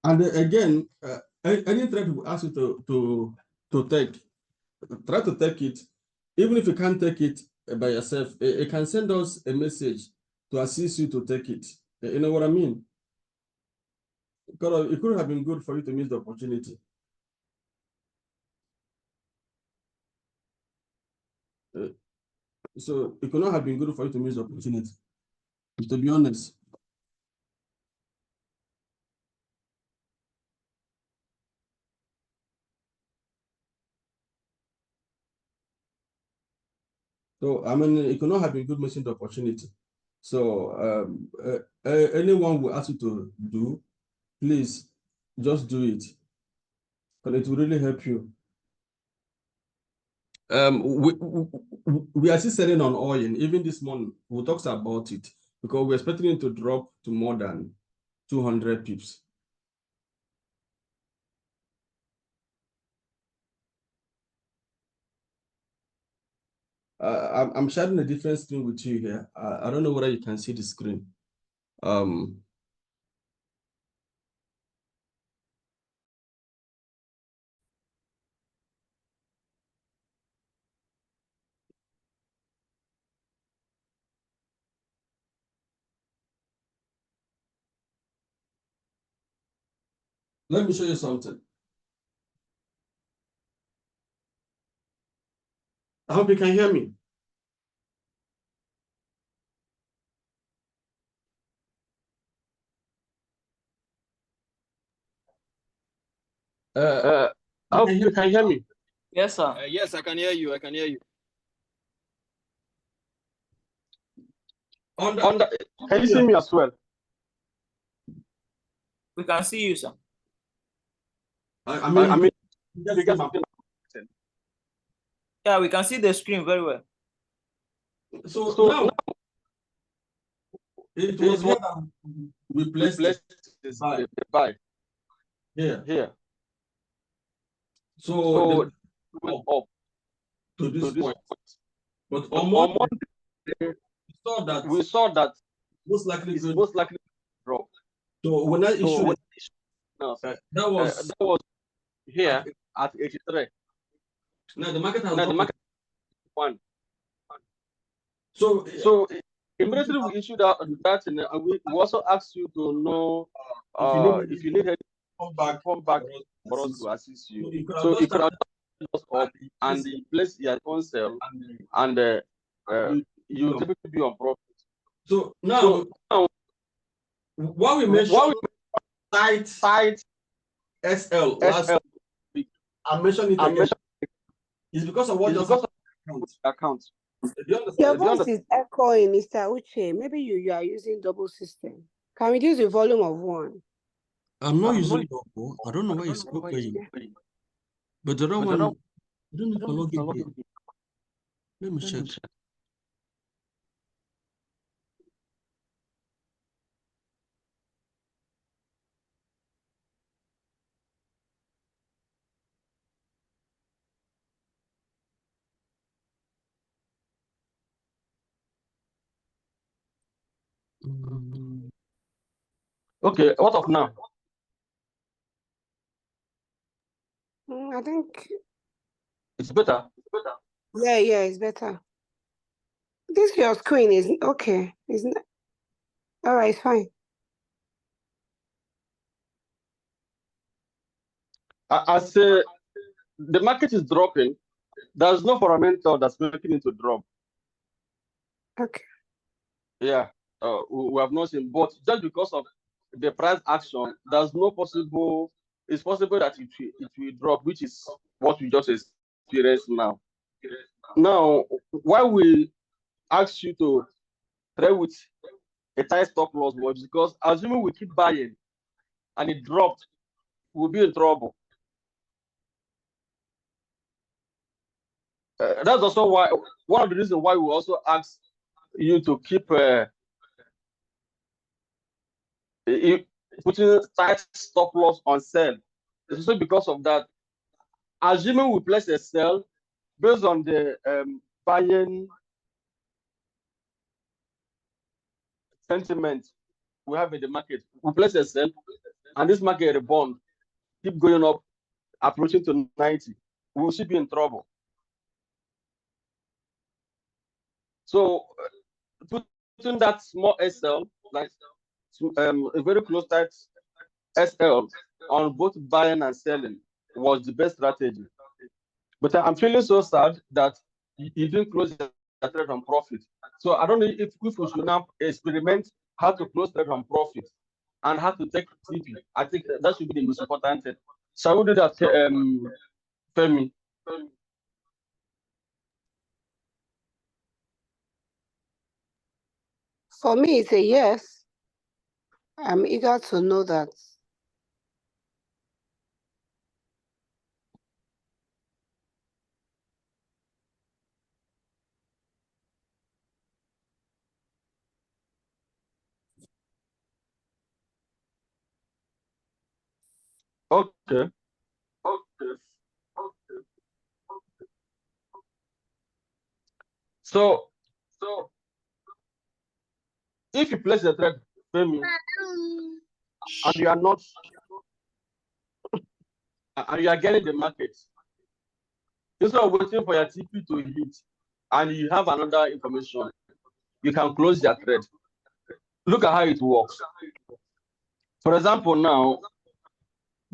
And again, any trade we ask you to take, try to take it. Even if you can't take it by yourself, it can send us a message to assist you to take it. You know what I mean? Because it could have been good for you to miss the opportunity. So it could not have been good for you to miss the opportunity, to be honest. So, I mean, it could not have been good missing the opportunity. So, anyone will ask you to do, please just do it. Because it will really help you. We are still selling on oil. Even this morning, we'll talk about it because we're expecting it to drop to more than 200 pips. I'm sharing a different screen with you here. I don't know whether you can see the screen. Let me show you something. I hope you can hear me. I hope you can hear me. Yes, sir. Yes, I can hear you. I can hear you. Can you see me as well? We can see you, sir. I mean, yeah, we can see the screen very well. So now, it was here that we placed the buy here. So the went up to this point. But on Monday, we saw that most likely to drop. So when I issued that was here at 83. Now the market has one. So immediately we issued that, and we also asked you to know if you need help, come back for us to assist you. So you could have just up and place your own sell, and you typically be on profit. So now what we mentioned tight SL last week, I mentioned it again. It's because of what your account. Your voice is echoing, Mr. Uche. Maybe you are using double system. Can reduce the volume of one? I'm not using double. I don't know why it's echoing. But the other one, I don't know if I log in here. Let me check. Okay, what of now? I think it's better. Yeah, it's better. This your screen is okay. It's not all right, it's fine. I say the market is dropping. There's no fundamental that's making it to drop. Okay. Yeah, we have not seen, but just because of the price action, there's no possible. It's possible that it will drop, which is what we just experienced now. Now, why we ask you to trade with a tight stop loss was because assuming we keep buying and it dropped, we'll be in trouble. That's also why one of the reasons why we also ask you to keep putting tight stop loss on sell. It's also because of that. Assuming we place a sell based on the buying sentiment we have in the market, we place a sell, and this market rebound keep going up, approaching to 90, we should be in trouble. So putting that small SL, like a very close tight SL on both buying and selling was the best strategy. But I'm feeling so sad that you didn't close the trade on profit. So I don't know if we should now experiment how to close trade on profit and how to take TP. I think that should be the most important thing. Shall we do that, Femi? For me, it's a yes. I'm eager to know that. Okay. So if you place a trade, Femi, and you are not, and you are getting the market, instead of waiting for your TP to hit, and you have another information, you can close your trade. Look at how it works. For example, now,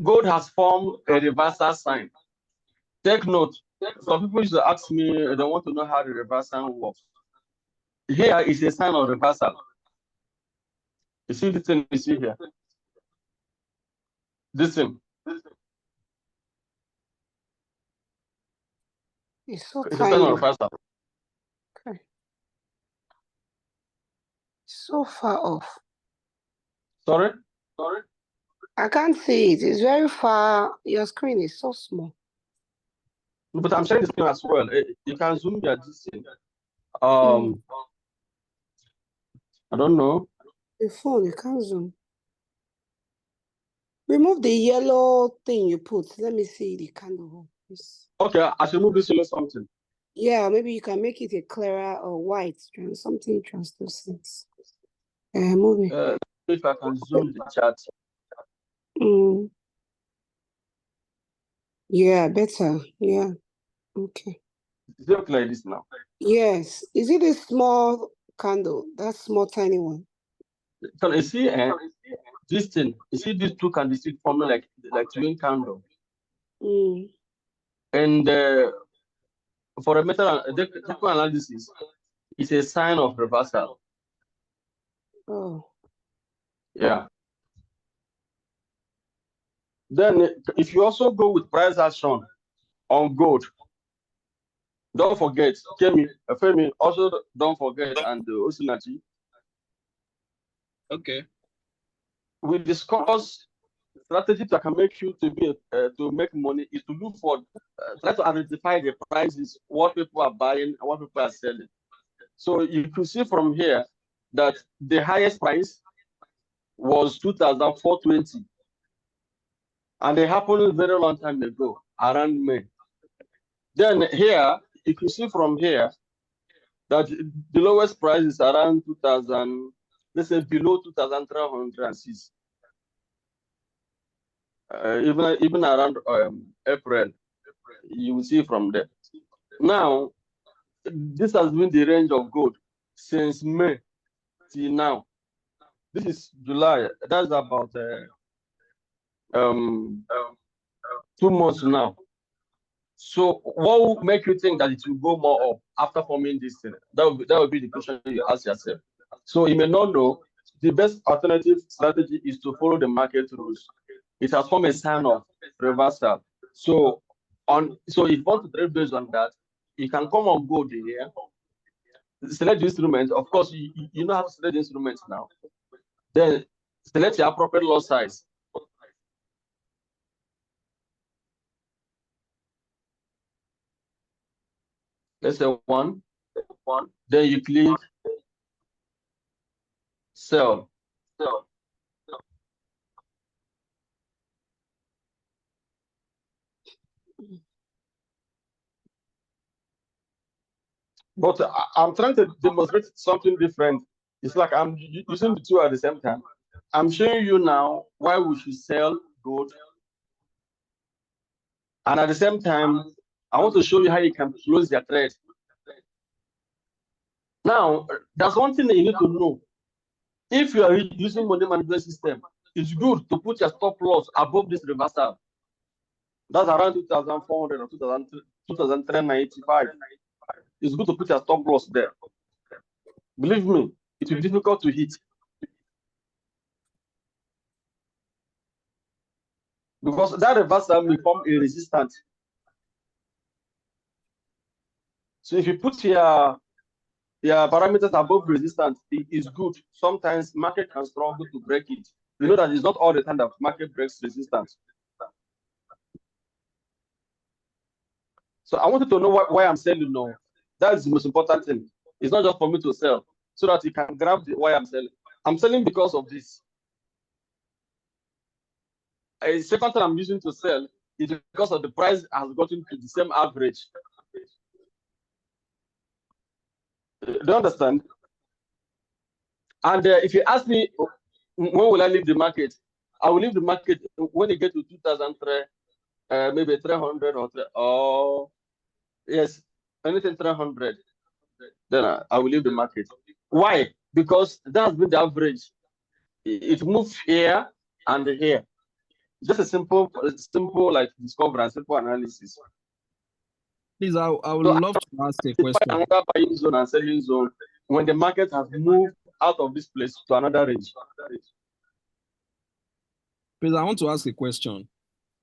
gold has formed a reversal sign. Take note, some people used to ask me, they want to know how the reversal works. Here is a sign of reversal. You see the thing you see here? This thing. It's so It's a sign of tiny. reversal. Okay. So far off. Sorry? I can't see it. It's very far. Your screen is so small. But I'm sharing the screen as well. You can zoom your this thing. I don't know. The phone, you can't zoom. Remove the yellow thing you put. Let me see the candle. Okay, I should move this yellow something. Yeah, maybe you can make it a clearer or white, something translucent. Move it. If I can zoom the chat. Yeah, better. Yeah. Okay. Does it look like this now? Yes. Is it a small candle? That small, tiny one. So you see, this thing. You see, these two candlesticks forming like twin candle. And for a technical analysis, it's a sign of reversal. Oh. Yeah. Then, if you also go with price action on gold, don't forget, Femi, also don't forget, and Osinachi. Okay. We discuss strategy that can make you to make money is to look for, try to identify the prices, what people are buying and what people are selling. So you can see from here that the highest price was 2,420. And it happened a very long time ago, around May. Then here, you can see from here that the lowest price is around 2,000, let's say below 2,306. Even around April, you will see from there. Now, this has been the range of gold since May till now. This is July. That's about 2 months now. So what will make you think that it will go more up after forming this thing? That would be the question you ask yourself. So you may not know. The best alternative strategy is to follow the market rules. It has formed a sign of reversal. So So if you want to trade based on that, you can come on board here, select the instrument. Of course, you know how to select the instruments now. Then select your appropriate lot size. Let's say one. Then you click sell. But I'm trying to demonstrate something different. It's like I'm using the two at the same time. I'm showing you now why we should sell gold. And at the same time, I want to show you how you can close your trade. Now, there's one thing that you need to know. If you are using money management system, it's good to put your stop loss above this reversal. That's around 2,400 or 2,395. It's good to put your stop loss there. Believe me, it will be difficult to hit. Because that reversal may form a resistance. So if you put your parameters above resistance, it is good. Sometimes market can struggle to break it. You know that it's not all the time that market breaks resistance. So I wanted to know why I'm selling now. That's the most important thing. It's not just for me to sell, so that you can grab why I'm selling. I'm selling because of this. A second thing I'm using to sell is because of the price has gotten to the same average. Do you understand? And if you ask me, when will I leave the market? I will leave the market when you get to 2003, maybe 300 or yes, anything 300. Then I will leave the market. Why? Because that's been the average. It moves here and here. Just a simple like discovery and simple analysis. Please, I would love to ask a question. Another buying zone and selling zone when the market has moved out of this place to another range. Please, I want to ask a question.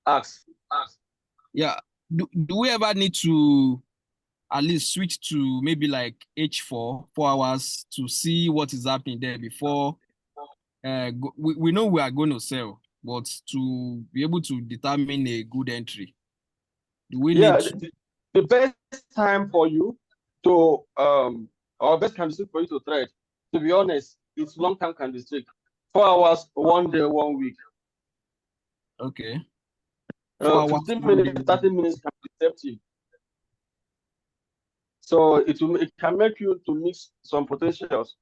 Ask. Yeah. Do we ever need to at least switch to maybe like H4, 4 hours to see what is happening there before? We know we are going to sell, but to be able to determine a good entry, do we need to? The best time for you to or best candlestick for you to trade, to be honest, it's long-term candlestick. 4 hours, 1 day, 1 week. Okay. 15 minutes, 30 minutes can be deceptive. So it can make you to mix some potentials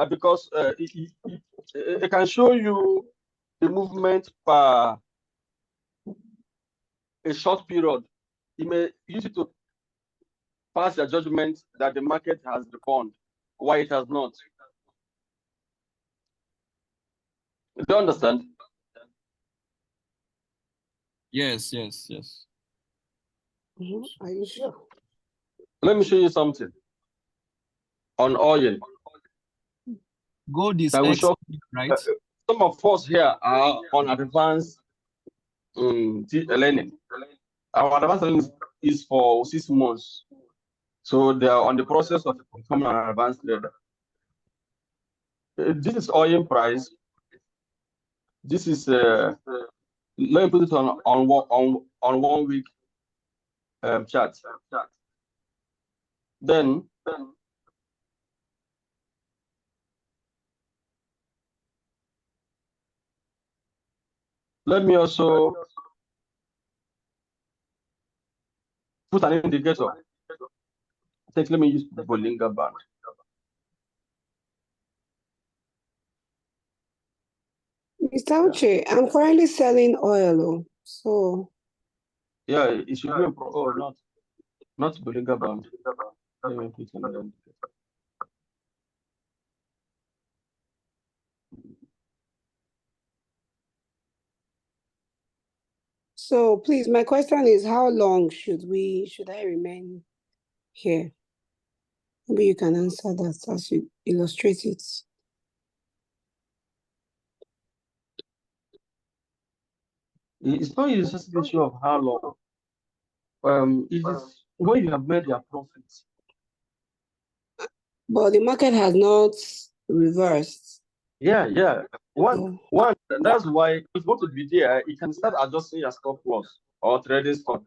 because it can show you the movement per a short period. You may use it to pass your judgment that the market has responded, why it has not. Do you understand? Yes. Are you sure? Let me show you something on oil. Gold is right? Some of us here are on advanced learning. Our advanced learning is for 6 months. So they are on the process of becoming an advanced learner. This is oil price. This is let me put it on 1 week chart. Then let me also put an indicator. Let me use the Bollinger Band. Mr. Uche, I'm currently selling oil, so yeah, it should be not Bollinger Band. Let me put another indicator. So please, my question is, how long should I remain here? Maybe you can answer that as you illustrate it. It's not a necessary issue of how long, It is when you have made your profits. But the market has not reversed. Yeah. One, that's why if you want to be there, you can start adjusting your stop loss or trading stop.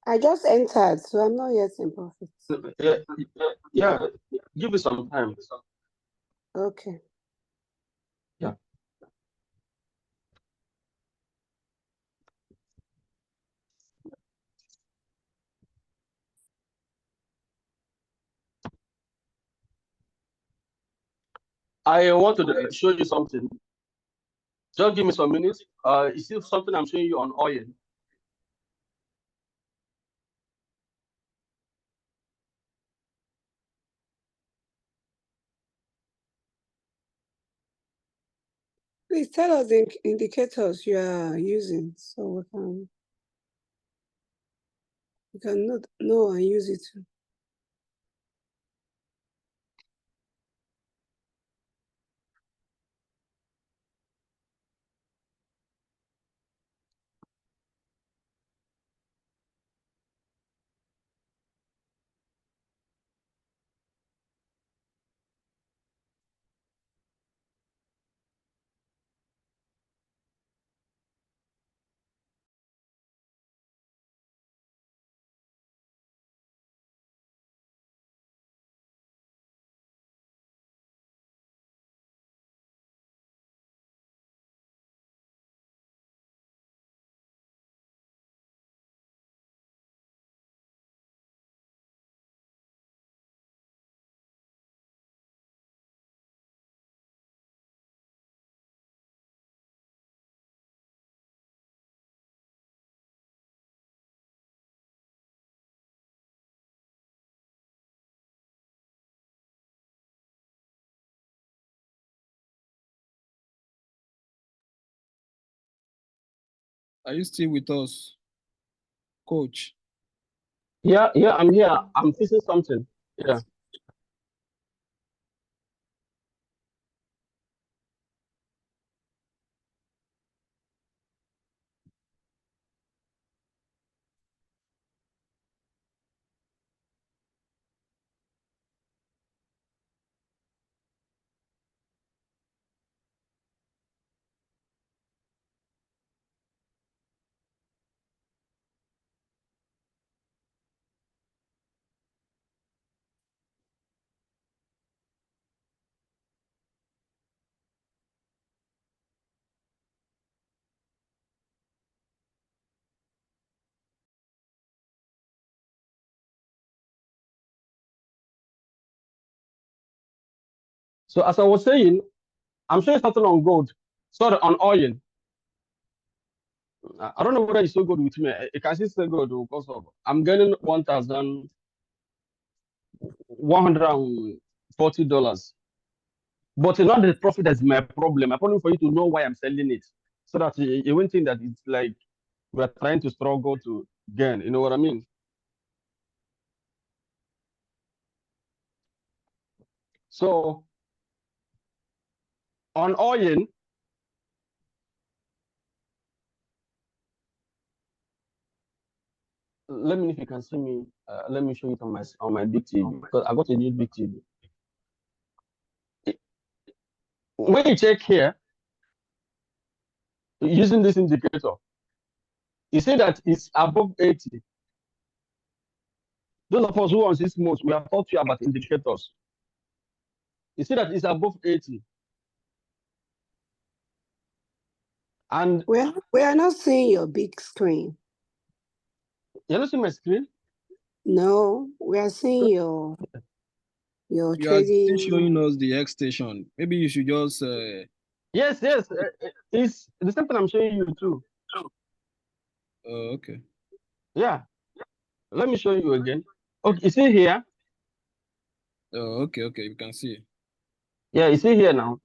I just entered, so I'm not yet in profit. Yeah, give it some time. Okay. Yeah. I want to show you something. Just give me some minutes. You see something I'm showing you on oil. Please tell us the indicators you are using so we can know and use it. Are you still with us, coach? Yeah, I'm here. I'm fixing something. Yeah. So as I was saying, I'm showing something on gold. Sorry, on oil. I don't know whether it's so good with me. It can still good because of I'm getting $1,140. But it's not the profit that's my problem. My problem for you to know why I'm selling it. So that you won't think that it's like we're trying to struggle to gain. You know what I mean? So on oil, let me know if you can see me. Let me show it on my big TV because I got a new big TV. When you check here, using this indicator, you see that it's above 80. Those of us who on 6 months, we have taught you about indicators. You see that it's above 80. And we are not seeing your big screen. You're not seeing my screen? No, we are seeing your You trading. are still showing us the X station. Maybe you should just Yes. It's the same thing I'm showing you too. okay. Yeah. Let me show you again. Okay, you see here? Okay, you can see. Yeah, you see here now.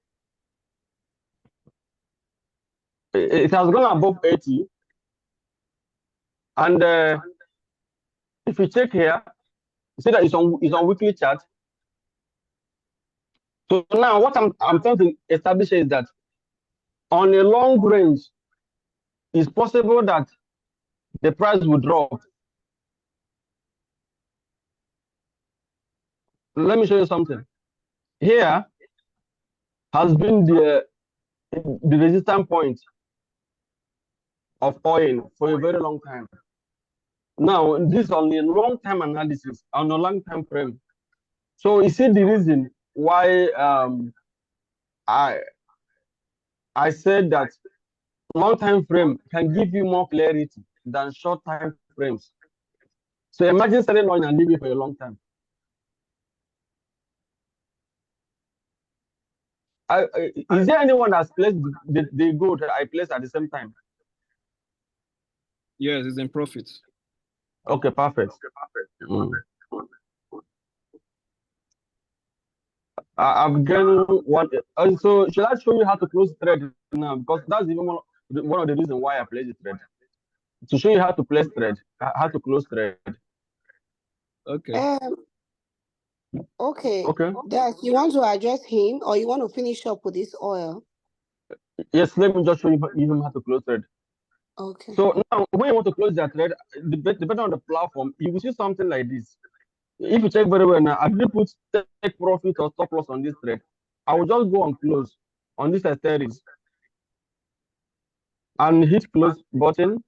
It has gone above 80. And if you check here, you see that it's on weekly chart. So now what I'm trying to establish is that on a long range, it's possible that the price will drop. Let me show you something. Here has been the resistance point of oil for a very long time. Now, this is only a long-term analysis on a long-term frame. So you see the reason why I said that long-time frame can give you more clarity than short-time frames. So imagine selling oil and leaving for a long time. Is there anyone that's placed the gold I placed at the same time? Yes, it's in profit. Okay, perfect. I've gotten one. So should I show you how to close thread now? Because that's even one of the reasons why I placed the thread. To show you how to place thread, how to close thread. Okay. Okay. Okay. That you want to address him or you want to finish up with this oil? Yes, let me just show you how to close thread. Okay. So now when you want to close that thread, depending on the platform, you will see something like this. If you check very well now, I didn't put take profit or stop loss on this thread. I will just go and close on this asterisk and hit close button.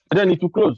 Then it will close.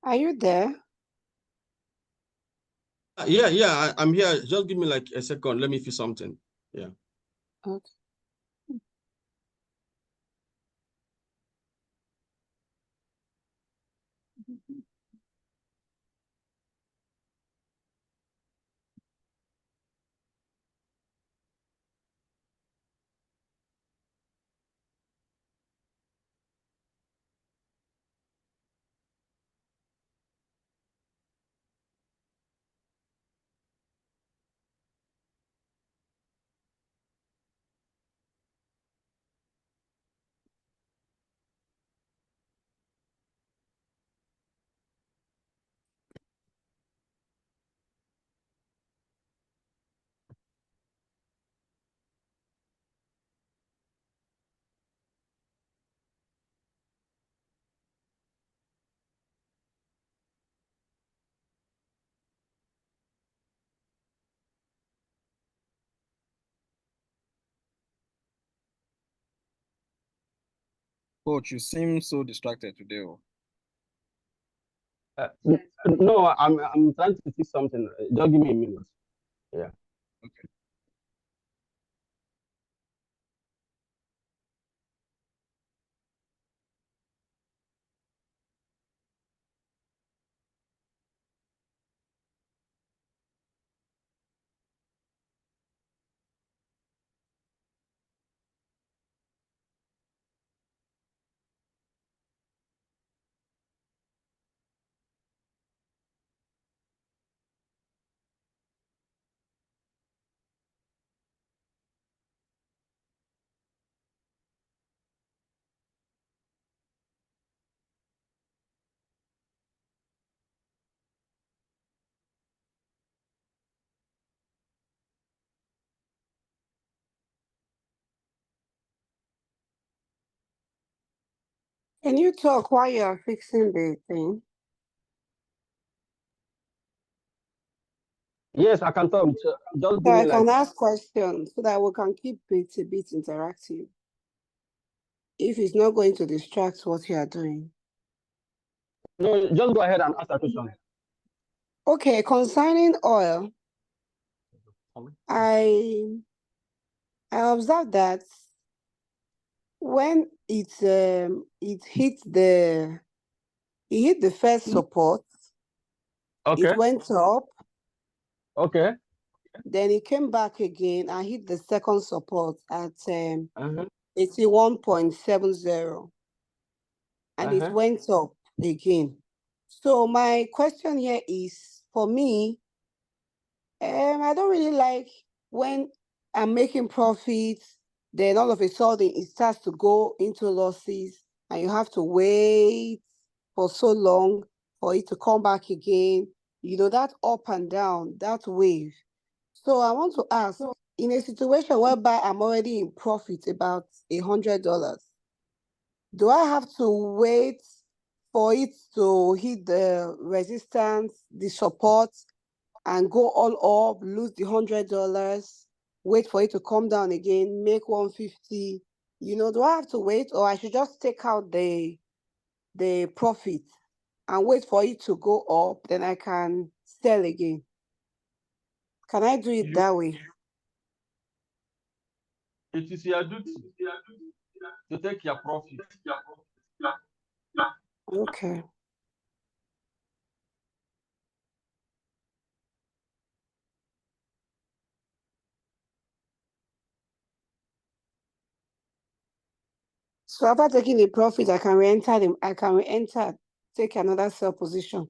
Are you there? Yeah, I'm here. Just give me like a second. Let me feel something. Yeah. Okay. Coach, you seem so distracted today. No, I'm trying to fix something. Just give me a minute. Yeah. Okay. Can you talk while you're fixing the thing? Yes, I can talk. Just So give I me can like ask questions so that we can keep it a bit interactive. If it's not going to distract what you are doing. no, just go ahead and ask that question. Okay, concerning oil, I observed that when it hit the first support, Okay. it went up, Okay. then it came back again and hit the second support at 81.70, and it went up again. So my question here is, for me, I don't really like when I'm making profits, then all of a sudden it starts to go into losses and you have to wait for so long for it to come back again. You know, that up and down, that wave. So I want to ask, in a situation whereby I'm already in profit about $100, do I have to wait for it to hit the resistance, the support, and go all up, lose the $100, wait for it to come down again, make 150? You know, do I have to wait, or I should just take out the profit and wait for it to go up, then I can sell again? Can I do it that way? It is your duty to take your profit. Okay. So after taking the profit, I can re-enter them. I can re-enter, take another sell position.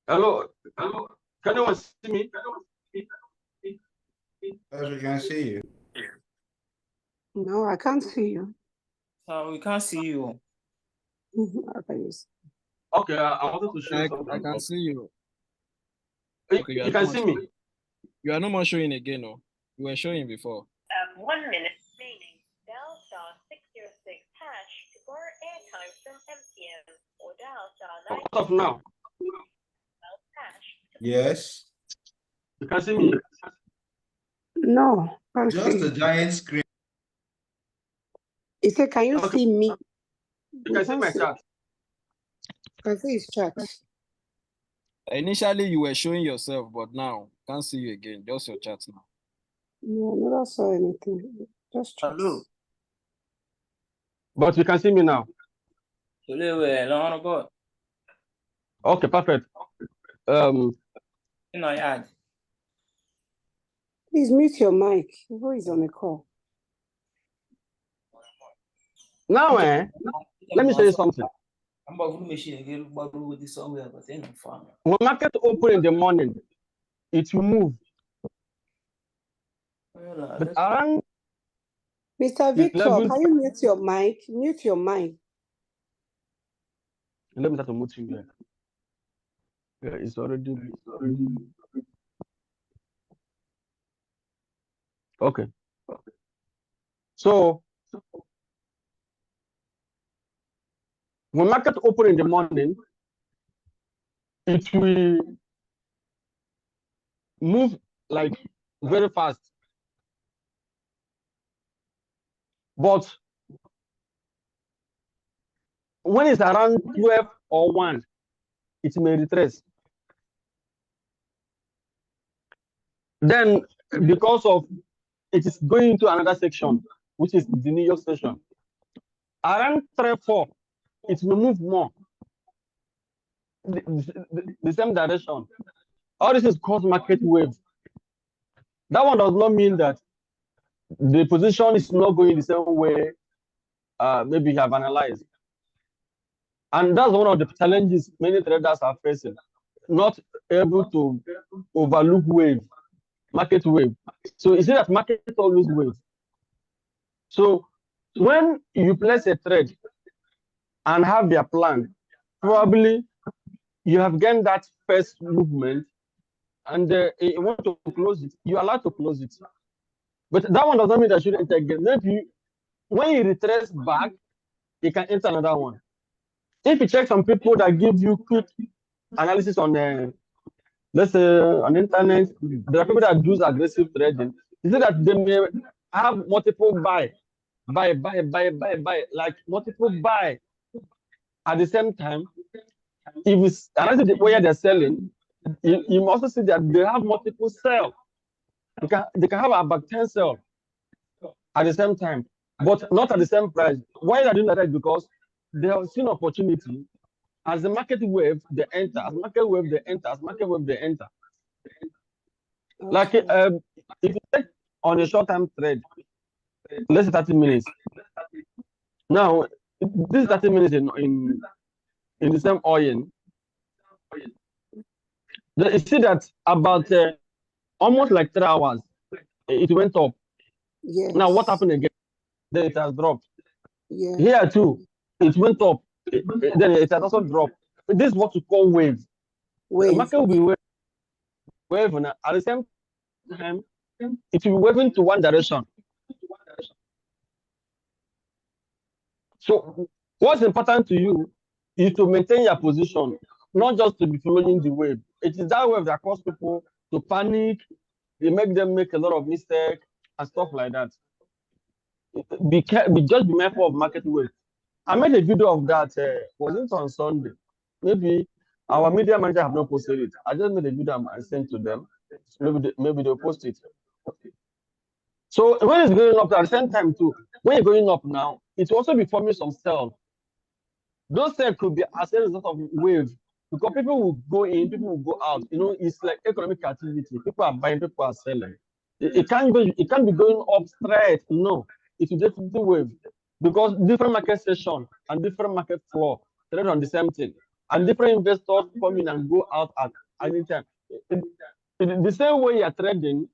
Hello. Can anyone see me? As we can see you. No, I can't see you. So we can't see you. Okay, I wanted to show something. I can see you. Okay, you can see me. You are no more showing again, no? You were showing before. 1 minute remaining. Dial *606# to borrow airtime from MTN, or dial *9. What of now? Yes. You can see me. No, can't Just see. a giant screen. He said, can you see me? You can see my chat. I can see his chat. Initially, you were showing yourself, but now can't see you again. Just your chat now. No, I never saw anything. Just chat. Hello. But you can see me now. Okay, Okay, perfect. Please mute your mic. Who is on the call? Now, let me say something. When market open in the morning, it will move. But around Mr. Victor, 11, can you mute your mic? Mute your mic. let me start to mute you here. Yeah, it's already. Okay. So when market open in the morning, it will move like very fast. But when it's around 12 or 1, it may retrace. Then, because of it is going into another section, which is the New York session, around 3, 4, it will move more. The same direction. All this is called market wave. That one does not mean that the position is not going the same way maybe you have analyzed. And that's one of the challenges many traders are facing, not able to overlook wave, market wave. So you see that market always waves. So when you place a trade and have their plan, probably you have gained that first movement and you want to close it, you're allowed to close it. But that one does not mean that you should enter again. Maybe when you retrace back, you can enter another one. If you check some people that give you quick analysis on let's say on the internet, there are people that do aggressive trading. You see that they may have multiple buy, like multiple buy at the same time. If it's analysis where they're selling, you also see that they have multiple sell. They can have about 10 sell at the same time, but not at the same price. Why are they doing that? Because they have seen opportunity. As the market wave, they enter. As market wave, they enter. As market wave, they enter. Like if you take on a short-term trade, let's say 30 minutes. Now, this 30 minutes in the same oil, you see that about almost like 3 hours, it went up. Yes. Now, what happened again? Then it has dropped. Yes. Here too, it went up. Then it has also dropped. This is what we call wave. The market will be waving at the same time. It will be waving to one direction. So what's important to you is to maintain your position, not just to be following the wave. It is that wave that causes people to panic. They make them make a lot of mistakes and stuff like that. Just be mindful of market wave. I made a video of that. Was it on Sunday? Maybe our media manager have not posted it. I just made a video and sent to them. Maybe they'll post it. So when it's going up at the same time too, when you're going up now, it will also be forming some cells. Those cells could be as a result of wave, because people will go in, people will go out. You know, it's like economic activity. People are buying, people are selling. It can't be going up straight. No, it will definitely wave, because different market session and different market floor trade on the same thing, and different investors come in and go out at any time. In the same way you're trading,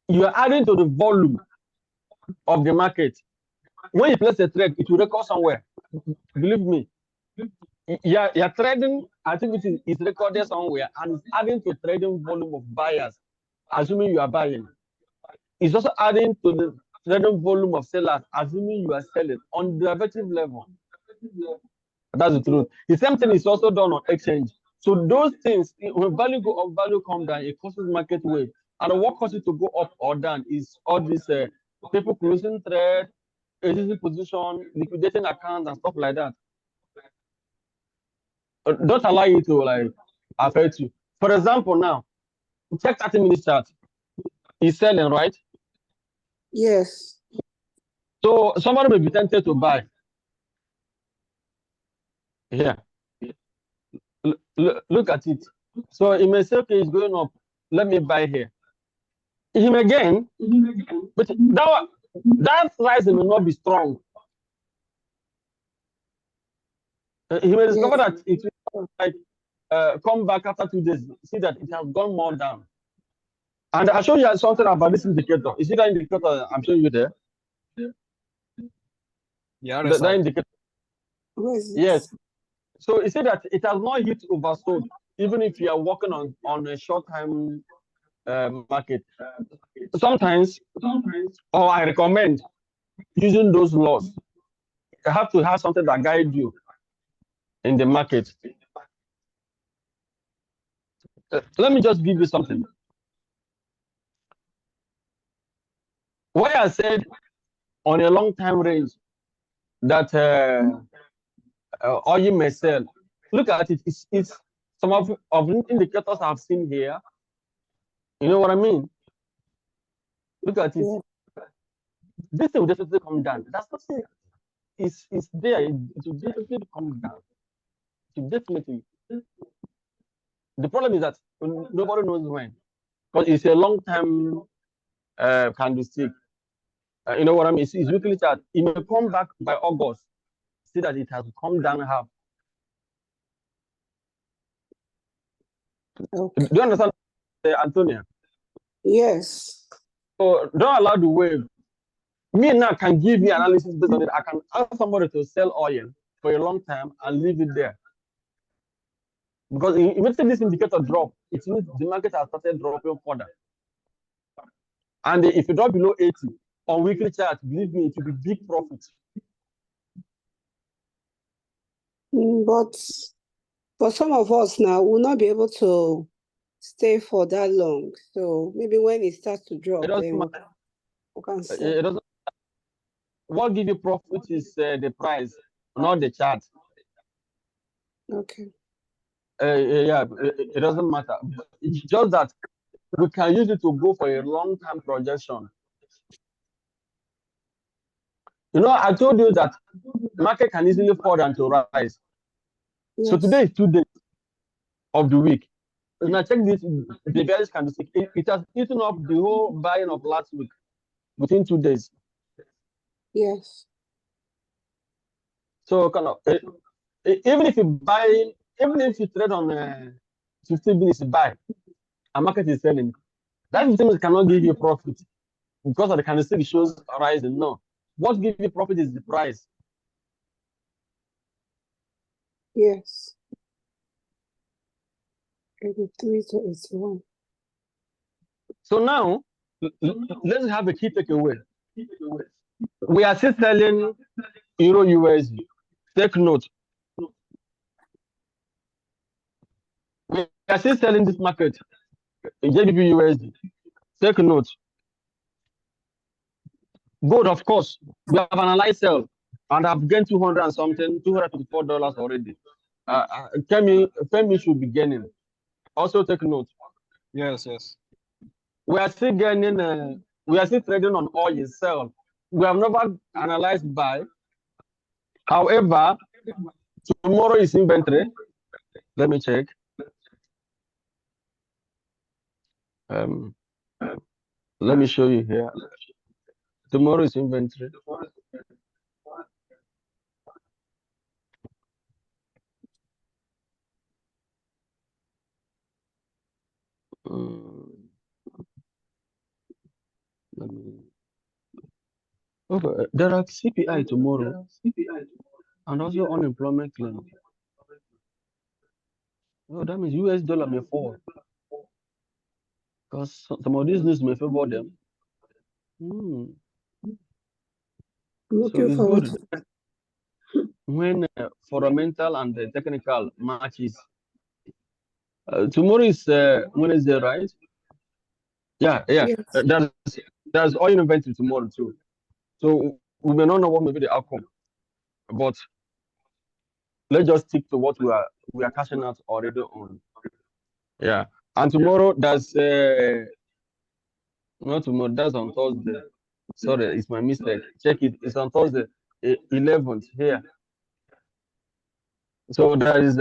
you are adding to the volume of the market. When you place a trade, it will record somewhere. Believe me. Your trading activity is recorded somewhere and it's adding to trading volume of buyers, assuming you are buying. It's also adding to the trading volume of sellers, assuming you are selling on derivative level. That's the truth. The same thing is also done on exchange. So those things, when value go up, value come down, it causes market wave. And what causes it to go up or down is all these people closing trade, existing position, liquidating accounts and stuff like that. Don't allow you to like affect you. For example, now check 30 minutes chart. He's selling, right? Yes. So somebody may be tempted to buy. Here. Look at it. So he may say, okay, it's going up. Let me buy here. Him again, but that rise may not be strong. He may discover that it will like come back after 2 days, see that it has gone more down. And I'll show you something about this indicator. You see that indicator I'm showing you there? Yeah, that indicator. Yes. So you see that it has not hit oversold, even if you are working on a short-time market. Sometimes, or I recommend using those laws. You have to have something that guides you in the market. Let me just give you something. Why I said on a long time range that oil may sell. Look at it. It's some of indicators I've seen here. You know what I mean? Look at it. Yeah. This thing will definitely come down. That's something. It's there. It will definitely come down. It will definitely. The problem is that nobody knows when, because it's a long-term candlestick. You know what I mean? It's weekly chart. It may come back by August. See that it has come down half. Okay. Do you understand, Antonia? Yes. So don't allow the wave. Me now can give you analysis based on it. I can ask somebody to sell oil for a long time and leave it there. Because immediately this indicator drop, it means the market has started dropping further. And if you drop below 80 on weekly chart, believe me, it will be big profit. But for some of us now, we'll not be able to stay for that long. So maybe when it starts to drop, then we can sell. It doesn't. What gives you profit is the price, not the chart. Okay. Yeah, it doesn't matter. It's just that we can use it to go for a long-term projection. You know, I told you that market can easily fall and to rise. Yes. So today is 2 days of the week. When I check this, the bearish candlestick, it has eaten up the whole buying of last week within 2 days. Yes. So kind of even if you buy, even if you trade on 15 minutes buy, a market is selling. That 15 minutes cannot give you profit because of the candlestick shows rising. No, what gives you profit is the price. Yes. 83 to 81. So now let's have a key takeaway. We are still selling Euro USD. Take note. We are still selling this market, JBP USD. Take note. Gold, of course, we have analyzed sell and have gained 200 and something, $254 already. Femi should be gaining. Also take note. Yes, yes. We are still gaining. We are still trading on oil sell. We have never analyzed buy. However, tomorrow is inventory. Let me check. Let me show you here. Tomorrow is inventory. Okay, there are CPI tomorrow and also unemployment claim. Oh, that means US dollar may fall because some of these news may favor them. So it's good when fundamental and technical matches. Tomorrow is Wednesday, right? Yeah. Yes. There's oil inventory tomorrow too. So we may not know what may be the outcome, but let's just stick to what we are cashing out already on. Yeah, and tomorrow that's not tomorrow. That's on Thursday. Sorry, it's my mistake. Check it. It's on Thursday, 11th here. So there is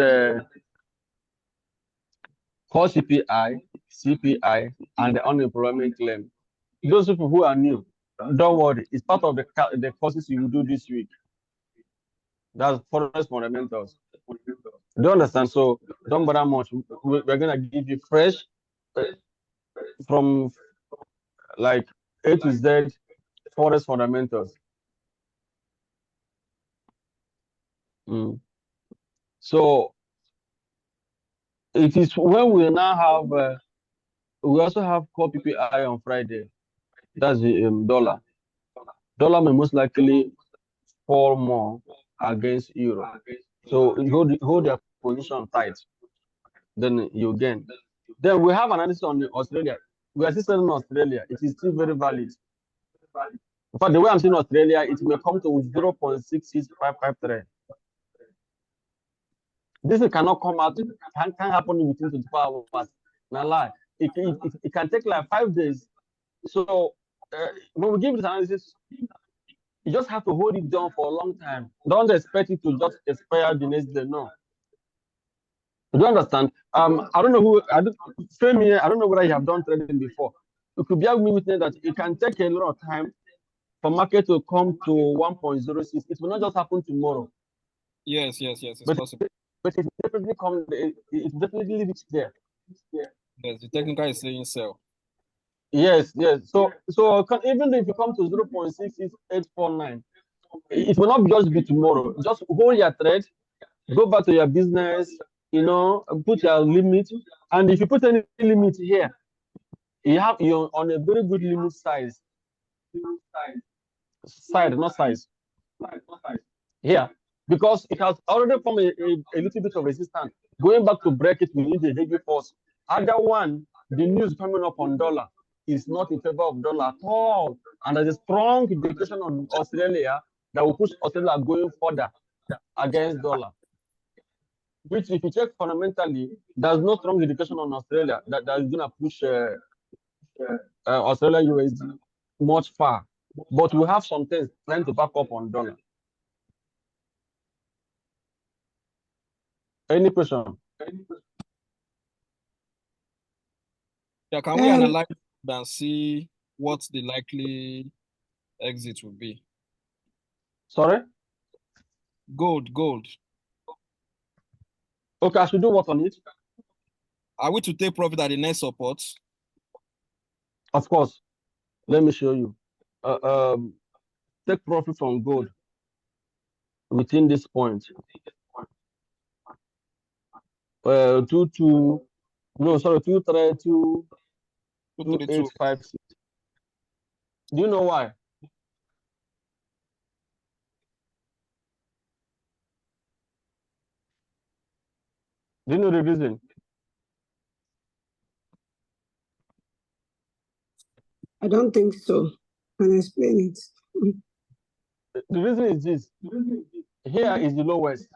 core CPI, CPI, and the unemployment claim. Those people who are new, don't worry. It's part of the courses you will do this week. That's forest fundamentals. Do you understand? So don't bother much. We're gonna give you fresh from like A to Z forest fundamentals. So it is when we now have we also have core PPI on Friday. That's the dollar. Dollar may most likely fall more against euro. So you hold your position tight, then you gain. Then we have analysis on Australia. We are still selling Australia. It is still very valid. In fact, the way I'm seeing Australia, it may come to 0.66553. This cannot come out, can't happen within 24 hours. Now, lie. It can take like 5 days. So when we give this analysis, you just have to hold it down for a long time. Don't expect it to just expire the next day. No. Do you understand? I don't know who, I don't know whether you have done trading before. You could bear with me witness that it can take a lot of time for market to come to 1.06. It will not just happen tomorrow. Yes, it's possible. But it definitely come, it definitely reach there. Yes, the technical is saying sell. Yes. So even if you come to 0.66849, it will not just be tomorrow. Just hold your trade, go back to your business, put your limit. And if you put any limit here, you're on a very good limit size. Not size. Here. Because it has already formed a little bit of resistance. Going back to break it, we need a heavy force. Other one, the news coming up on dollar is not in favor of dollar at all. And there's a strong indication on Australia that will push Australia going further against dollar. Which, if you check fundamentally, there's no strong indication on Australia that is going to push Australia USD much far. But we have some things trying to back up on dollar. Any question? Yeah, can we analyze and see what the likely exit will be? Sorry? Gold. Okay, I should do what on it? Are we to take profit at the next support? Of course. Let me show you. Take profit from gold within this point. 232, 2856. Do you know why? Do you know the reason? I don't think so. Can I explain it? The reason is this. Here is the lowest.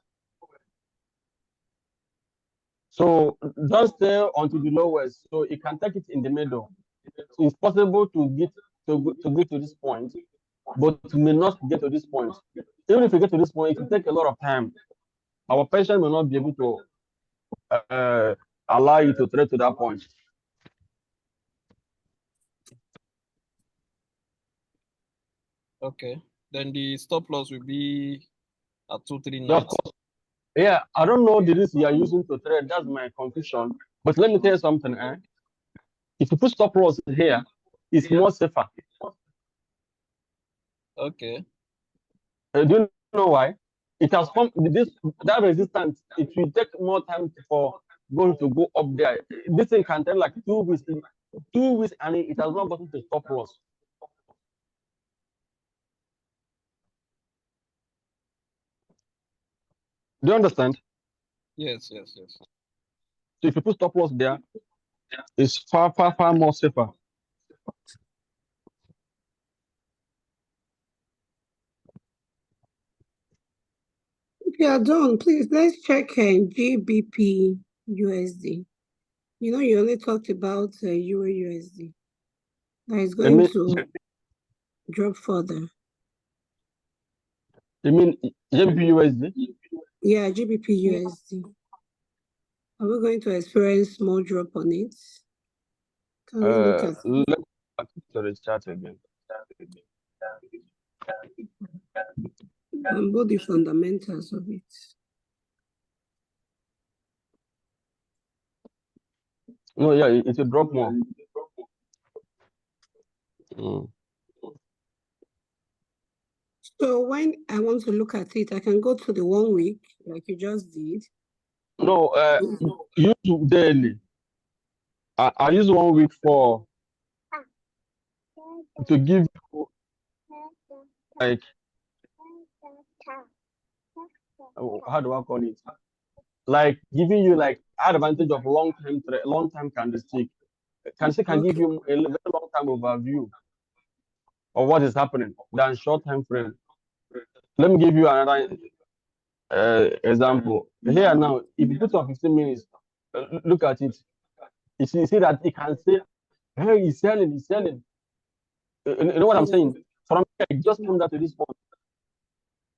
So just stay onto the lowest. So you can take it in the middle. So it's possible to get to this point, but you may not get to this point. Even if you get to this point, it will take a lot of time. Our patient will not be able to allow you to trade to that point. Okay. Then the stop loss will be at 239. Yeah, of course. Yeah, I don't know the risk you are using to trade. That's my confusion. But let me tell you something. If you put stop loss here, it's more safer. Okay. Do you know why? It has formed that resistance. It will take more time for gold to go up there. This thing can take like 2 weeks. 2 weeks, and it has not gotten to stop loss. Do you understand? Yes. So if you put stop loss there, it's far more safer. If you are done, please let's check GBP USD. You only talked about Euro USD. That is going to drop further. You mean GBP USD? Yeah, GBP USD. Are we going to experience small drop on it? Can we look at it? Let's go back to the chart again. And both the fundamentals of it. No, yeah, it's a drop more. So when I want to look at it, I can go to the 1 week, like you just did. No, use daily. I use 1 week to give you like, how do I call it? Like giving you like advantage of long-term candlestick. Candlestick can give you a very long-term overview of what is happening than short time frame. Let me give you another example. Here now, if you put on 15 minutes, look at it. You see that it can say, hey, he's selling, he's selling. You know what I'm saying? From here, it just comes down to this point.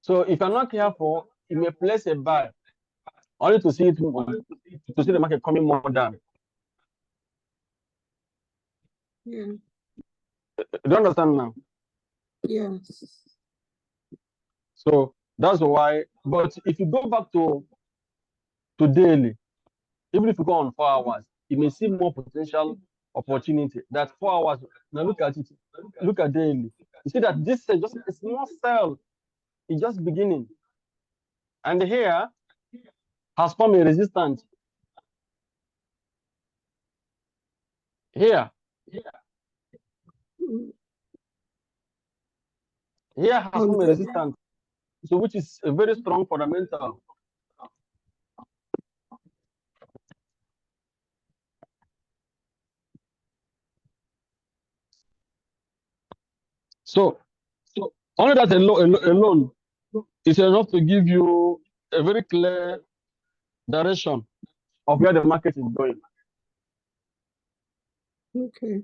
So if you're not careful, you may place a buy only to see it to see the market coming more down. Yeah. Do you understand now? Yes. So that's why. But if you go back to daily, even if you go on 4 hours, you may see more potential opportunity. That 4 hours. Now look at it. Look at daily. You see that this is just a small cell. It's just beginning, and here has formed a resistance. Here has formed a resistance. So which is a very strong fundamental. So only that alone is enough to give you a very clear direction of where the market is going. Okay.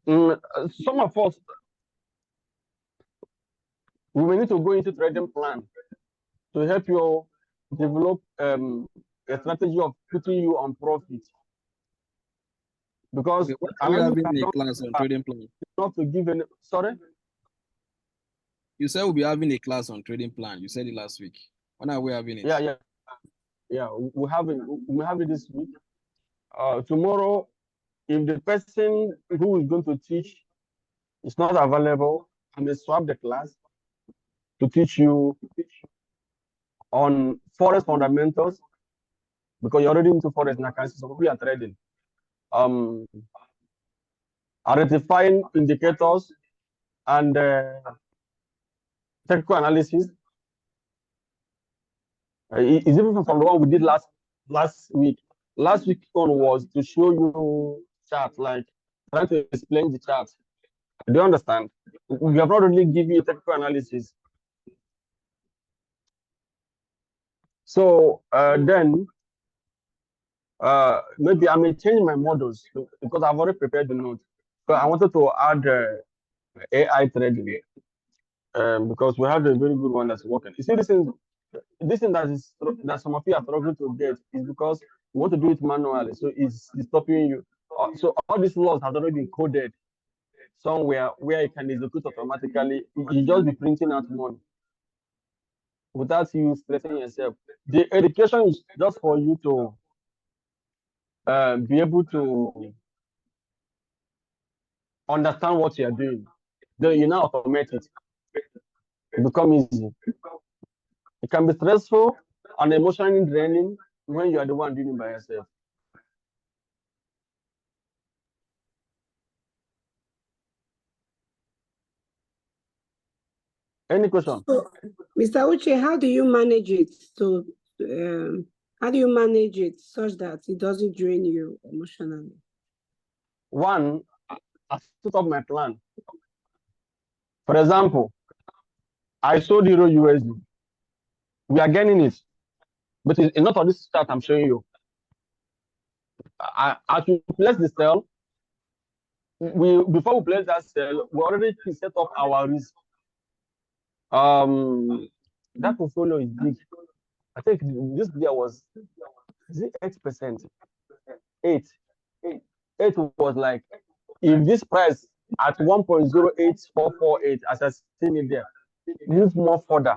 Some of us, we may need to go into trading plan to help you develop a strategy of putting you on profit. Because are we having a class on trading plan? Not to give any. Sorry. You said we'll be having a class on trading plan. You said it last week. When are we having it? Yeah. We have it this week. Tomorrow, if the person who is going to teach is not available, I may swap the class to teach you on forex fundamentals, because you're already into forex and I can see some people are trading. Identifying indicators and technical analysis. It's different from the one we did last week. Last week one was to show you chart, like trying to explain the chart. Do you understand? We have not really given you technical analysis. So then maybe I may change my models because I've already prepared the notes. So I wanted to add AI trading because we have a very good one that's working. You see, this thing that some of you are struggling to get is because you want to do it manually, so it's stopping you. So all these laws have already been coded somewhere where it can execute automatically. You just be printing out money without you stressing yourself. The education is just for you to be able to understand what you are doing. Then you now automate it. It becomes easy. It can be stressful and emotionally draining when you are the one doing it by yourself. Any question? So, Mr. Uche, how do you manage it? So, how do you manage it such that it doesn't drain you emotionally? One, I set up my plan. For example, I sold Euro USD. We are getting it, but it's not on this chart I'm showing you. As we place the sell, before we place that sell, we already set up our risk. That portfolio is big. I think this year was 8%. 8 was like, if this price at 1.08448, as I seen it there, move more further,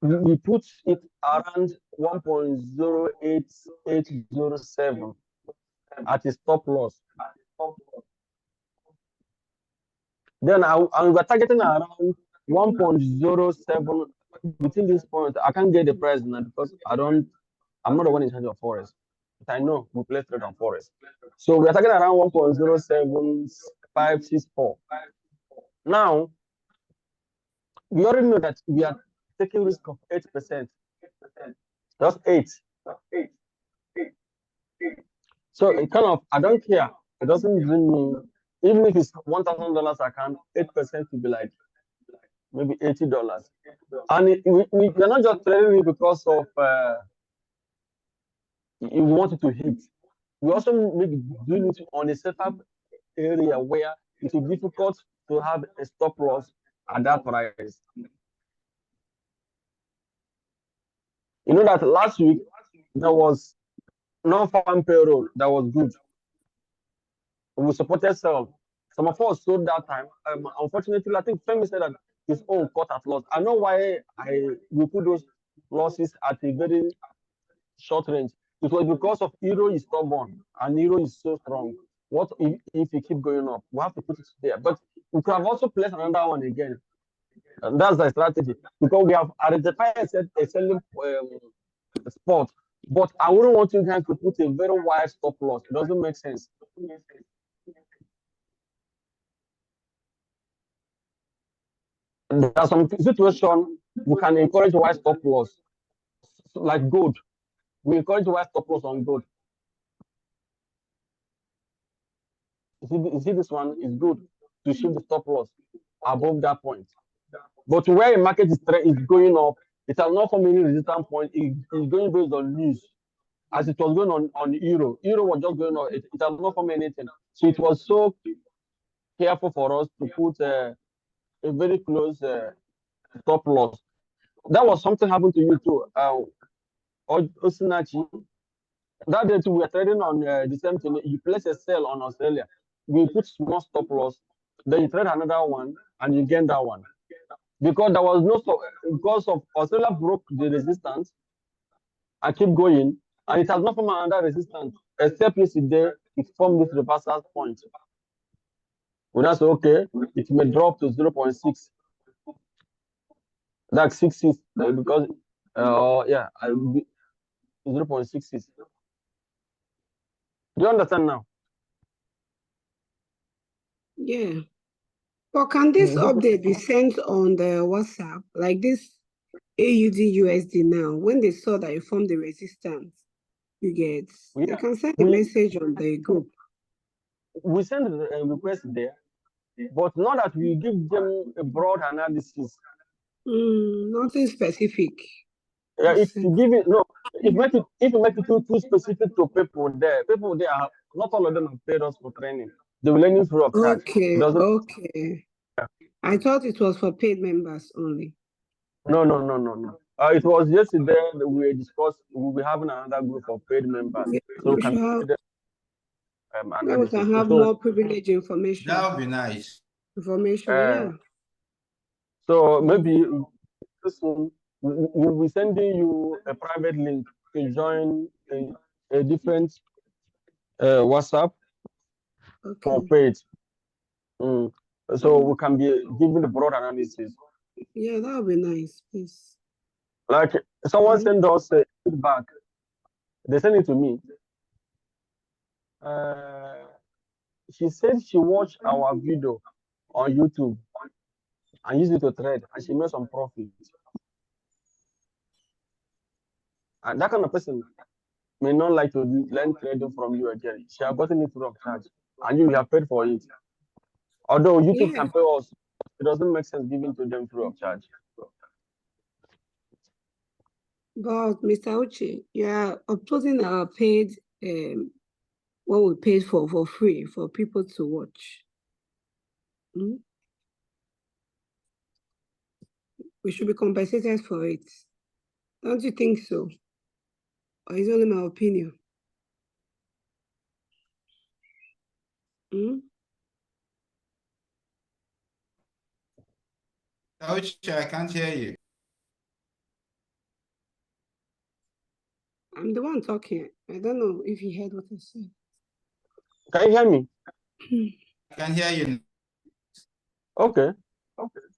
we put it around 1.08807 at a stop loss. Then we're targeting around 1.07 between this point. I can't get the price now because I'm not the one in charge of forex. But I know we play trade on forex. So we're targeting around 1.07564. Now, we already know that we are taking risk of 8%. Just 8. So it kind of, I don't care. It doesn't bring me Even if it's $1,000 account, 8% will be like maybe $80. And we're not just trading it because of we want it to hit. We also doing it on a setup area where it will be difficult to have a stop loss at that price. You know that last week there was non-farm payroll that was good. We supported sell. Some of us sold that time. Unfortunately, I think Femi said that his own cut at loss. I know why we put those losses at a very short range. It was because of Euro is stubborn and Euro is so strong. What if it keep going up? We have to put it there. But we could have also placed another one again. And that's the strategy because we have identified a selling spot. But I wouldn't want you guys to put a very wide stop loss. It doesn't make sense. There are some situations we can encourage wide stop loss, like gold. We encourage wide stop loss on gold. You see this one is good to shift the stop loss above that point. But where a market is going up, it has not formed any resistance point. It's going based on news. As it was going on Euro. Euro was just going on. It has not formed anything. So it was so careful for us to put a very close stop loss. That was something happened to you too. Osinachi. That day too, we were trading on the same thing. You place a sell on Australia. We put small stop loss. Then you trade another one and you gain that one. Because there was no stop, because of Australia broke the resistance and keep going, and it has not formed another resistance, except yesterday it formed this reversal point. Well, that's okay. It may drop to 0.6. That's 66 because yeah, 0.66. Do you understand now? Yeah. But can this update be sent on the WhatsApp? Like this AUD USD now, when they saw that you formed the resistance, you get, they can send a message on the group. We send a request there, but not that we give them a broad analysis. Nothing specific. Yeah, if you give it, no, if you make it too specific to people there are, not all of them have paid us for training. They were learning free of charge. Okay. I thought it was for paid members only. No. It was yesterday that we discussed. We'll be having another group of paid members. Yeah, so we can have more privileged information. That would be nice. Yeah. So maybe soon we'll be sending you a private link to join a different WhatsApp for paid. So we can be giving the broad analysis. Yeah, that would be nice, please. Like someone sent us feedback. They sent it to me. She said she watched our video on YouTube and used it to trade, and she made some profit. And that kind of person may not like to learn trading from you again. She has gotten it free of charge, and you have paid for it. Although YouTube can pay us, it doesn't make sense giving to them free of charge. But Mr. Uche, you are uploading our paid, what we paid for free for people to watch. We should be compensated for it. Don't you think so? Or is it only my opinion? Uche, I can't hear you. I'm the one talking. I don't know if you heard what I said. Can you hear me? I can hear you. Okay.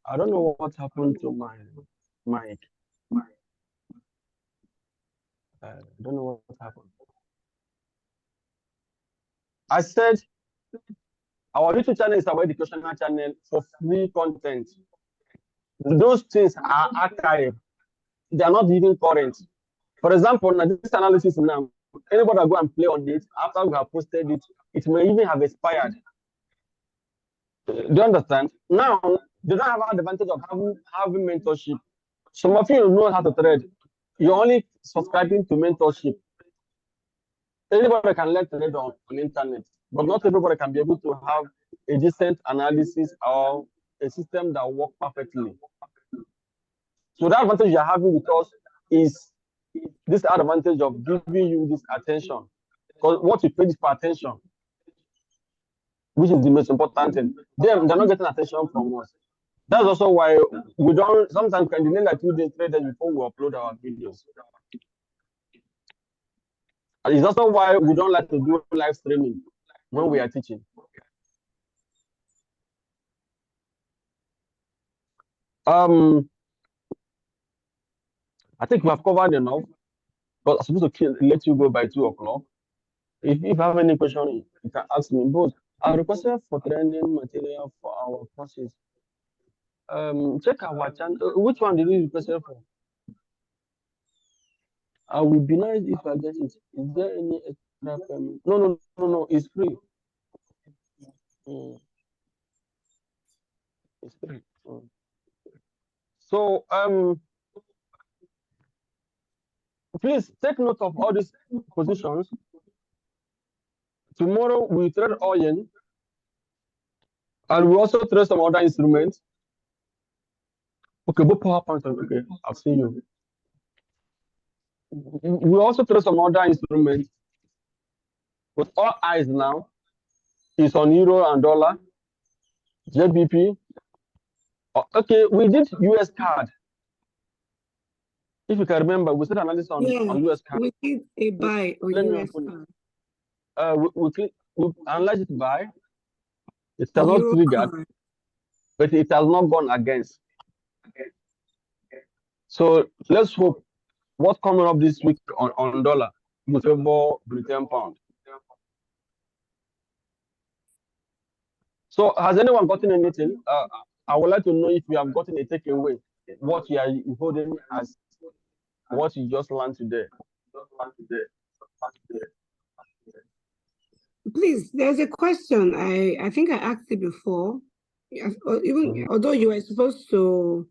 I don't know what happened to my mic. I don't know what happened. I said our YouTube channel is our educational channel for free content. Those things are archived. They are not even current. For example, now this analysis now, anybody that go and play on it after we have posted it, it may even have expired. Do you understand? Now, they don't have the advantage of having mentorship. Some of you know how to trade. You're only subscribing to mentorship. Anybody can learn trade on internet, but not everybody can be able to have a decent analysis or a system that works perfectly. So the advantage you're having with us is this advantage of giving you this attention. Because what you pay is for attention, which is the most important thing. They're not getting attention from us. That's also why we don't sometimes can delay like 2 days, 3 days before we upload our videos. And it's also why we don't like to do live streaming when we are teaching. I think we have covered enough, but I'm supposed to let you go by 2 o'clock. If you have any question, you can ask me. But I requested for training material for our courses. Check our channel. Which one did you request for? I will be nice if I get it. Is there any extra payment? No. It's free. It's free. So please take note of all these positions. Tomorrow we trade oil, and we also trade some other instruments. Okay, both PowerPoint. Okay, I'll see you. We also trade some other instruments. But all eyes now is on euro and dollar, JBP. Okay, we did US card. If you can remember, we said analysis on US card. We did a buy on US card. We analyzed it by. It has not triggered, but it has not gone against. So let's hope what's coming up this week on dollar will favor Britain pound. So has anyone gotten anything? I would like to know if you have gotten a takeaway, what you are holding as what you just learned today. Please, there's a question. I think I asked it before. Even although you were supposed to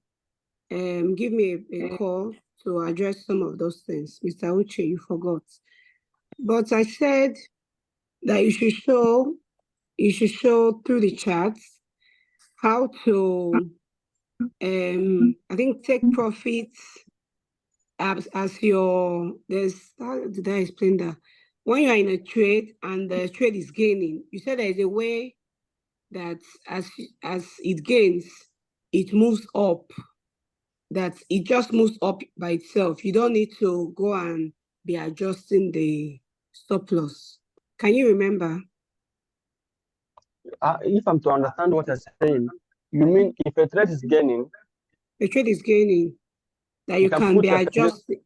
give me a call to address some of those things, Mr. Uche, you forgot. But I said that you should show through the chats how to I think take profits as your how did I explain that? When you are in a trade and the trade is gaining, you said there is a way that as it gains, it moves up, that it just moves up by itself. You don't need to go and be adjusting the stop loss. Can you remember? If I'm to understand what you're saying, you mean if a trade is gaining? A trade is gaining, that you can be adjusting.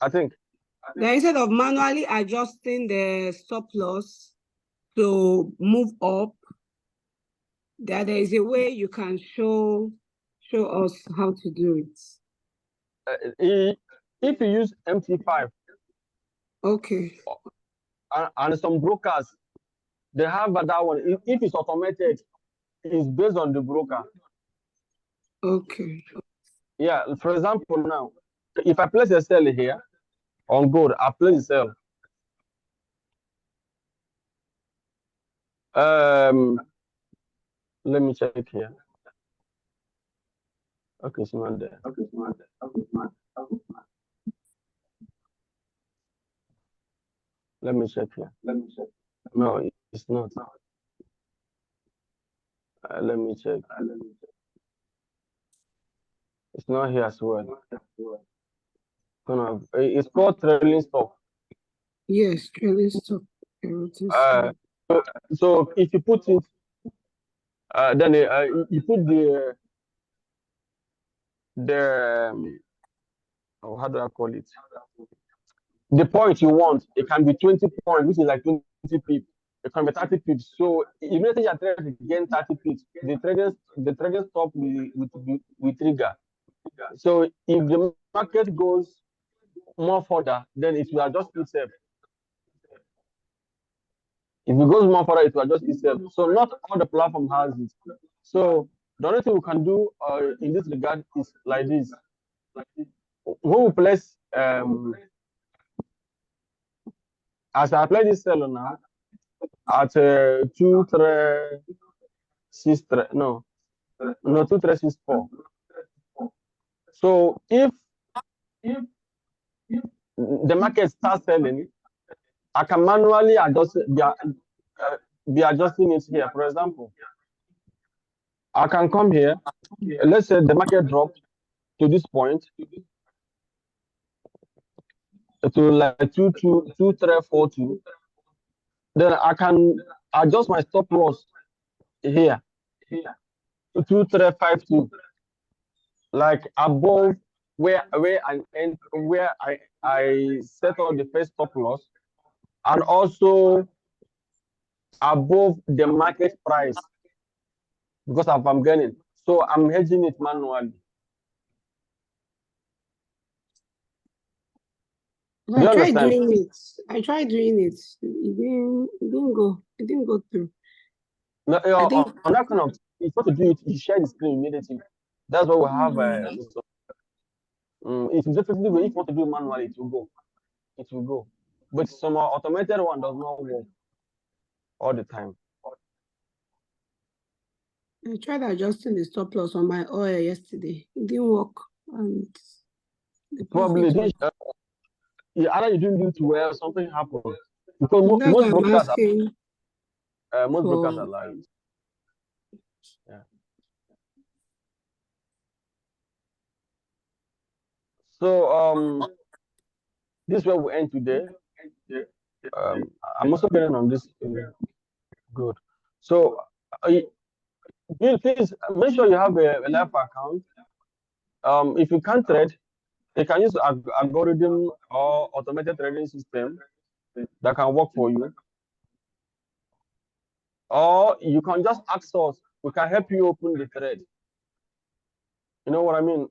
I think. That instead of manually adjusting the stop loss to move up, that there is a way you can show us how to do it. If you use MT5. Okay. And some brokers, they have that one. If it's automated, it's based on the broker. Okay. Yeah, for example, now, if I place a sell here on gold, I place a sell. Let me check here. Okay, it's not there. Let me check here. No, it's not. Let me check. It's not here as well. It's called trailing stop. Yes, trailing stop. So if you put it, then you put how do I call it? The point you want, it can be 20 points, which is like 20 pips. It can be 30 pips. So immediately you trade again 30 pips, the trading stop will trigger. So if the market goes more further, then it will adjust itself. If it goes more further, it will adjust itself. So not all the platform has it. So the only thing we can do in this regard is like this. When we place as I apply this cell now at 2363 no 2364. So if the market starts selling, I can manually adjust be adjusting it here. For example, I can come here. Let's say the market dropped to this point to like 2342. Then I can adjust my stop loss here to 2352, like above where I set on the first stop loss, and also above the market price, because I'm getting. So I'm hedging it manually. I tried doing it. I tried doing it. It didn't go. It didn't go through. No, on that kind of, if you want to do it, you share the screen immediately. That's what we have. It will definitely go. If you want to do it manually, it will go. It will go. But some automated one does not work all the time. I tried adjusting the stop loss on my oil yesterday. It didn't work. And probably either you didn't do it well, something happened. Because that's most what I'm brokers asking. most brokers are lying. Yeah. So this is where we end today. I'm also getting on this. Good. So please make sure you have a live account. If you can't trade, you can use algorithm or automated trading system that can work for you. Or you can just ask us. We can help you open the trade. You know what I mean?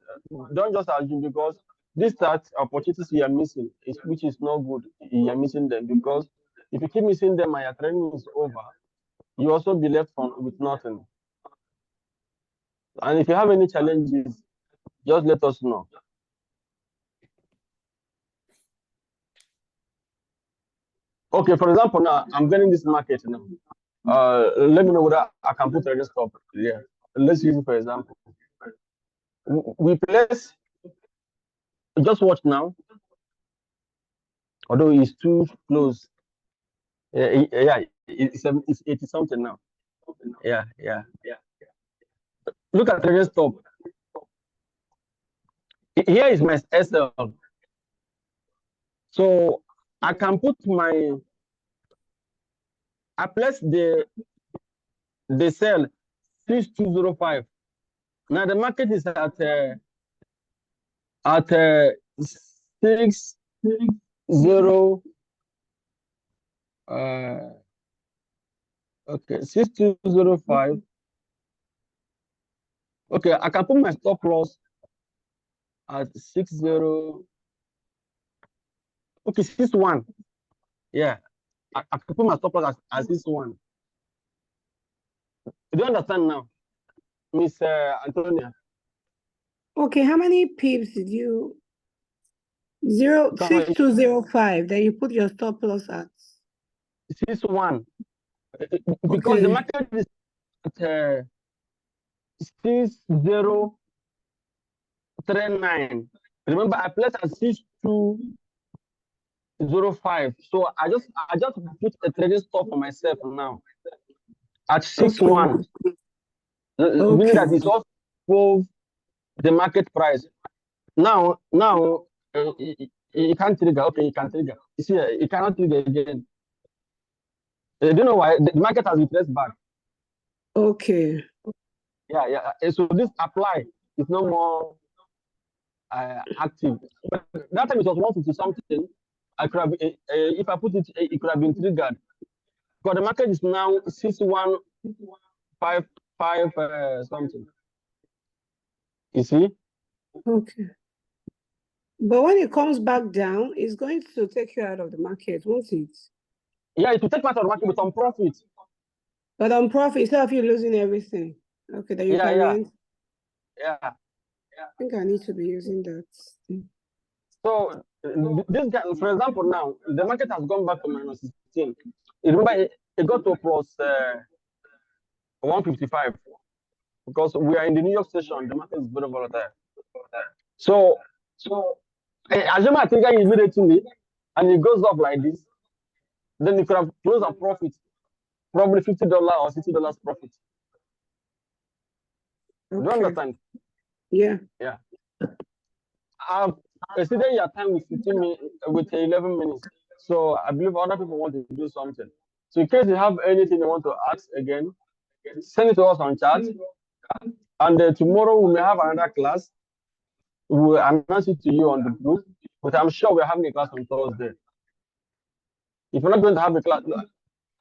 Don't just assume, because these tax opportunities you are missing, which is not good. You are missing them, because if you keep missing them and your training is over, you also be left with nothing. And if you have any challenges, just let us know. Okay, for example, now I'm getting this market now. Let me know whether I can put a stop. Yeah, let's use it for example. We place. Just watch now. Although it's too close. Yeah, it's 80 something now. Yeah. Look at the stop. Here is my SL. So I can put I place the sell 6205. Now the market is at 60 okay, 6205. Okay, I can put my stop loss at 60. Okay, 61. Yeah, I can put my stop loss at 61. Do you understand now, Miss Antonia? Okay, how many pips did you? 6205. Then you put your stop loss at 61. Because the market is at 6039. Remember, I placed at 6205. So I just put a trading stop for myself now at 61. Meaning that it's also above the market price. Now you can't trigger. Okay, you can trigger. You see, you cannot trigger again. Do you know why? The market has retraced back. Okay. Yeah. So this apply is no more active. But that time it was 150 something. I could have, if I put it, it could have been triggered. Because the market is now 6155 something. You see? Okay. But when it comes back down, it's going to take you out of the market, won't it? Yeah, it will take part of the market with some profit. But on profit, instead of you losing everything, okay, then you can rent. Yeah. I think I need to be using that. So this guy, for example, now the market has gone back to minus 16. Remember, it got to plus 155 because we are in the New York session. The market is very volatile. So assume I think immediately, and it goes up like this, then you could have closed a profit, probably $50 or $60 profit. Okay. Do you understand? Yeah. Yeah. I've exceeded your time with 15 minutes, with 11 minutes. So I believe other people want to do something. So in case you have anything you want to ask again, send it to us on chat. And tomorrow we may have another class. We will announce it to you on the group. But I'm sure we're having a class on Thursday. If you're not going to have a class,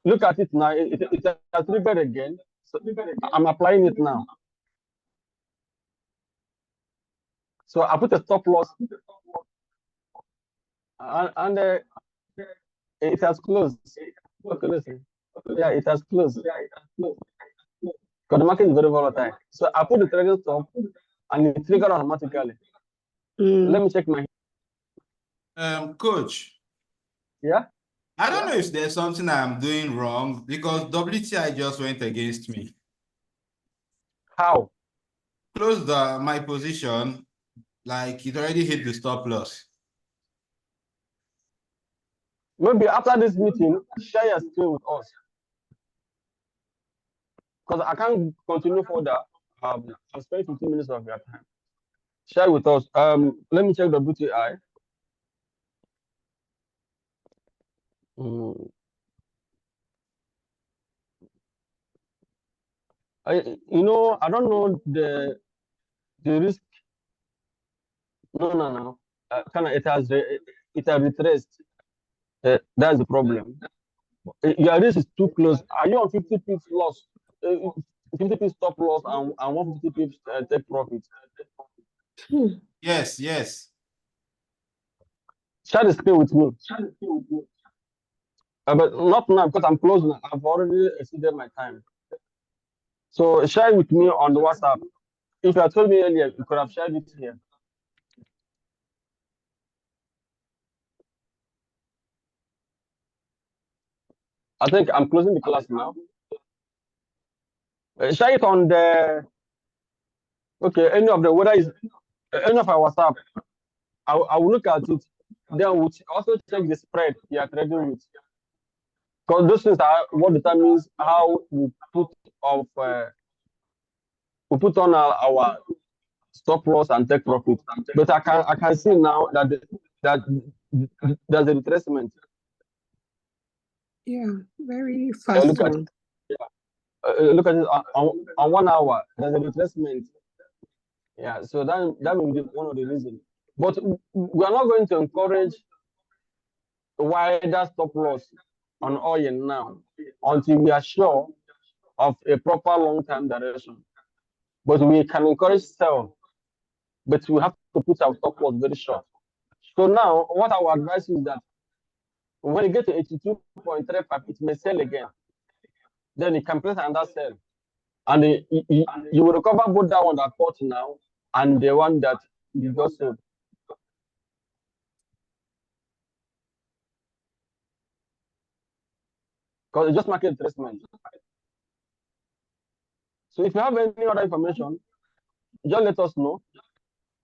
look at it now. It has triggered again. So I'm applying it now. So I put a stop loss. And it has closed. Okay, listen. Yeah, it has closed. Because the market is very volatile. So I put the trading stop and it triggered automatically. Let me check my. Coach. Yeah. I don't know if there's something I'm doing wrong because WTI just went against me. How? Closed my position, like it already hit the stop loss. Maybe after this meeting, share your screen with us. Because I can't continue further. I've spent 15 minutes of your time. Share with us. Let me check the WTI. I don't know the risk. No. It has retraced. That's the problem. Your risk is too close. Are you on 50 pips loss? 50 pips stop loss and 150 pips take profit. Yes. Share the screen with me. But not now because I'm closing. I've already exceeded my time. So share it with me on the WhatsApp. If you had told me earlier, you could have shared it here. I think I'm closing the class now. Share it on the any of the whether is any of our WhatsApp. I will look at it. Then we'll also check the spread you are trading with. Because those things are what determines how we put on our stop loss and take profit. But I can see now that there's a retracement. Yeah, very fast. Look at it. Look at it on 1 hour. There's a retracement. Yeah, so that may be one of the reasons. But we are not going to encourage wider stop loss on oil now until we are sure of a proper long-term direction. But we can encourage sell, but we have to put our stop loss very short. So now, what I would advise is that when you get to 82.35, it may sell again. Then you can place another sell. And you will recover both that one that caught now and the one that you just sold. Because it's just market retracement. So if you have any other information, just let us know.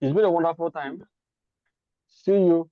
It's been a wonderful time. See you